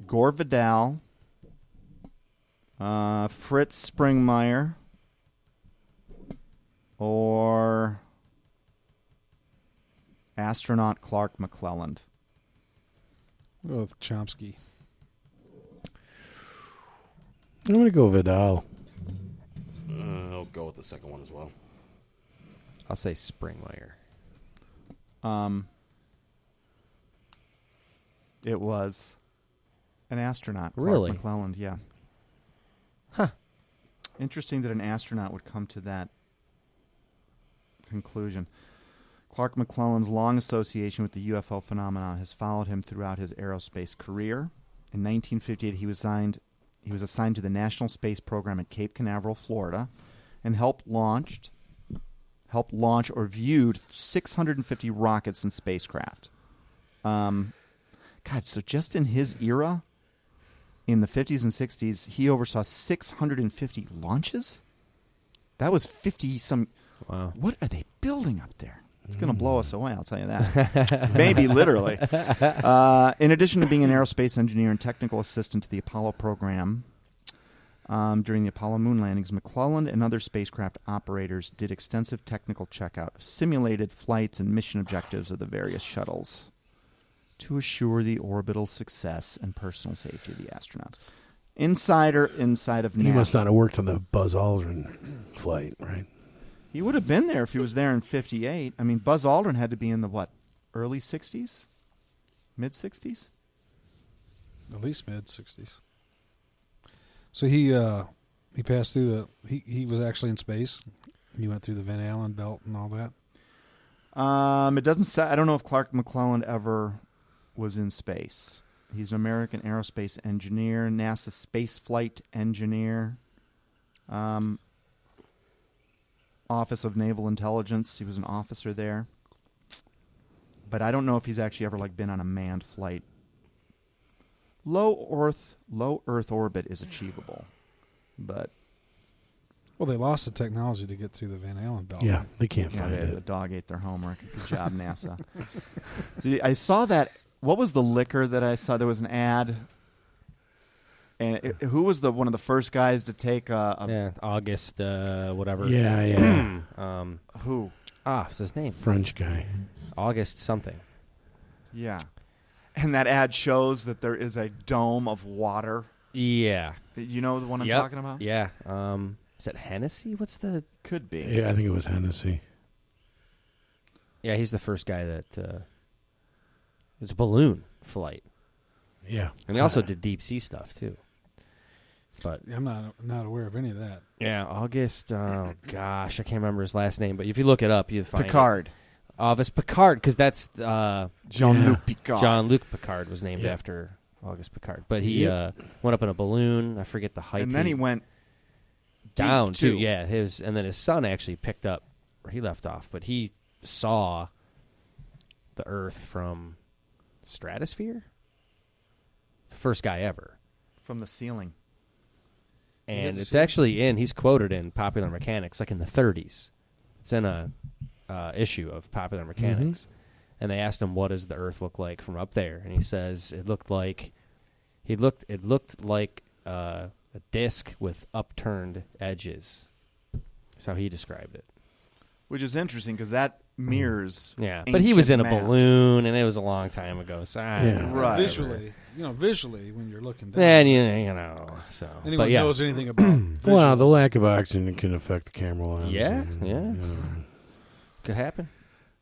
Speaker 3: Gore Vidal, Fritz Springmeier, or astronaut Clark McClelland.
Speaker 5: We'll go with Chomsky.
Speaker 2: I'm going to go Vidal.
Speaker 6: I'll go with the second one as well.
Speaker 4: I'll say Springmeier.
Speaker 3: It was an astronaut, Clark
Speaker 4: Really?
Speaker 3: McClelland, yeah.
Speaker 4: Huh.
Speaker 3: Interesting that an astronaut would come to that conclusion. Clark McClelland's long association with the UFO phenomena has followed him throughout his aerospace career. In 1958, he was assigned to the National Space Program at Cape Canaveral, Florida, and helped launch or viewed 650 rockets and spacecraft. So just in his era, in the 50s and 60s, he oversaw 650 launches? That was 50-some...
Speaker 4: Wow.
Speaker 3: What are they building up there? It's going to blow us away, I'll tell you that. Maybe, literally. In addition to being an aerospace engineer and technical assistant to the Apollo program during the Apollo moon landings, McClelland and other spacecraft operators did extensive technical checkout of simulated flights and mission objectives of the various shuttles to assure the orbital success and personal safety of the astronauts. Inside of NASA.
Speaker 2: He must not have worked on the Buzz Aldrin flight, right?
Speaker 3: He would have been there if he was there in 58. I mean, Buzz Aldrin had to be in the, early 60s? Mid-60s?
Speaker 5: At least mid-60s. So he passed through he was actually in space. He went through the Van Allen belt and all that.
Speaker 3: It doesn't say. I don't know if Clark McClelland ever was in space. He's an American aerospace engineer, NASA space flight engineer. Office of Naval Intelligence. He was an officer there. But I don't know if he's actually ever been on a manned flight. Low Earth orbit is achievable, but
Speaker 5: Well, they lost the technology to get through the Van Allen belt.
Speaker 2: Yeah, they can't find
Speaker 3: the
Speaker 2: it.
Speaker 3: dog ate their homework. Good job, NASA. I saw that. What was the liquor that I saw? There was an ad, and who was one of the first guys to take
Speaker 4: August whatever.
Speaker 2: Yeah.
Speaker 3: who?
Speaker 4: What's his name?
Speaker 2: French guy.
Speaker 4: August something.
Speaker 3: Yeah. And that ad shows that there is a dome of water.
Speaker 4: Yeah.
Speaker 3: You know the one I'm talking about?
Speaker 4: Yeah. Is it Hennessy? What's the...
Speaker 3: Could be.
Speaker 2: Yeah, I think it was Hennessy.
Speaker 4: Yeah, he's the first guy that... it's a balloon flight.
Speaker 2: Yeah.
Speaker 4: And he also did deep sea stuff, too. But
Speaker 5: I'm not aware of any of that.
Speaker 4: yeah, August... Oh, gosh, I can't remember his last name. But if you look it up, you find
Speaker 3: Picard.
Speaker 4: August Picard, because that's...
Speaker 3: Jean-Luc Picard.
Speaker 4: Jean-Luc Picard was named after August Picard. But he went up in a balloon. I forget the height.
Speaker 3: And then he went
Speaker 4: down,
Speaker 3: too.
Speaker 4: Yeah, and then his son actually picked up where he left off. But he saw the Earth from the stratosphere. It's the first guy ever.
Speaker 3: From the ceiling.
Speaker 4: And it's actually he's quoted in Popular Mechanics, in the 30s. It's in a issue of Popular Mechanics. And they asked him, what does the Earth look like from up there? And he says it looked like a disc with upturned edges. That's how he described it.
Speaker 3: Which is interesting because that mirrors.
Speaker 4: Yeah, but he was in a
Speaker 3: maps.
Speaker 4: balloon, and it was a long time ago. So
Speaker 3: Right.
Speaker 5: Visually, when you're looking down.
Speaker 4: then you know. So
Speaker 5: Anyone
Speaker 4: but yeah.
Speaker 5: knows anything about
Speaker 2: Well,
Speaker 5: visuals.
Speaker 2: the lack of oxygen can affect the camera lens.
Speaker 4: Yeah,
Speaker 2: and,
Speaker 4: yeah. Could happen.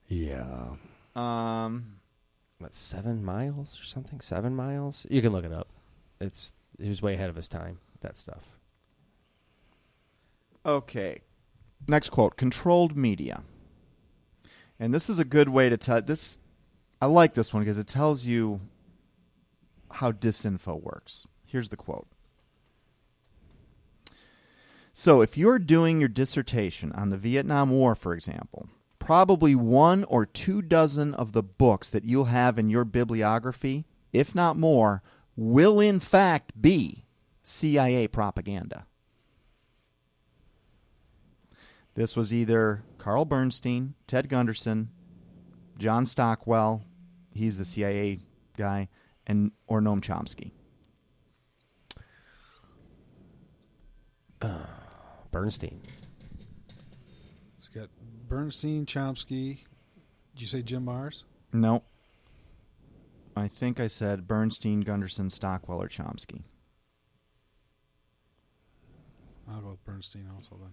Speaker 2: Yeah.
Speaker 4: What, 7 miles or something? 7 miles? You can look it up. He was way ahead of his time. That stuff.
Speaker 3: Okay. Next quote. Controlled media. And this is a good way to tell this. I like this one because it tells you how disinfo works. Here's the quote. So if you're doing your dissertation on the Vietnam War, for example, probably 1 or 2 dozen of the books that you'll have in your bibliography, if not more, will in fact be CIA propaganda. This was either Carl Bernstein, Ted Gunderson, John Stockwell, he's the CIA guy, or Noam Chomsky.
Speaker 4: Bernstein.
Speaker 5: It's got Bernstein, Chomsky. Did you say Jim Mars?
Speaker 3: No. I think I said Bernstein, Gunderson, Stockwell, or Chomsky.
Speaker 5: I'll go with Bernstein also then.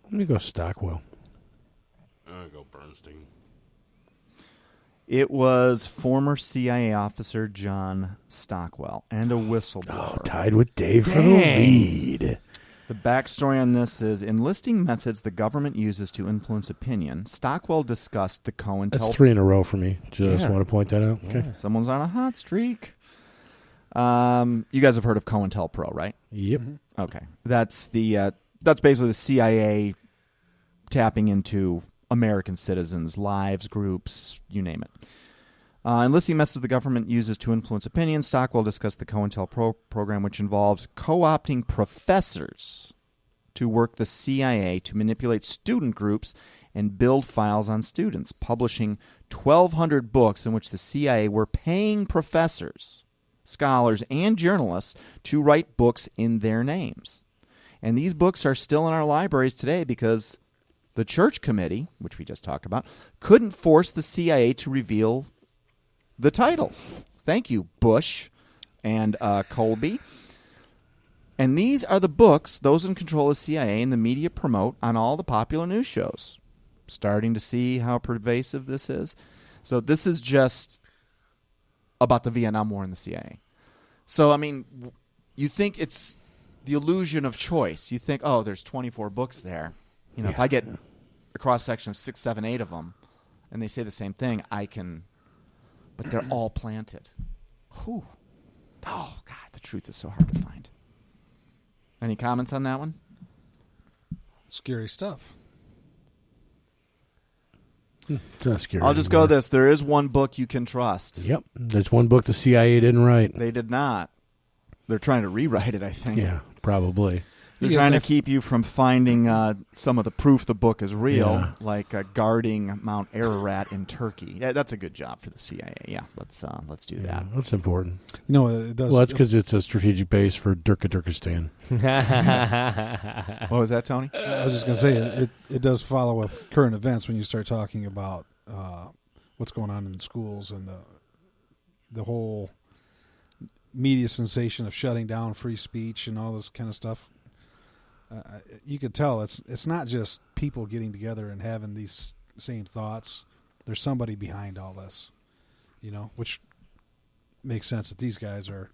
Speaker 2: Let me go Stockwell.
Speaker 6: I go Bernstein.
Speaker 3: It was former CIA officer John Stockwell and a whistleblower.
Speaker 2: Oh, tied with Dave for the lead.
Speaker 3: The backstory on this is, in listing methods the government uses to influence opinion, Stockwell discussed the COINTEL...
Speaker 2: That's 3 in a row for me. Just want to point that out. Okay.
Speaker 3: Yeah, someone's on a hot streak. You guys have heard of COINTELPRO, right?
Speaker 2: Yep.
Speaker 3: Okay. That's basically the CIA tapping into American citizens' lives, groups, you name it. In listing methods the government uses to influence opinion, Stockwell discussed the COINTELPRO program, which involves co-opting professors to work the CIA to manipulate student groups and build files on students, publishing 1,200 books in which the CIA were paying professors, scholars, and journalists to write books in their names. And these books are still in our libraries today because the Church Committee, which we just talked about, couldn't force the CIA to reveal the titles. Thank you, Bush and Colby. And these are the books those in control of CIA and the media promote on all the popular news shows. Starting to see how pervasive this is. So this is just about the Vietnam War and the CIA. So, I mean, you think it's the illusion of choice. You think, oh, there's 24 books there. You know, if I get a cross-section of 6, 7, 8 of them, and they say the same thing, I can... But they're all planted. Whew. Oh, God, the truth is so hard to find. Any comments on that one?
Speaker 5: Scary stuff.
Speaker 2: It's not scary.
Speaker 3: I'll just
Speaker 2: anymore.
Speaker 3: go this. There is one book you can trust.
Speaker 2: Yep. There's one book the CIA didn't write.
Speaker 3: They did not. They're trying to rewrite it, I think.
Speaker 2: Yeah, probably.
Speaker 3: They're trying to keep you from finding some of the proof the book is real, like guarding Mount Ararat in Turkey. Yeah, that's a good job for the CIA. Yeah, let's do that.
Speaker 2: That's important.
Speaker 5: You know, it does.
Speaker 2: Well, that's because it's a strategic base for Turkestan.
Speaker 3: What was that, Tony?
Speaker 5: I was just going to say it does follow with current events when you start talking about what's going on in schools and the whole media sensation of shutting down free speech and all this kind of stuff. You could tell it's not just people getting together and having these same thoughts. There's somebody behind all this, which makes sense that these guys are,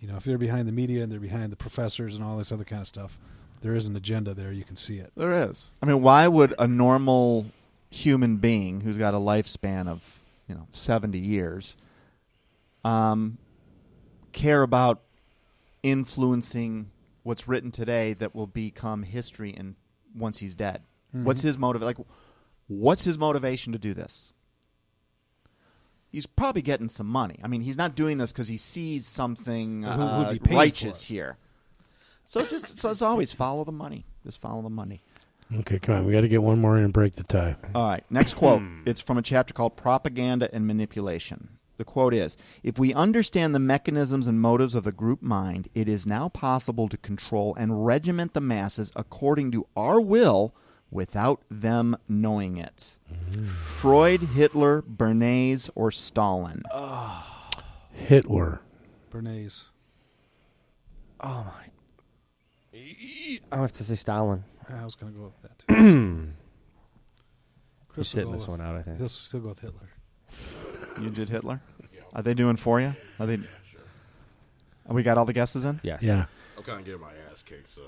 Speaker 5: if they're behind the media and they're behind the professors and all this other kind of stuff, there is an agenda there. You can see it.
Speaker 3: There is. I mean, why would a normal human being who's got a lifespan of 70 years care about influencing what's written today that will become history once he's dead? Mm-hmm. What's his motivation to do this? He's probably getting some money. I mean, he's not doing this because he sees something righteous here. So it's always follow the money. Just follow the money.
Speaker 2: Okay, come on. We got to get one more in and break the tie.
Speaker 3: All right. Next quote. It's from a chapter called Propaganda and Manipulation. The quote is, "If we understand the mechanisms and motives of the group mind, it is now possible to control and regiment the masses according to our will without them knowing it." Freud, Hitler, Bernays, or Stalin?
Speaker 2: Hitler.
Speaker 5: Bernays.
Speaker 4: Oh, my. I have to say Stalin.
Speaker 5: I was going to go with that, too.
Speaker 4: You're sitting this one out, I think.
Speaker 5: He'll still go with Hitler.
Speaker 3: You did Hitler? Are they doing for you? Are they? We got all the guesses in?
Speaker 4: Yes.
Speaker 2: Yeah.
Speaker 6: I'm kind of getting my ass kicked, so.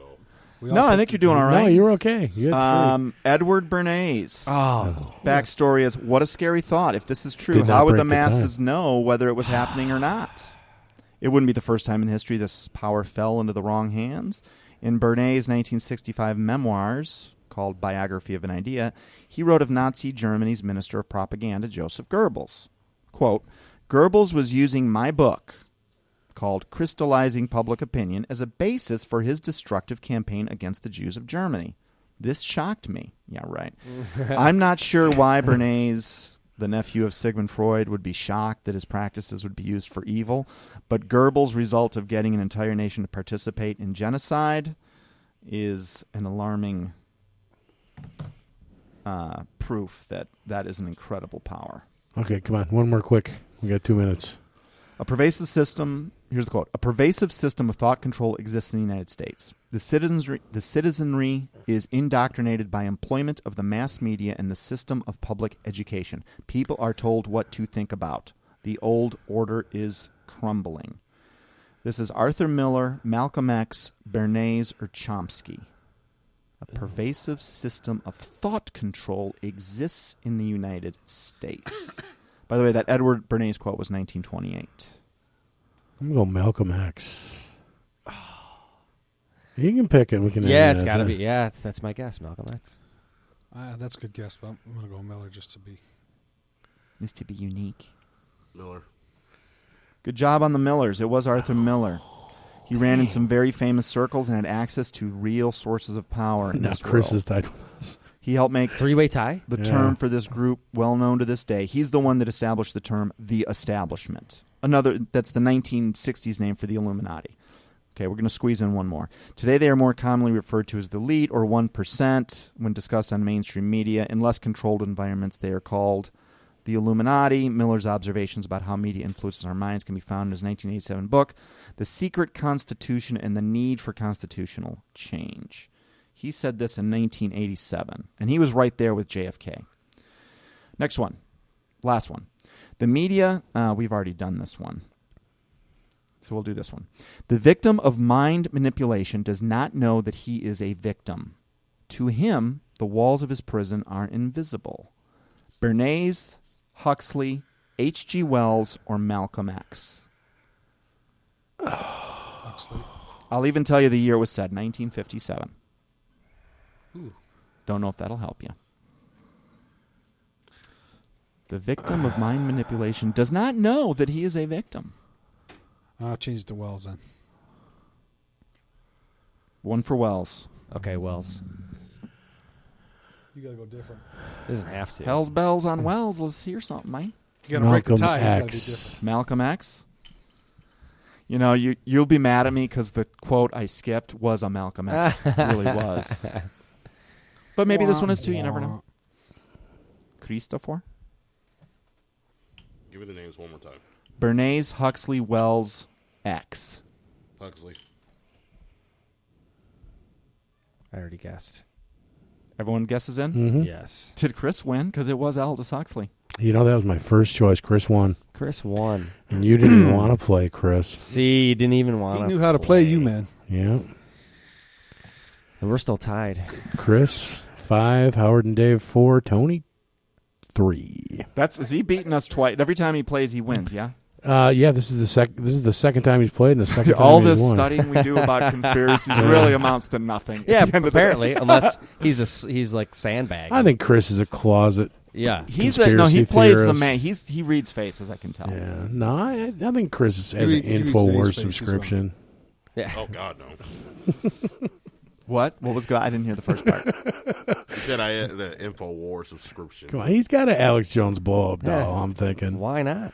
Speaker 3: No, I think you're doing all right.
Speaker 2: No, you're okay. You had
Speaker 3: Edward Bernays.
Speaker 4: Oh.
Speaker 3: Backstory is, what a scary thought. If this is true,
Speaker 2: Did not
Speaker 3: how would
Speaker 2: break
Speaker 3: the
Speaker 2: the
Speaker 3: masses know whether it was happening or not? It wouldn't be the first time in history this power fell into the wrong hands. In Bernays' 1965 memoirs, called Biography of an Idea, he wrote of Nazi Germany's Minister of Propaganda, Joseph Goebbels. Quote, "Goebbels was using my book, called Crystallizing Public Opinion, as a basis for his destructive campaign against the Jews of Germany. This shocked me." Yeah, right. I'm not sure why Bernays, the nephew of Sigmund Freud, would be shocked that his practices would be used for evil, but Goebbels' result of getting an entire nation to participate in genocide is an alarming proof that is an incredible power.
Speaker 2: Okay, come on. One more quick. We got 2 minutes.
Speaker 3: A pervasive system, here's the quote, "A pervasive system of thought control exists in the United States. The citizenry is indoctrinated by employment of the mass media and the system of public education. People are told what to think about. The old order is crumbling." This is Arthur Miller, Malcolm X, Bernays, or Chomsky. A pervasive system of thought control exists in the United States. By the way, that Edward Bernays quote was 1928.
Speaker 2: I'm going to go Malcolm X. You can pick it. We can.
Speaker 4: Yeah, it's got to be. Yeah, that's my guess, Malcolm X.
Speaker 5: That's a good guess, but I'm going to go Miller just to be
Speaker 3: unique.
Speaker 6: Miller.
Speaker 3: Good job on the Millers. It was Arthur Miller. He ran in some very famous circles and had access to real sources of power in
Speaker 2: Now
Speaker 3: this
Speaker 2: Chris
Speaker 3: world.
Speaker 2: has died with us.
Speaker 3: He helped make
Speaker 4: Three-way tie?
Speaker 3: the term for this group well known to this day. He's the one that established the term the establishment. That's the 1960s name for the Illuminati. Okay, we're going to squeeze in one more. Today they are more commonly referred to as the elite or 1% when discussed on mainstream media. In less controlled environments, they are called the Illuminati. Miller's observations about how media influences our minds can be found in his 1987 book, The Secret Constitution and the Need for Constitutional Change. He said this in 1987, and he was right there with JFK. Next one. Last one. The media, we've already done this one, so we'll do this one. The victim of mind manipulation does not know that he is a victim. To him, the walls of his prison are invisible. Bernays, Huxley, H.G. Wells, or Malcolm X?
Speaker 5: Huxley.
Speaker 3: I'll even tell you the year it was said, 1957. Don't know if that'll help you. The victim of mind manipulation does not know that he is a victim.
Speaker 5: I'll change it to Wells then.
Speaker 3: One for Wells.
Speaker 4: Okay, Wells.
Speaker 5: You got to go different.
Speaker 4: Doesn't have to.
Speaker 3: Hell's bells on Wells. Let's hear something, man.
Speaker 5: You got to break the
Speaker 2: Malcolm
Speaker 5: tie. It's got to be
Speaker 2: X.
Speaker 5: different.
Speaker 3: Malcolm X. You know, you'll be mad at me because the quote I skipped was a Malcolm X. It really was. But maybe this one is too. You never know. Christopher?
Speaker 6: Give me the names one more time.
Speaker 3: Bernays, Huxley, Wells, X.
Speaker 6: Huxley.
Speaker 4: I already guessed.
Speaker 3: Everyone guesses in?
Speaker 2: Mm-hmm.
Speaker 4: Yes.
Speaker 3: Did Chris win? Because it was Aldous Huxley.
Speaker 2: You know, that was my first choice. Chris won.
Speaker 4: Chris won.
Speaker 2: And you didn't even want to play, Chris.
Speaker 4: See, you didn't even want
Speaker 5: He
Speaker 4: to.
Speaker 5: knew how to play you, man.
Speaker 2: Yeah.
Speaker 4: And we're still tied.
Speaker 2: Chris, 5. Howard and Dave, 4. Tony, 3.
Speaker 3: Is he beating us twice? Every time he plays, he wins, yeah?
Speaker 2: Yeah, this is the second time he's played and the second time
Speaker 3: All
Speaker 2: he's
Speaker 3: this
Speaker 2: won.
Speaker 3: studying we do about conspiracies really amounts to nothing.
Speaker 4: Yeah,
Speaker 3: at the end of the day.
Speaker 4: apparently, unless he's like sandbagging.
Speaker 2: I think Chris is a closet.
Speaker 4: Yeah.
Speaker 3: He
Speaker 2: Conspiracy
Speaker 3: plays the
Speaker 2: theorist.
Speaker 3: man. He reads faces, I can tell.
Speaker 2: Yeah, no, I think Chris has an
Speaker 5: He reads
Speaker 2: InfoWars
Speaker 5: Dave's face as
Speaker 2: subscription.
Speaker 4: Yeah.
Speaker 6: Oh God, no.
Speaker 3: What was good? I didn't hear the first part.
Speaker 6: He said I had the InfoWars subscription.
Speaker 2: Come on, he's got an Alex Jones blow-up doll, I'm thinking.
Speaker 4: Why not?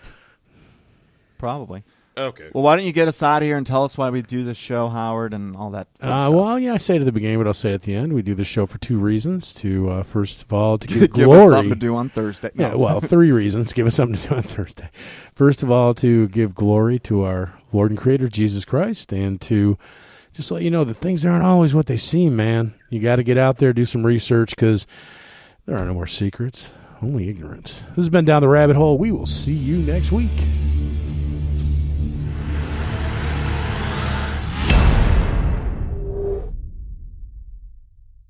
Speaker 3: Probably.
Speaker 6: Okay.
Speaker 3: Well, why don't you get us out of here and tell us why we do this show, Howard, and all that fun stuff.
Speaker 2: Well, yeah, I say it at the beginning, but I'll say it at the end. We do this show for 2 reasons. To first of all, to give
Speaker 3: Give
Speaker 2: glory.
Speaker 3: us something to do on Thursday. No.
Speaker 2: Yeah, well, 3 reasons. Give us something to do on Thursday. First of all, to give glory to our Lord and Creator, Jesus Christ, and to just let you know that things aren't always what they seem, man. You got to get out there, do some research, because there are no more secrets, only ignorance. This has been Down the Rabbit Hole. We will see you next week.